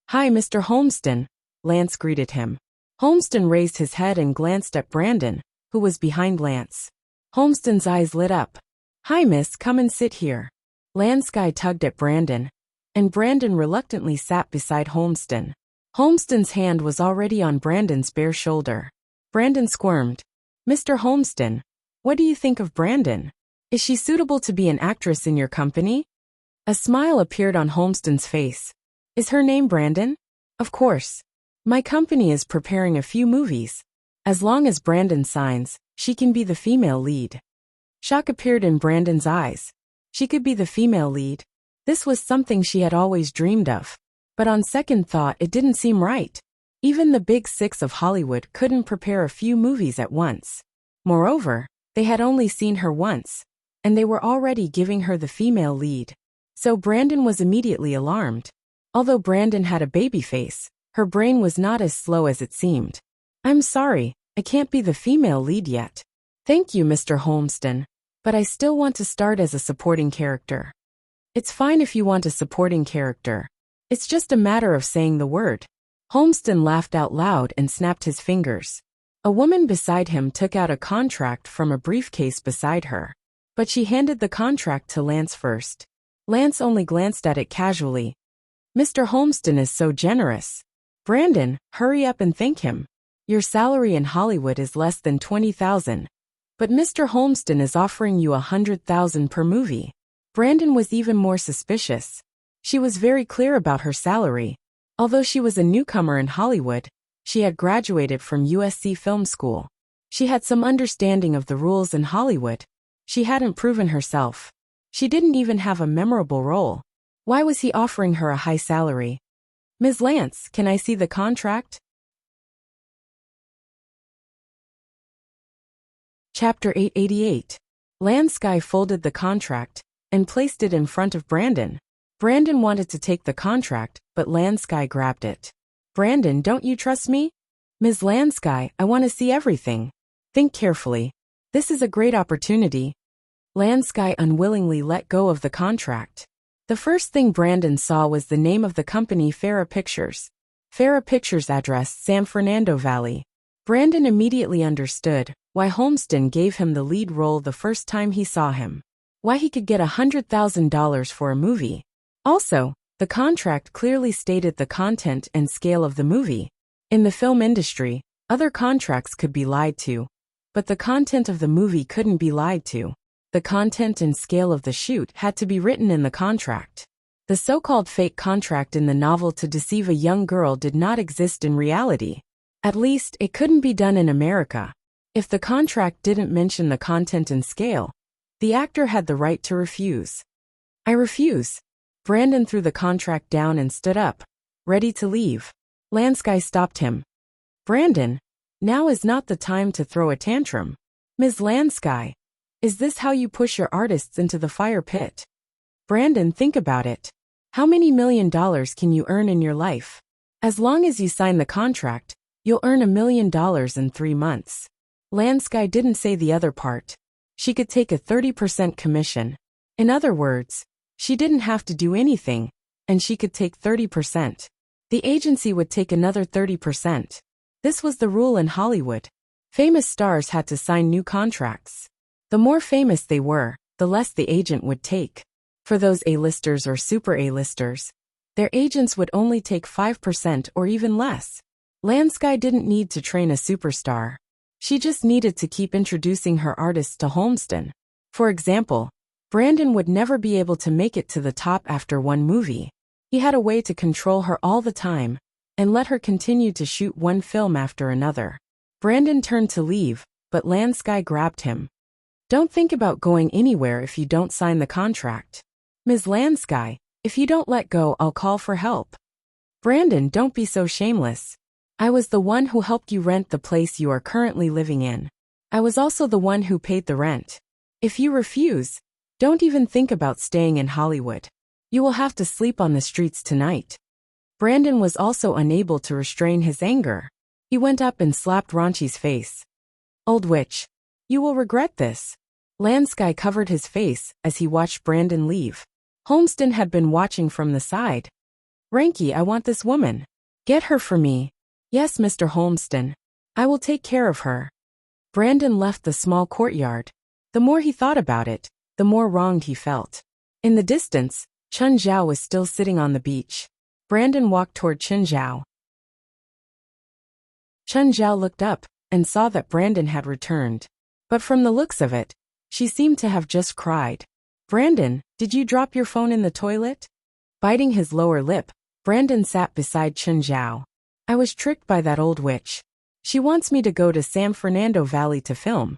Speaker 1: Hi, Mr. Holmeston, Lance greeted him. Holmeston raised his head and glanced at Brandon, who was behind Lance. Holmeston's eyes lit up. Hi, miss, come and sit here. Lansky tugged at Brandon, and Brandon reluctantly sat beside Holmeston. Holmeston's hand was already on Brandon's bare shoulder. Brandon squirmed. Mr. Holmeston, what do you think of Brandon? Is she suitable to be an actress in your company? A smile appeared on Holmeston's face. Is her name Brandon? Of course. My company is preparing a few movies. As long as Brandon signs, she can be the female lead. Shock appeared in Brandon's eyes. She could be the female lead. This was something she had always dreamed of. But on second thought, it didn't seem right. Even the big six of Hollywood couldn't prepare a few movies at once. Moreover, they had only seen her once, and they were already giving her the female lead. So Brandon was immediately alarmed. Although Brandon had a baby face, her brain was not as slow as it seemed. I'm sorry, I can't be the female lead yet. Thank you, Mr. Holmeston, but I still want to start as a supporting character. It's fine if you want a supporting character. It's just a matter of saying the word. Holmeston laughed out loud and snapped his fingers. A woman beside him took out a contract from a briefcase beside her. But she handed the contract to Lance first. Lance only glanced at it casually. Mr. Holmeston is so generous. Brandon, hurry up and thank him. Your salary in Hollywood is less than $20,000. But Mr. Holmeston is offering you $100,000 per movie. Brandon was even more suspicious. She was very clear about her salary. Although she was a newcomer in Hollywood, she had graduated from USC Film School. She had some understanding of the rules in Hollywood. She hadn't proven herself. She didn't even have a memorable role. Why was he offering her a high salary? Ms. Lance, can I see the contract? Chapter 888. Lansky folded the contract and placed it in front of Brandon. Brandon wanted to take the contract, but Lansky grabbed it. Brandon, don't you trust me? Ms. Lansky, I want to see everything. Think carefully. This is a great opportunity. Lansky unwillingly let go of the contract. The first thing Brandon saw was the name of the company, Farrah Pictures. Farrah Pictures address, San Fernando Valley. Brandon immediately understood why Holmeston gave him the lead role the first time he saw him. Why he could get $100,000 for a movie. Also, the contract clearly stated the content and scale of the movie. In the film industry, other contracts could be lied to, but the content of the movie couldn't be lied to. The content and scale of the shoot had to be written in the contract. The so-called fake contract in the novel to deceive a young girl did not exist in reality. At least, it couldn't be done in America. If the contract didn't mention the content and scale, the actor had the right to refuse. I refuse. Brandon threw the contract down and stood up, ready to leave. Lansky stopped him. Brandon, now is not the time to throw a tantrum. Ms. Lansky, is this how you push your artists into the fire pit? Brandon, think about it. How many $1 million can you earn in your life? As long as you sign the contract, you'll earn $1 million in 3 months. Lansky didn't say the other part. She could take a 30% commission. In other words, she didn't have to do anything, and she could take 30%. The agency would take another 30%. This was the rule in Hollywood. Famous stars had to sign new contracts. The more famous they were, the less the agent would take. For those A-listers or super A-listers, their agents would only take 5% or even less. Lansky didn't need to train a superstar. She just needed to keep introducing her artists to Holmeston. For example, Brandon would never be able to make it to the top after one movie. He had a way to control her all the time and let her continue to shoot one film after another. Brandon turned to leave, but Lansky grabbed him. Don't think about going anywhere if you don't sign the contract. Ms. Lansky, if you don't let go, I'll call for help. Brandon, don't be so shameless. I was the one who helped you rent the place you are currently living in. I was also the one who paid the rent. If you refuse, don't even think about staying in Hollywood. You will have to sleep on the streets tonight. Brandon was also unable to restrain his anger. He went up and slapped Raunchy's face. Old witch. You will regret this. Lansky covered his face as he watched Brandon leave. Holmeston had been watching from the side. Ranky, I want this woman. Get her for me. Yes, Mr. Holmeston. I will take care of her. Brandon left the small courtyard. The more he thought about it, the more wronged he felt. In the distance, Chun Zhao was still sitting on the beach. Brandon walked toward Chun Zhao. Chun Zhao looked up and saw that Brandon had returned. But from the looks of it, she seemed to have just cried. Brandon, did you drop your phone in the toilet? Biting his lower lip, Brandon sat beside Chen Zhao. I was tricked by that old witch. She wants me to go to San Fernando Valley to film.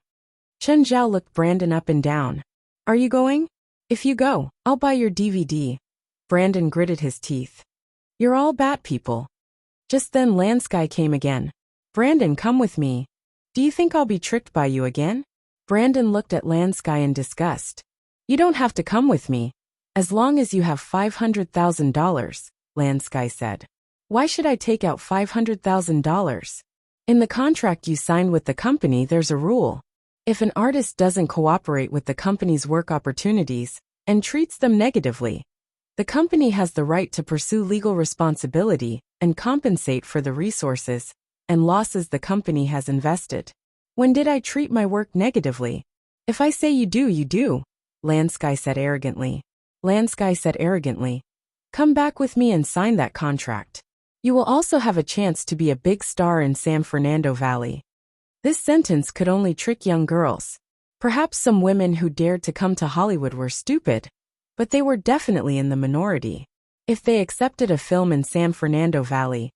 Speaker 1: Chen Zhao looked Brandon up and down. Are you going? If you go, I'll buy your DVD. Brandon gritted his teeth. You're all bat people. Just then Lansky came again. Brandon, come with me. Do you think I'll be tricked by you again? Brandon looked at Lansky in disgust. You don't have to come with me. As long as you have $500,000, Lansky said. Why should I take out $500,000? In the contract you signed with the company there's a rule. If an artist doesn't cooperate with the company's work opportunities and treats them negatively, the company has the right to pursue legal responsibility and compensate for the resources and losses the company has invested. When did I treat my work negatively? If I say you do, you do, Lansky said arrogantly. Lansky said arrogantly. Come back with me and sign that contract. You will also have a chance to be a big star in San Fernando Valley. This sentence could only trick young girls. Perhaps some women who dared to come to Hollywood were stupid, but they were definitely in the minority. If they accepted a film in San Fernando Valley,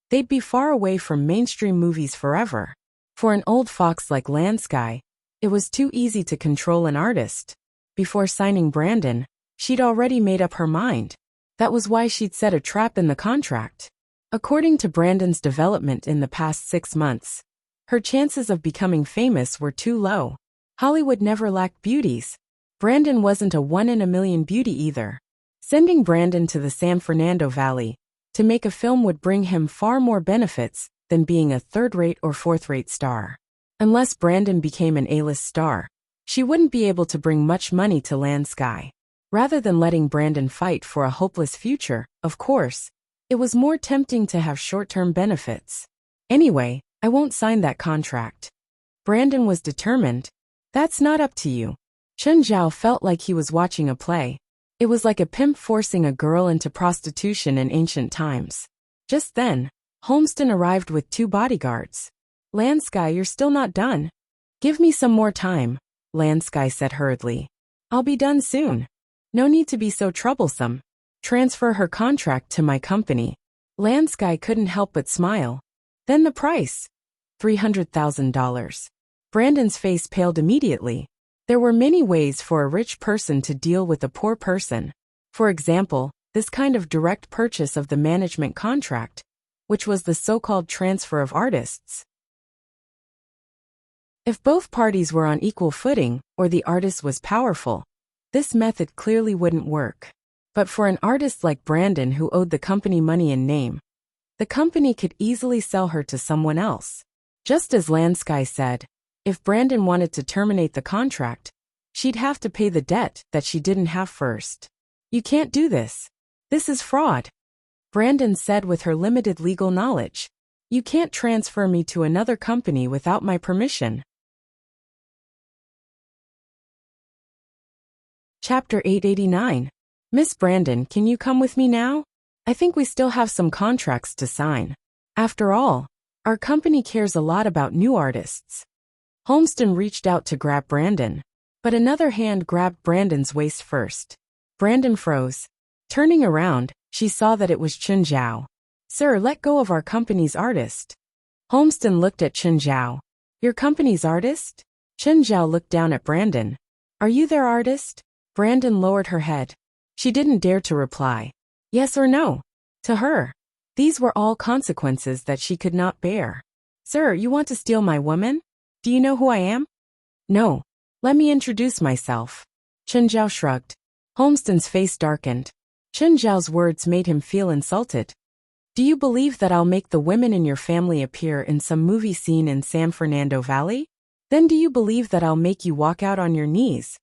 Speaker 1: they'd be far away from mainstream movies forever. For an old fox like Lansky, it was too easy to control an artist. Before signing Brandon, she'd already made up her mind. That was why she'd set a trap in the contract. According to Brandon's development in the past 6 months, her chances of becoming famous were too low. Hollywood never lacked beauties. Brandon wasn't a 1 in a million beauty either. Sending Brandon to the San Fernando Valley to make a film would bring him far more benefits than being a third-rate or fourth-rate star. Unless Brandon became an A-list star, she wouldn't be able to bring much money to Lansky. Rather than letting Brandon fight for a hopeless future, of course, it was more tempting to have short-term benefits. Anyway, I won't sign that contract. Brandon was determined. That's not up to you. Chen Zhao felt like he was watching a play. It was like a pimp forcing a girl into prostitution in ancient times. Just then, Holmeston arrived with 2 bodyguards. Lansky, you're still not done. Give me some more time, Lansky said hurriedly. I'll be done soon. No need to be so troublesome. Transfer her contract to my company. Lansky couldn't help but smile. Then the price. $300,000. Brandon's face paled immediately. There were many ways for a rich person to deal with a poor person. For example, this kind of direct purchase of the management contract, which was the so-called transfer of artists. If both parties were on equal footing, or the artist was powerful, this method clearly wouldn't work. But for an artist like Brandon who owed the company money in name, the company could easily sell her to someone else. Just as Lansky said, if Brandon wanted to terminate the contract, she'd have to pay the debt that she didn't have first. You can't do this. This is fraud. Brandon said with her limited legal knowledge. You can't transfer me to another company without my permission. Chapter 889. Miss Brandon, can you come with me now? I think we still have some contracts to sign. After all, our company cares a lot about new artists. Holmeston reached out to grab Brandon, but another hand grabbed Brandon's waist first. Brandon froze. Turning around, she saw that it was Chen Zhao. Sir, let go of our company's artist. Holmeston looked at Chen Zhao. Your company's artist? Chen Zhao looked down at Brandon. Are you their artist? Brandon lowered her head. She didn't dare to reply. Yes or no? To her. These were all consequences that she could not bear. Sir, you want to steal my woman? Do you know who I am? No. Let me introduce myself. Chen Zhao shrugged. Holmeston's face darkened. Chen Zhao's words made him feel insulted. Do you believe that I'll make the women in your family appear in some movie scene in San Fernando Valley? Then do you believe that I'll make you walk out on your knees?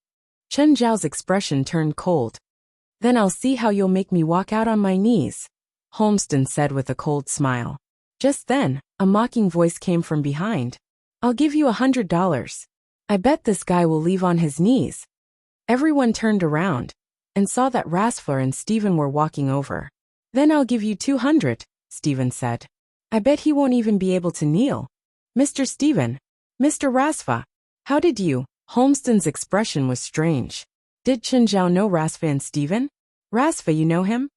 Speaker 1: Chen Zhao's expression turned cold. Then I'll see how you'll make me walk out on my knees, Holmeston said with a cold smile. Just then, a mocking voice came from behind. I'll give you $100. I bet this guy will leave on his knees. Everyone turned around and saw that Rasfa and Stephen were walking over. Then I'll give you 200, Stephen said. I bet he won't even be able to kneel. Mr. Stephen. Mr. Rasfa. How did you? Holmeston's expression was strange. Did Chen Zhao know Rasfa and Stephen? Rasfa, you know him?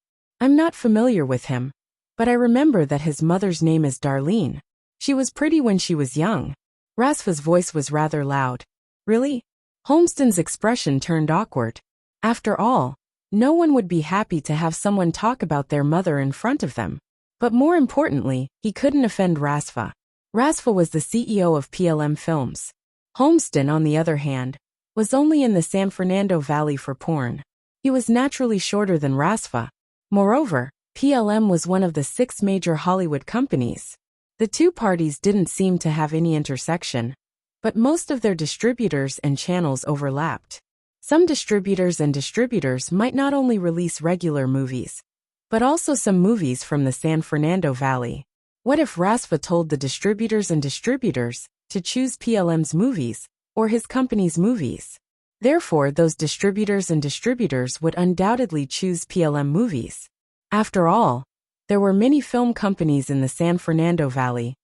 Speaker 1: I'm not familiar with him, but I remember that his mother's name is Darlene. She was pretty when she was young. Rasfa's voice was rather loud. Really? Holmeston's expression turned awkward. After all, no one would be happy to have someone talk about their mother in front of them. But more importantly, he couldn't offend Rasfa. Rasfa was the CEO of PLM Films. Holmeston, on the other hand, was only in the San Fernando Valley for porn. He was naturally shorter than Rasfa. Moreover, PLM was one of the 6 major Hollywood companies. The two parties didn't seem to have any intersection, but most of their distributors and channels overlapped. Some distributors might not only release regular movies, but also some movies from the San Fernando Valley. What if Rasfa told the distributors to choose PLM's movies, or his company's movies? Therefore, those distributors would undoubtedly choose PLM movies. After all, there were many film companies in the San Fernando Valley,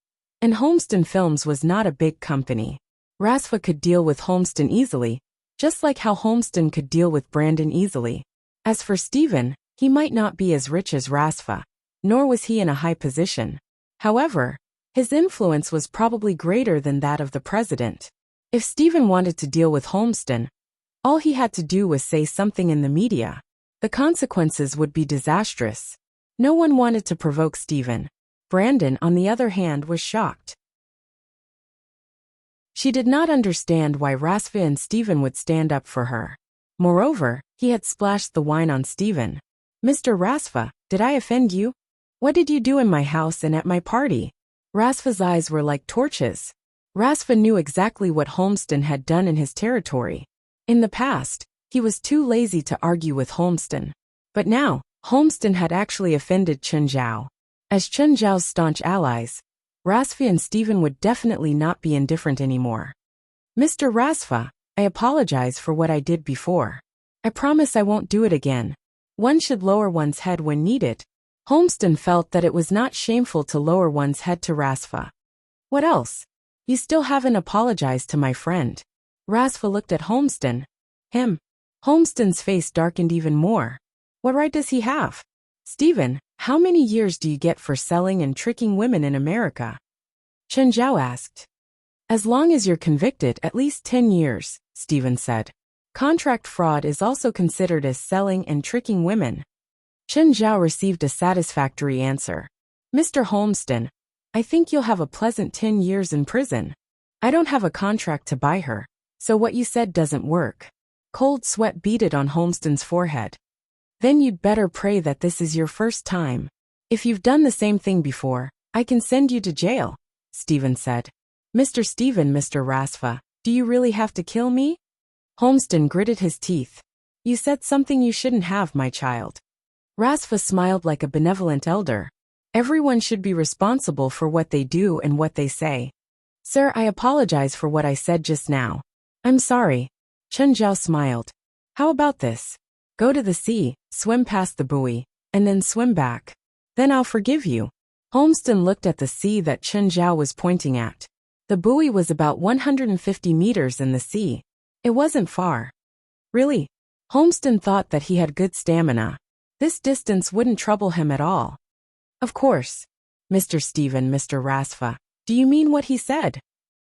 Speaker 1: and Holmeston Films was not a big company. Rasfa could deal with Holmeston easily, just like how Holmeston could deal with Brandon easily. As for Stephen, he might not be as rich as Rasfa, nor was he in a high position. However, his influence was probably greater than that of the president. If Stephen wanted to deal with Holmeston, all he had to do was say something in the media. The consequences would be disastrous. No one wanted to provoke Stephen. Brandon, on the other hand, was shocked. She did not understand why Rasfa and Stephen would stand up for her. Moreover, he had splashed the wine on Stephen. Mr. Rasfa, did I offend you? What did you do in my house and at my party? Rasfa's eyes were like torches. Rasfa knew exactly what Holmeston had done in his territory. In the past, he was too lazy to argue with Holmeston. But now, Holmeston had actually offended Chen Zhao. As Chen Zhao's staunch allies, Rasfa and Stephen would definitely not be indifferent anymore. Mr. Rasfa, I apologize for what I did before. I promise I won't do it again. One should lower one's head when needed. Holmeston felt that it was not shameful to lower one's head to Rasfa. What else? You still haven't apologized to my friend. Rasfa looked at Holmeston. Him. Holmeston's face darkened even more. What right does he have? Stephen, how many years do you get for selling and tricking women in America? Chen Zhao asked. As long as you're convicted, at least 10 years, Stephen said. Contract fraud is also considered as selling and tricking women. Chen Zhao received a satisfactory answer. Mr. Holmeston, I think you'll have a pleasant 10 years in prison. I don't have a contract to buy her, so what you said doesn't work. Cold sweat beaded on Holmeston's forehead. Then you'd better pray that this is your first time. If you've done the same thing before, I can send you to jail, Stephen said. Mr. Rasfa, do you really have to kill me? Holmeston gritted his teeth. You said something you shouldn't have, my child. Rasfa smiled like a benevolent elder. Everyone should be responsible for what they do and what they say. Sir, I apologize for what I said just now. I'm sorry. Chen Zhao smiled. How about this? Go to the sea, swim past the buoy, and then swim back. Then I'll forgive you. Holmeston looked at the sea that Chen Zhao was pointing at. The buoy was about 150 meters in the sea. It wasn't far. Really? Holmeston thought that he had good stamina. This distance wouldn't trouble him at all. Of course. Mr. Rasfa, do you mean what he said?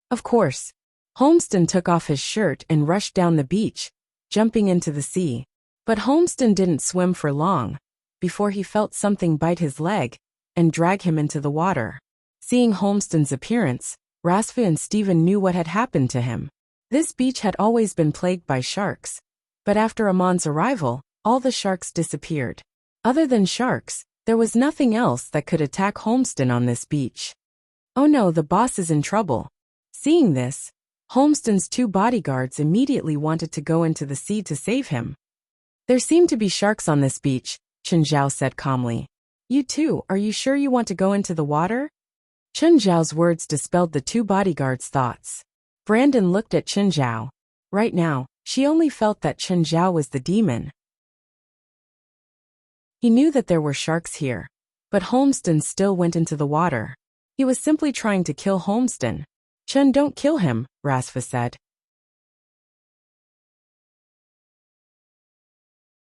Speaker 1: Of course. Holmeston took off his shirt and rushed down the beach, jumping into the sea. But Holmeston didn't swim for long, before he felt something bite his leg and drag him into the water. Seeing Holmeston's appearance, Rasfa and Stephen knew what had happened to him. This beach had always been plagued by sharks, but after Amon's arrival, all the sharks disappeared. Other than sharks, there was nothing else that could attack Holmeston on this beach. Oh no, the boss is in trouble. Seeing this, Holmeston's 2 bodyguards immediately wanted to go into the sea to save him. There seem to be sharks on this beach, Chen Zhao said calmly. You too, are you sure you want to go into the water? Chen Zhao's words dispelled the 2 bodyguards' thoughts. Brandon looked at Chen Zhao. Right now, she only felt that Chen Zhao was the demon. He knew that there were sharks here, but Holmeston still went into the water. He was simply trying to kill Holmeston. Chen, don't kill him, Rasfa said.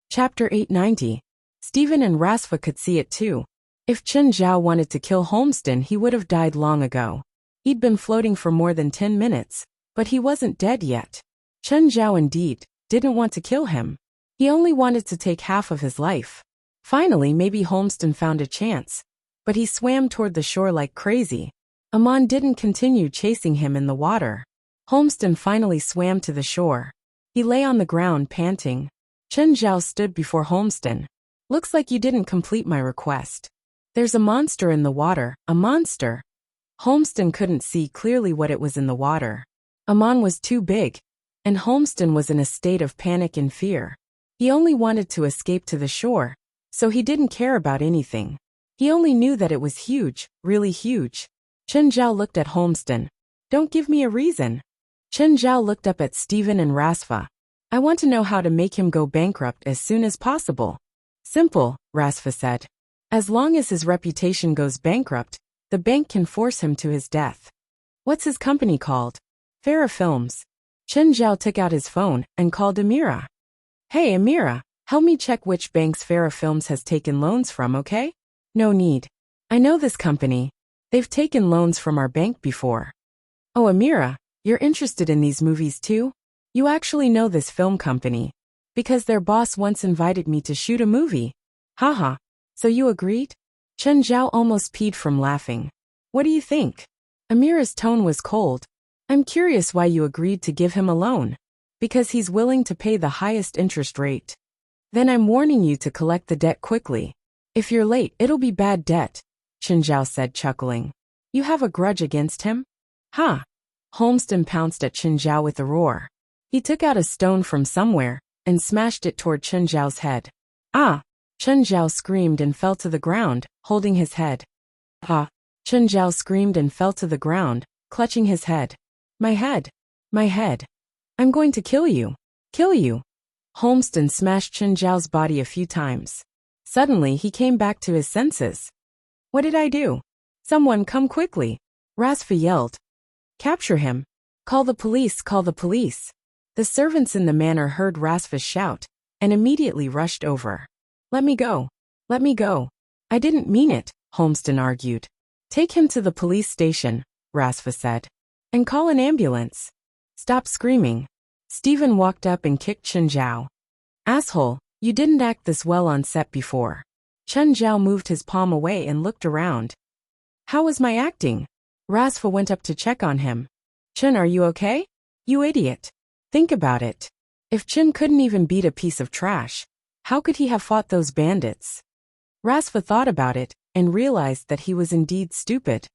Speaker 1: Chapter 890. Stephen and Rasfa could see it too. If Chen Zhao wanted to kill Holmeston, he would have died long ago. He'd been floating for more than 10 minutes, but he wasn't dead yet. Chen Zhao indeed didn't want to kill him. He only wanted to take half of his life. Finally, maybe Holmeston found a chance, but he swam toward the shore like crazy. Amon didn't continue chasing him in the water. Holmeston finally swam to the shore. He lay on the ground panting. Chen Zhao stood before Holmeston. Looks like you didn't complete my request. There's a monster in the water, a monster. Holmeston couldn't see clearly what it was in the water. Amon was too big, and Holmeston was in a state of panic and fear. He only wanted to escape to the shore, so he didn't care about anything. He only knew that it was huge, really huge. Chen Zhao looked at Holmeston. Don't give me a reason. Chen Zhao looked up at Stephen and Rasfa. I want to know how to make him go bankrupt as soon as possible. Simple, Rasfa said. As long as his reputation goes bankrupt, the bank can force him to his death. What's his company called? Farah Films. Chen Zhao took out his phone and called Amira. Hey Amira, help me check which banks Farah Films has taken loans from, okay? No need. I know this company. They've taken loans from our bank before. Oh Amira, you're interested in these movies too? You actually know this film company. Because their boss once invited me to shoot a movie. Haha, so you agreed? Chen Zhao almost peed from laughing. What do you think? Amira's tone was cold. I'm curious why you agreed to give him a loan. Because he's willing to pay the highest interest rate. Then I'm warning you to collect the debt quickly. If you're late, it'll be bad debt, Chen Zhao said, chuckling. You have a grudge against him? Huh? Holmeston pounced at Chen Zhao with a roar. He took out a stone from somewhere and smashed it toward Chen Zhao's head. Ah! Chen Zhao screamed and fell to the ground, holding his head. Ah! Chen Zhao screamed and fell to the ground, clutching his head. My head! My head! I'm going to kill you! Kill you! Holmeston smashed Chen Zhao's body a few times. Suddenly he came back to his senses. What did I do? Someone come quickly! Rasfa yelled. Capture him! Call the police! Call the police! The servants in the manor heard Rasfa shout, and immediately rushed over. Let me go! Let me go! I didn't mean it, Holmeston argued. Take him to the police station, Rasfa said. And call an ambulance. Stop screaming. Stephen walked up and kicked Chen Zhao. Asshole, you didn't act this well on set before. Chen Zhao moved his palm away and looked around. How was my acting? Rasfa went up to check on him. Chen, are you okay? You idiot. Think about it. If Chen couldn't even beat a piece of trash, how could he have fought those bandits? Rasfa thought about it and realized that he was indeed stupid.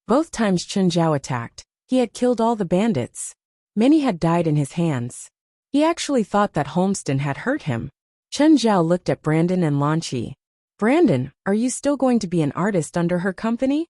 Speaker 1: Both times Chen Zhao attacked, he had killed all the bandits. Many had died in his hands. He actually thought that Holmeston had hurt him. Chen Zhao looked at Brandon and Lanqi. Brandon, are you still going to be an artist under her company?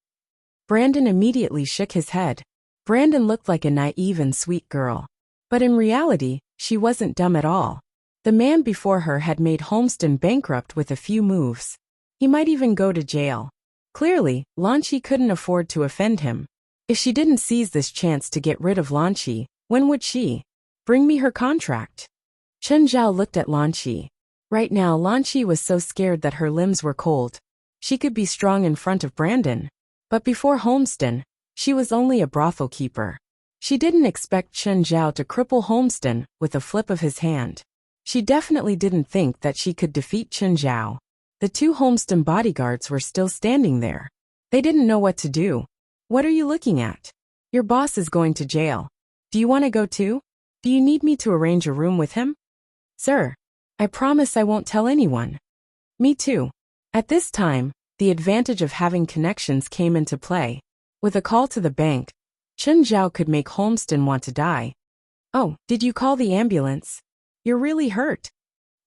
Speaker 1: Brandon immediately shook his head. Brandon looked like a naive and sweet girl. But in reality, she wasn't dumb at all. The man before her had made Holmeston bankrupt with a few moves. He might even go to jail. Clearly, Lanqi couldn't afford to offend him. If she didn't seize this chance to get rid of Lanqi, when would she? Bring me her contract. Chen Zhao looked at Lanqi. Right now Lanqi was so scared that her limbs were cold. She could be strong in front of Brandon. But before Holmeston, she was only a brothel keeper. She didn't expect Chen Zhao to cripple Holmeston with a flip of his hand. She definitely didn't think that she could defeat Chen Zhao. The two Holmeston bodyguards were still standing there. They didn't know what to do. What are you looking at? Your boss is going to jail. Do you want to go too? Do you need me to arrange a room with him? Sir, I promise I won't tell anyone. Me too. At this time, the advantage of having connections came into play. With a call to the bank, Chen Zhao could make Holmeston want to die. Oh, did you call the ambulance? You're really hurt.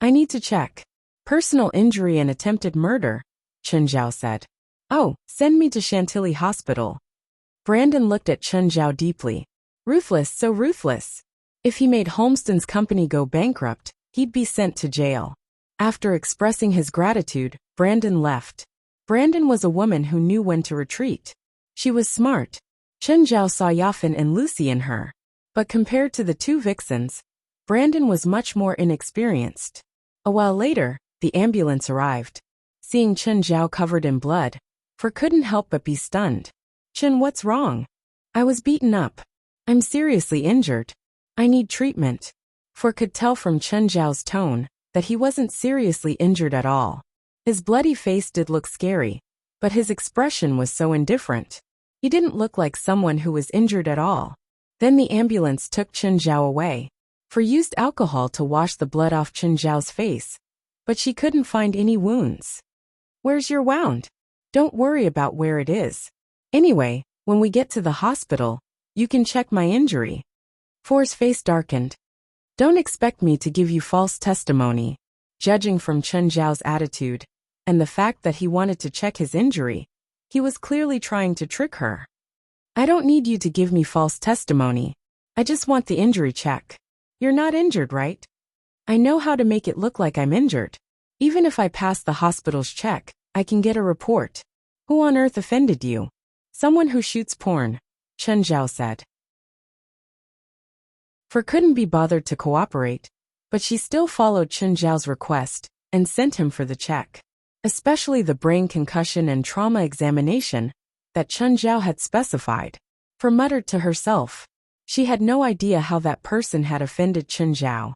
Speaker 1: I need to check. Personal injury and attempted murder, Chen Zhao said. Oh, send me to Chantilly Hospital. Brandon looked at Chen Zhao deeply. Ruthless, so ruthless. If he made Holmeston's company go bankrupt, he'd be sent to jail. After expressing his gratitude, Brandon left. Brandon was a woman who knew when to retreat. She was smart. Chen Zhao saw Yafan and Lucy in her. But compared to the two vixens, Brandon was much more inexperienced. A while later, the ambulance arrived. Seeing Chen Zhao covered in blood, Fur couldn't help but be stunned. Chen, what's wrong? I was beaten up. I'm seriously injured. I need treatment. Fur could tell from Chen Zhao's tone that he wasn't seriously injured at all. His bloody face did look scary, but his expression was so indifferent. He didn't look like someone who was injured at all. Then the ambulance took Chen Zhao away. Fur used alcohol to wash the blood off Chen Zhao's face, but she couldn't find any wounds. Where's your wound? Don't worry about where it is. Anyway, when we get to the hospital, you can check my injury. Fur's face darkened. Don't expect me to give you false testimony. Judging from Chen Zhao's attitude and the fact that he wanted to check his injury, he was clearly trying to trick her. I don't need you to give me false testimony. I just want the injury check. You're not injured, right? I know how to make it look like I'm injured. Even if I pass the hospital's check, I can get a report. Who on earth offended you? Someone who shoots porn, Chen Zhao said. Fur couldn't be bothered to cooperate, but she still followed Chen Zhao's request and sent him for the check. Especially the brain concussion and trauma examination that Chen Zhao had specified. Fur muttered to herself. She had no idea how that person had offended Chen Zhao.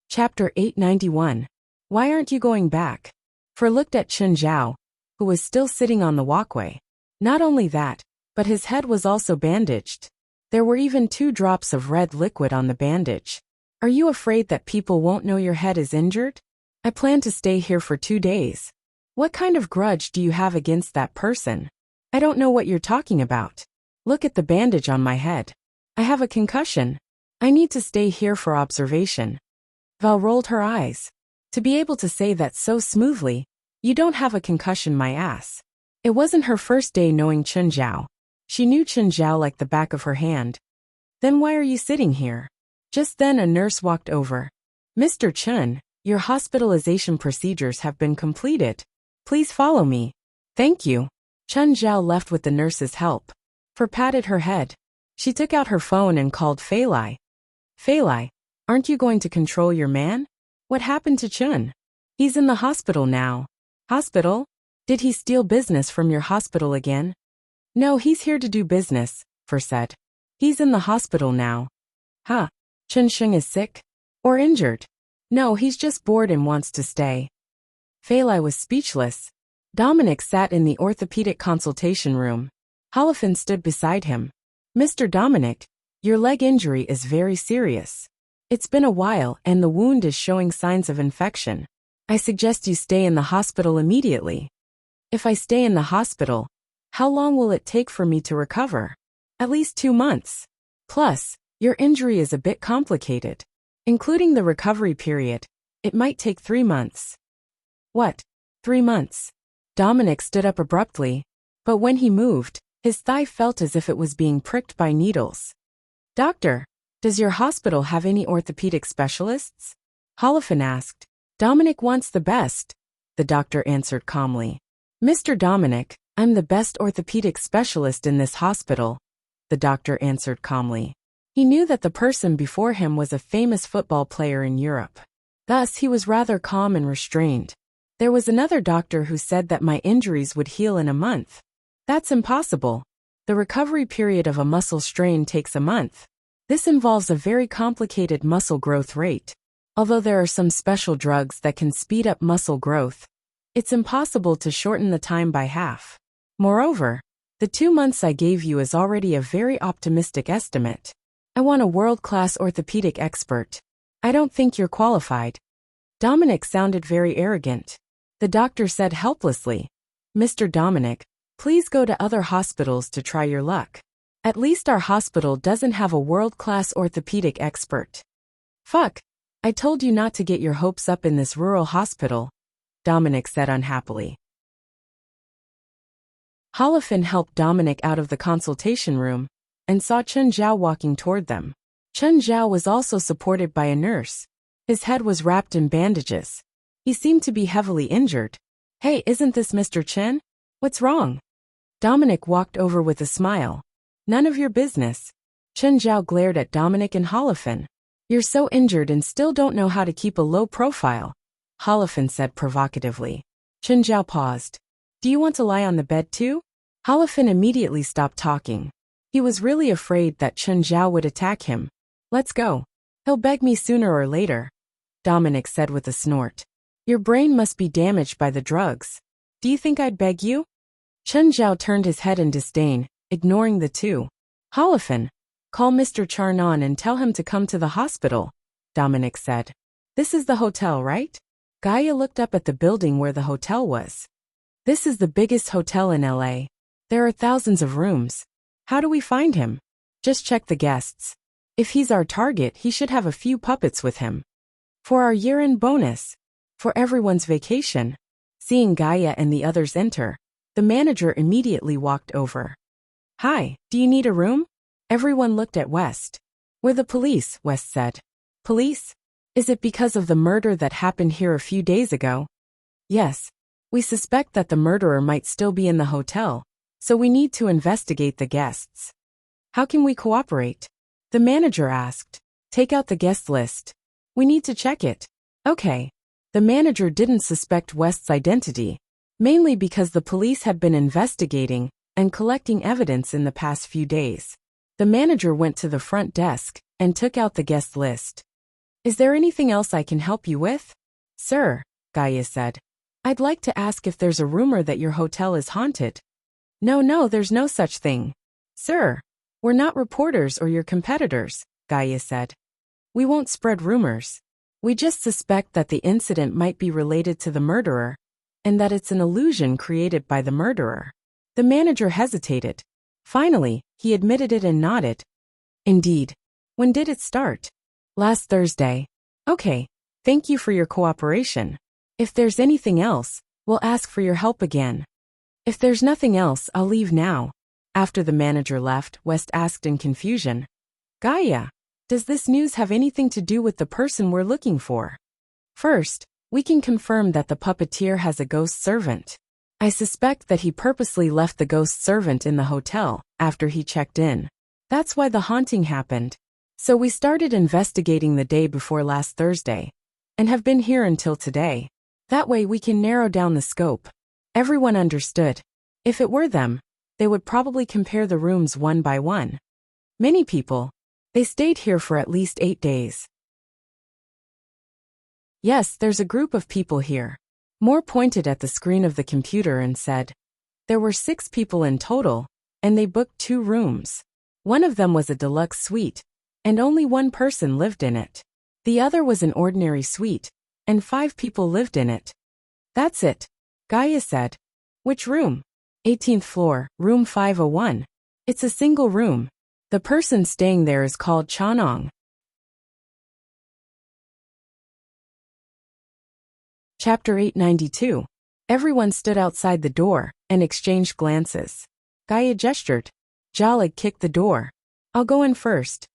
Speaker 1: Chapter 891. Why aren't you going back? Fur looked at Chen Zhao, who was still sitting on the walkway. Not only that, but his head was also bandaged. There were even 2 drops of red liquid on the bandage. Are you afraid that people won't know your head is injured? I plan to stay here for 2 days. What kind of grudge do you have against that person? I don't know what you're talking about. Look at the bandage on my head. I have a concussion. I need to stay here for observation. Val rolled her eyes. To be able to say that so smoothly, you don't have a concussion, my ass. It wasn't her first day knowing Chen Zhao. She knew Chen Zhao like the back of her hand. Then why are you sitting here? Just then a nurse walked over. Mr. Chen, your hospitalization procedures have been completed. Please follow me. Thank you. Chen Zhao left with the nurse's help. Fur patted her head. She took out her phone and called Fei Lai. Fei Lai, aren't you going to control your man? What happened to Chen? He's in the hospital now. Hospital? Did he steal business from your hospital again? No, he's here to do business, Fur said. He's in the hospital now. Huh? Chen Sheng is sick? Or injured? No, he's just bored and wants to stay. Fei Lai was speechless. Dominic sat in the orthopedic consultation room. Holofin stood beside him. Mr. Dominic, your leg injury is very serious. It's been a while and the wound is showing signs of infection. I suggest you stay in the hospital immediately. If I stay in the hospital, how long will it take for me to recover? At least 2 months. Plus, your injury is a bit complicated. Including the recovery period, it might take 3 months. What? 3 months? Dominic stood up abruptly, but when he moved, his thigh felt as if it was being pricked by needles. Doctor, does your hospital have any orthopedic specialists? Holofin asked. Dominic wants the best, the doctor answered calmly. Mr. Dominic, I'm the best orthopedic specialist in this hospital, the doctor answered calmly. He knew that the person before him was a famous football player in Europe. Thus, he was rather calm and restrained. There was another doctor who said that my injuries would heal in a month. That's impossible. The recovery period of a muscle strain takes a month. This involves a very complicated muscle growth rate. Although there are some special drugs that can speed up muscle growth, it's impossible to shorten the time by half. Moreover, the 2 months I gave you is already a very optimistic estimate. I want a world-class orthopedic expert. I don't think you're qualified. Dominic sounded very arrogant. The doctor said helplessly, Mr. Dominic, please go to other hospitals to try your luck. At least our hospital doesn't have a world-class orthopedic expert. Fuck. I told you not to get your hopes up in this rural hospital, Dominic said unhappily. Holofin helped Dominic out of the consultation room and saw Chen Zhao walking toward them. Chen Zhao was also supported by a nurse. His head was wrapped in bandages. He seemed to be heavily injured. Hey, isn't this Mr. Chen? What's wrong? Dominic walked over with a smile. None of your business. Chen Zhao glared at Dominic and Holofin. You're so injured and still don't know how to keep a low profile, Holofin said provocatively. Chen Zhao paused. Do you want to lie on the bed too? Holofin immediately stopped talking. He was really afraid that Chen Zhao would attack him. Let's go. He'll beg me sooner or later, Dominic said with a snort. Your brain must be damaged by the drugs. Do you think I'd beg you? Chen Zhao turned his head in disdain, ignoring the two. Holofin, call Mr. Charnon and tell him to come to the hospital, Dominic said. This is the hotel, right? Gaia looked up at the building where the hotel was. This is the biggest hotel in LA. There are thousands of rooms. How do we find him? Just check the guests. If he's our target, he should have a few puppets with him. For our year-end bonus. For everyone's vacation. Seeing Gaia and the others enter, the manager immediately walked over. Hi, do you need a room? Everyone looked at West. We're the police, West said. Police? Is it because of the murder that happened here a few days ago? Yes. We suspect that the murderer might still be in the hotel, so we need to investigate the guests. How can we cooperate? The manager asked. Take out the guest list. We need to check it. Okay. The manager didn't suspect West's identity, mainly because the police had been investigating and collecting evidence in the past few days. The manager went to the front desk and took out the guest list. Is there anything else I can help you with? Sir, Gaia said. I'd like to ask if there's a rumor that your hotel is haunted. No, there's no such thing. Sir, we're not reporters or your competitors, Gaia said. We won't spread rumors. We just suspect that the incident might be related to the murderer, and that it's an illusion created by the murderer. The manager hesitated. Finally, he admitted it and nodded. Indeed. When did it start? Last Thursday. Okay, thank you for your cooperation. If there's anything else, we'll ask for your help again. If there's nothing else, I'll leave now. After the manager left, West asked in confusion. Gaia, does this news have anything to do with the person we're looking for? First, we can confirm that the puppeteer has a ghost servant. I suspect that he purposely left the ghost servant in the hotel after he checked in. That's why the haunting happened. So we started investigating the day before last Thursday, and have been here until today. That way we can narrow down the scope. Everyone understood. If it were them, they would probably compare the rooms one by one. Many people. They stayed here for at least 8 days. Yes, there's a group of people here. Moore pointed at the screen of the computer and said, there were 6 people in total, and they booked 2 rooms. One of them was a deluxe suite, and only 1 person lived in it. The other was an ordinary suite, and 5 people lived in it. That's it, Gaia said. Which room? 18th floor, room 501. It's a single room. The person staying there is called Chanong. Chapter 892. Everyone stood outside the door and exchanged glances. Gaia gestured. Jalag kicked the door. I'll go in first.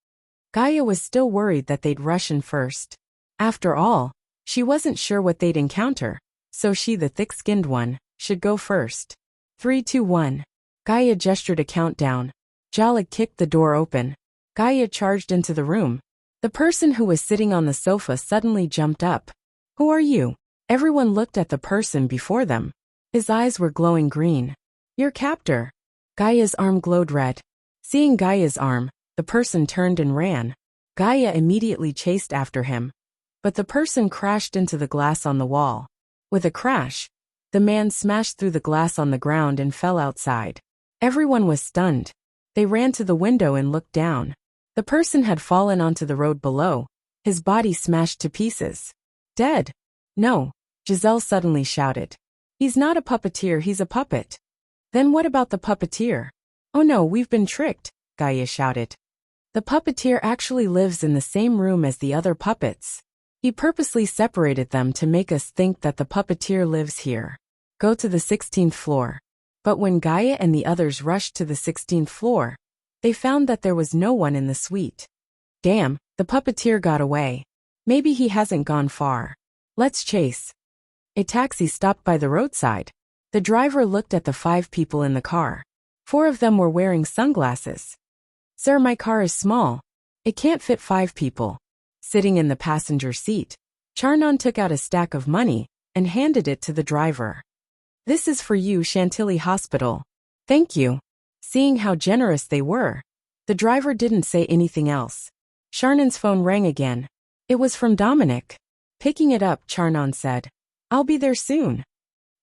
Speaker 1: Gaia was still worried that they'd rush in first. After all, she wasn't sure what they'd encounter, so she, the thick-skinned one, should go first. 3, 2, 1. Gaia gestured a countdown. Jalag kicked the door open. Gaia charged into the room. The person who was sitting on the sofa suddenly jumped up. Who are you? Everyone looked at the person before them. His eyes were glowing green. Your captor. Gaia's arm glowed red. Seeing Gaia's arm, the person turned and ran. Gaia immediately chased after him. But the person crashed into the glass on the wall. With a crash, the man smashed through the glass on the ground and fell outside. Everyone was stunned. They ran to the window and looked down. The person had fallen onto the road below, his body smashed to pieces. Dead. No, Giselle suddenly shouted. He's not a puppeteer, he's a puppet. Then what about the puppeteer? Oh no, we've been tricked, Gaia shouted. The puppeteer actually lives in the same room as the other puppets. He purposely separated them to make us think that the puppeteer lives here. Go to the 16th floor. But when Gaia and the others rushed to the 16th floor, they found that there was no one in the suite. Damn, the puppeteer got away. Maybe he hasn't gone far. Let's chase. A taxi stopped by the roadside. The driver looked at the 5 people in the car. 4 of them were wearing sunglasses. Sir, my car is small. It can't fit 5 people. Sitting in the passenger seat, Charnon took out a stack of money and handed it to the driver. "This is for you, Chantilly Hospital." "Thank you." Seeing how generous they were, the driver didn't say anything else. Charnon's phone rang again. It was from Dominic. Picking it up, Charnon said, "I'll be there soon."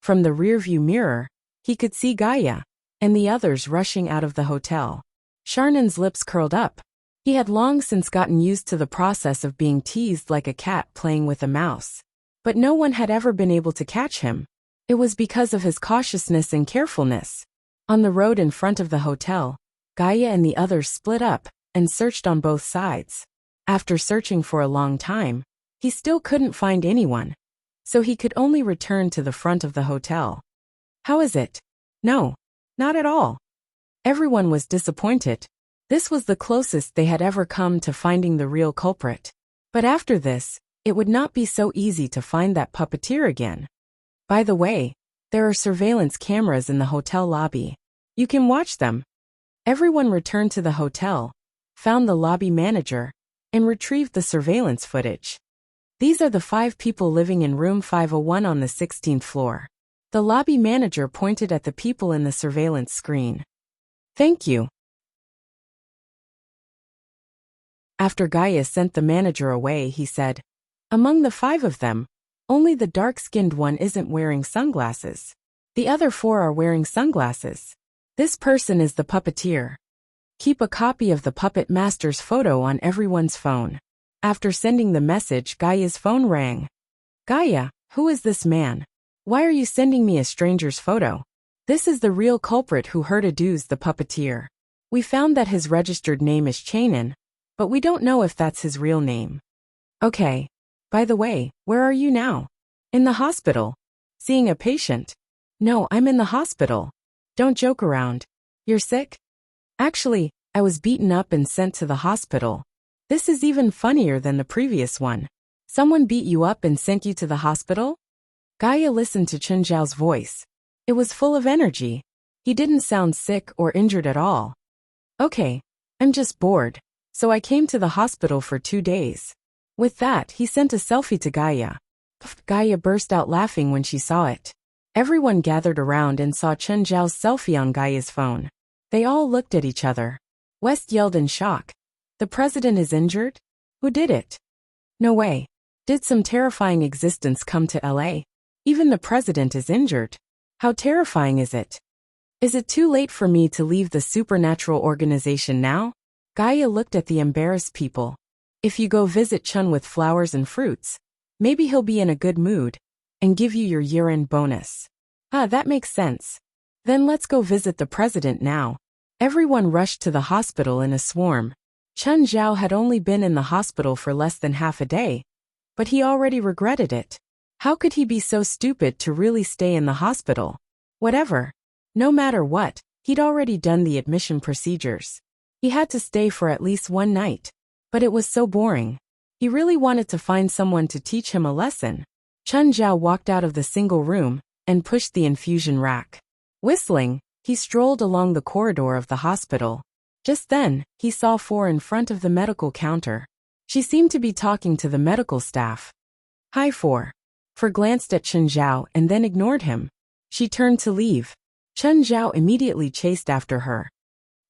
Speaker 1: From the rearview mirror, he could see Gaia and the others rushing out of the hotel. Charnon's lips curled up. He had long since gotten used to the process of being teased like a cat playing with a mouse. But no one had ever been able to catch him. It was because of his cautiousness and carefulness. On the road in front of the hotel, Gaia and the others split up and searched on both sides. After searching for a long time, he still couldn't find anyone, so he could only return to the front of the hotel. "How is it?" "No, not at all." Everyone was disappointed. This was the closest they had ever come to finding the real culprit. But after this, it would not be so easy to find that puppeteer again. By the way, there are surveillance cameras in the hotel lobby. You can watch them. Everyone returned to the hotel, found the lobby manager, and retrieved the surveillance footage. "These are the 5 people living in room 501 on the 16th floor. The lobby manager pointed at the people in the surveillance screen. "Thank you." After Gaia sent the manager away, he said, "Among the 5 of them, only the dark-skinned one isn't wearing sunglasses. The other 4 are wearing sunglasses. This person is the puppeteer. Keep a copy of the puppet master's photo on everyone's phone." After sending the message, Gaia's phone rang. "Gaia, who is this man? Why are you sending me a stranger's photo? This is the real culprit who hurt the puppeteer. We found that his registered name is Chainin, but we don't know if that's his real name." "Okay. By the way, where are you now?" "In the hospital. Seeing a patient." "No, I'm in the hospital. Don't joke around. You're sick?" "Actually, I was beaten up and sent to the hospital. This is even funnier than the previous one. Someone beat you up and sent you to the hospital?" Gaia listened to Chen Zhao's voice. It was full of energy. He didn't sound sick or injured at all. "Okay, I'm just bored, so I came to the hospital for 2 days." With that, he sent a selfie to Gaia. Gaia burst out laughing when she saw it. Everyone gathered around and saw Chen Zhao's selfie on Gaia's phone. They all looked at each other. West yelled in shock. "The president is injured? Who did it?" "No way. Did some terrifying existence come to LA? Even the president is injured. How terrifying is it? Is it too late for me to leave the supernatural organization now?" Gaia looked at the embarrassed people. "If you go visit Chun with flowers and fruits, maybe he'll be in a good mood and give you your year-end bonus." "Ah, that makes sense. Then let's go visit the president now." Everyone rushed to the hospital in a swarm. Chen Zhao had only been in the hospital for less than half a day, but he already regretted it. How could he be so stupid to really stay in the hospital? Whatever. No matter what, he'd already done the admission procedures. He had to stay for at least 1 night. But it was so boring. He really wanted to find someone to teach him a lesson. Chen Zhao walked out of the single room and pushed the infusion rack. Whistling, he strolled along the corridor of the hospital. Just then, he saw 4 in front of the medical counter. She seemed to be talking to the medical staff. "Hi 4. 4 glanced at Chen Zhao and then ignored him. She turned to leave. Chen Zhao immediately chased after her.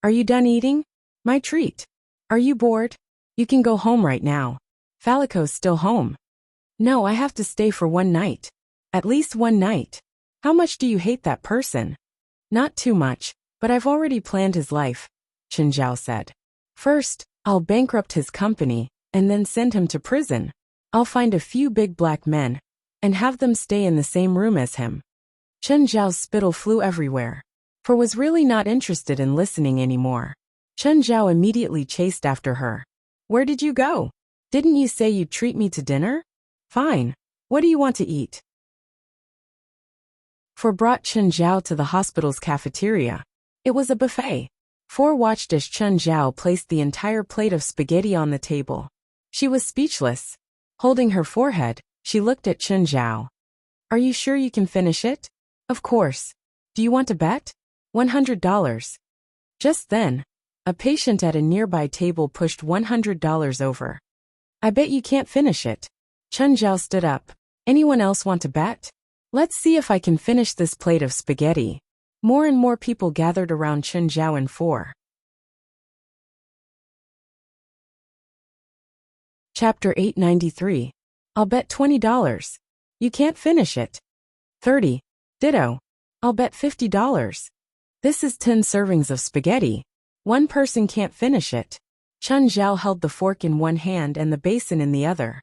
Speaker 1: "Are you done eating? My treat. Are you bored? You can go home right now. Falico's still home." "No, I have to stay for 1 night. At least 1 night. How much do you hate that person?" "Not too much, but I've already planned his life," Chen Zhao said. "First, I'll bankrupt his company and then send him to prison. I'll find a few big black men and have them stay in the same room as him." Chen Zhao's spittle flew everywhere. For was really not interested in listening anymore. Chen Zhao immediately chased after her. "Where did you go? Didn't you say you'd treat me to dinner? Fine. What do you want to eat?" For brought Chen Zhao to the hospital's cafeteria. It was a buffet. 4 watched as Chen Zhao placed the entire plate of spaghetti on the table. She was speechless. Holding her forehead, she looked at Chen Zhao. "Are you sure you can finish it?" "Of course. Do you want to bet?" $100. Just then, a patient at a nearby table pushed $100 over. I bet you can't finish it. Chen Zhao stood up. Anyone else want to bet? Let's see if I can finish this plate of spaghetti. More and more people gathered around Chen Zhao in 4. Chapter 893. I'll bet $20. You can't finish it. 30. Ditto. I'll bet $50. This is 10 servings of spaghetti. One person can't finish it. Chen Zhao held the fork in one hand and the basin in the other.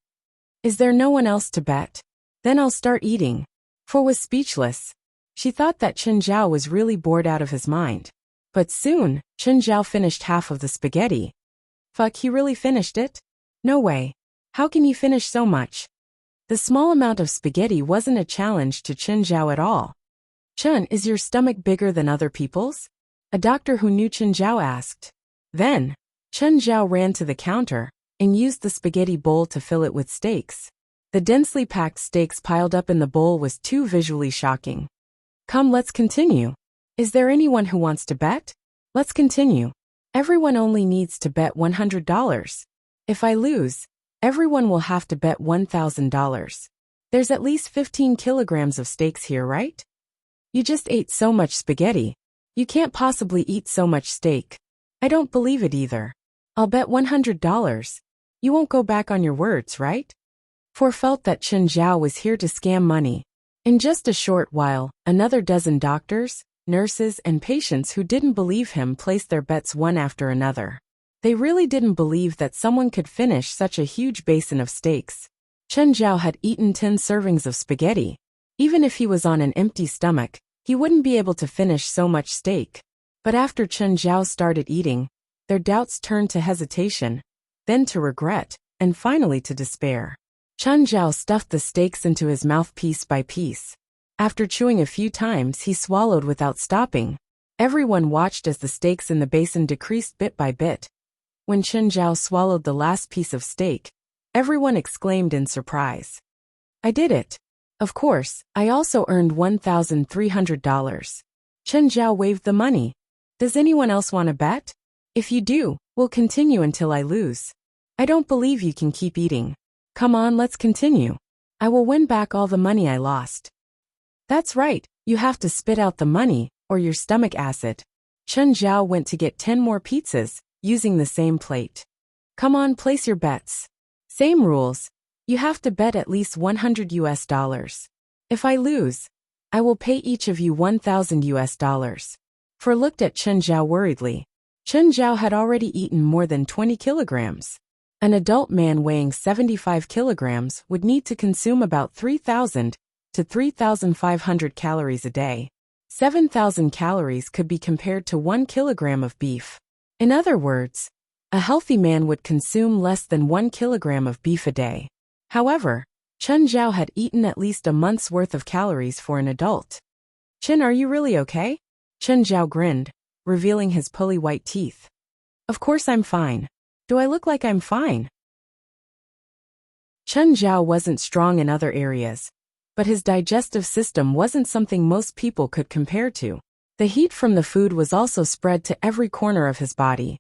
Speaker 1: Is there no one else to bet? Then I'll start eating. 4 was speechless. She thought that Chen Zhao was really bored out of his mind. But soon, Chen Zhao finished half of the spaghetti. Fuck, he really finished it? No way. How can he finish so much? The small amount of spaghetti wasn't a challenge to Chen Zhao at all. Chen, is your stomach bigger than other people's? A doctor who knew Chen Zhao asked. Then, Chen Zhao ran to the counter and used the spaghetti bowl to fill it with steaks. The densely packed steaks piled up in the bowl was too visually shocking. Come, let's continue. Is there anyone who wants to bet? Let's continue. Everyone only needs to bet $100. If I lose, everyone will have to bet $1,000. There's at least 15 kilograms of steaks here, right? You just ate so much spaghetti. You can't possibly eat so much steak. I don't believe it either. I'll bet $100. You won't go back on your words, right? 4 felt that Chen Zhao was here to scam money. In just a short while, another dozen doctors, nurses, and patients who didn't believe him placed their bets one after another. They really didn't believe that someone could finish such a huge basin of steaks. Chen Zhao had eaten 10 servings of spaghetti. Even if he was on an empty stomach, he wouldn't be able to finish so much steak. But after Chen Zhao started eating, their doubts turned to hesitation, then to regret, and finally to despair. Chen Zhao stuffed the steaks into his mouth piece by piece. After chewing a few times, he swallowed without stopping. Everyone watched as the steaks in the basin decreased bit by bit. When Chen Zhao swallowed the last piece of steak, everyone exclaimed in surprise. I did it. Of course, I also earned $1,300. Chen Zhao waved the money. Does anyone else want to bet? If you do, we'll continue until I lose. I don't believe you can keep eating. Come on, let's continue. I will win back all the money I lost. That's right, you have to spit out the money, or your stomach acid. Chen Zhao went to get 10 more pizzas, using the same plate. Come on, place your bets. Same rules. You have to bet at least $100. If I lose, I will pay each of you $1,000. 4 looked at Chen Zhao worriedly. Chen Zhao had already eaten more than 20 kilograms. An adult man weighing 75 kilograms would need to consume about 3,000 to 3,500 calories a day. 7,000 calories could be compared to 1 kilogram of beef. In other words, a healthy man would consume less than 1 kilogram of beef a day. However, Chen Zhao had eaten at least a month's worth of calories for an adult. Chen, are you really okay? Chen Zhao grinned, revealing his pearly white teeth. Of course I'm fine. Do I look like I'm fine? Chen Zhao wasn't strong in other areas, but his digestive system wasn't something most people could compare to. The heat from the food was also spread to every corner of his body.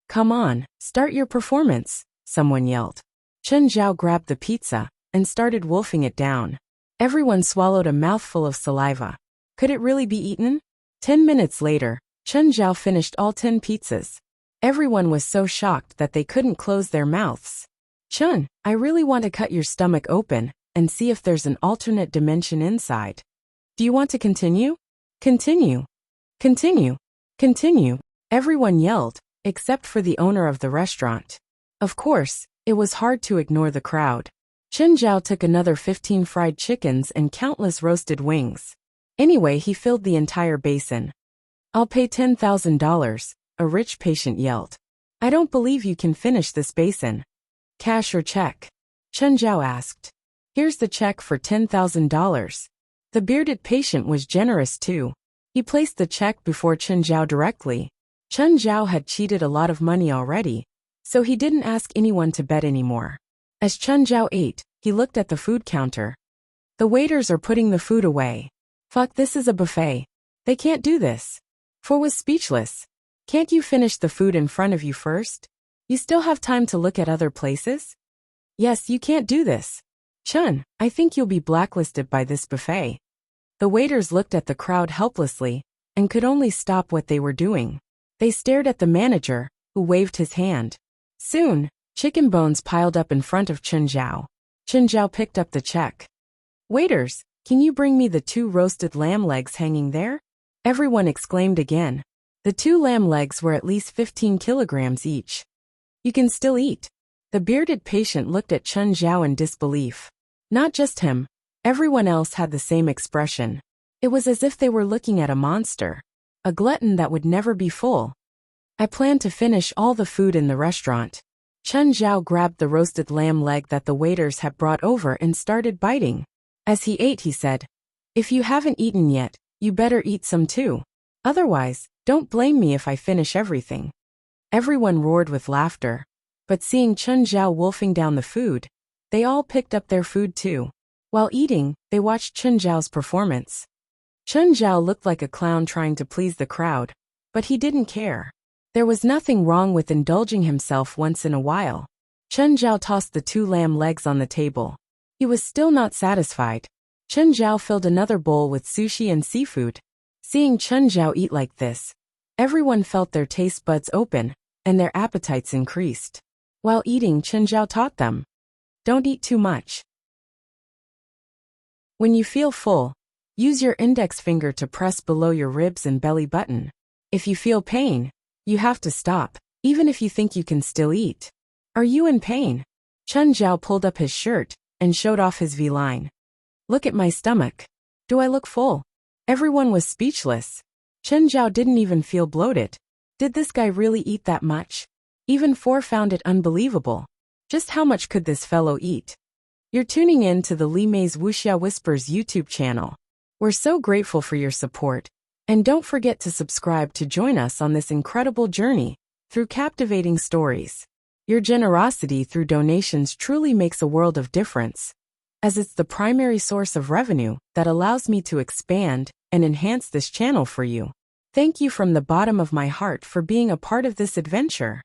Speaker 1: Come on, start your performance, someone yelled. Chen Zhao grabbed the pizza and started wolfing it down. Everyone swallowed a mouthful of saliva. Could it really be eaten? 10 minutes later, Chen Zhao finished all 10 pizzas. Everyone was so shocked that they couldn't close their mouths. Chen, I really want to cut your stomach open and see if there's an alternate dimension inside. Do you want to continue? Continue. Continue. Continue. Everyone yelled, except for the owner of the restaurant. Of course, it was hard to ignore the crowd. Chen Zhao took another 15 fried chickens and countless roasted wings. Anyway, he filled the entire basin. I'll pay $10,000. A rich patient yelled. I don't believe you can finish this basin. Cash or check? Chen Zhao asked. Here's the check for $10,000. The bearded patient was generous too. He placed the check before Chen Zhao directly. Chen Zhao had cheated a lot of money already, so he didn't ask anyone to bet anymore. As Chen Zhao ate, he looked at the food counter. The waiters are putting the food away. Fuck, this is a buffet. They can't do this. 4 was speechless. Can't you finish the food in front of you first? You still have time to look at other places? Yes, you can't do this. Chun, I think you'll be blacklisted by this buffet. The waiters looked at the crowd helplessly and could only stop what they were doing. They stared at the manager, who waved his hand. Soon, chicken bones piled up in front of Chun Zhao. Chun Zhao picked up the check. Waiters, can you bring me the 2 roasted lamb legs hanging there? Everyone exclaimed again. The 2 lamb legs were at least 15 kilograms each. You can still eat. The bearded patient looked at Chun Zhao in disbelief. Not just him, everyone else had the same expression. It was as if they were looking at a monster, a glutton that would never be full. I plan to finish all the food in the restaurant. Chun Zhao grabbed the roasted lamb leg that the waiters had brought over and started biting. As he ate, he said, "If you haven't eaten yet, you better eat some too. Otherwise, don't blame me if I finish everything." Everyone roared with laughter. But seeing Chun Zhao wolfing down the food, they all picked up their food too. While eating, they watched Chun Zhao's performance. Chun Zhao looked like a clown trying to please the crowd, but he didn't care. There was nothing wrong with indulging himself once in a while. Chun Zhao tossed the 2 lamb legs on the table. He was still not satisfied. Chun Zhao filled another bowl with sushi and seafood. Seeing Chun Zhao eat like this, everyone felt their taste buds open, and their appetites increased. While eating, Chun Zhao taught them, "Don't eat too much. When you feel full, use your index finger to press below your ribs and belly button. If you feel pain, you have to stop, even if you think you can still eat. Are you in pain?" Chun Zhao pulled up his shirt and showed off his V-line. "Look at my stomach. Do I look full?" Everyone was speechless. Chun Zhao didn't even feel bloated. Did this guy really eat that much? Even 4 found it unbelievable. Just how much could this fellow eat? You're tuning in to the Li Mei's Wuxia Whispers YouTube channel. We're so grateful for your support. And don't forget to subscribe to join us on this incredible journey through captivating stories. Your generosity through donations truly makes a world of difference, as it's the primary source of revenue that allows me to expand and enhance this channel for you. Thank you from the bottom of my heart for being a part of this adventure.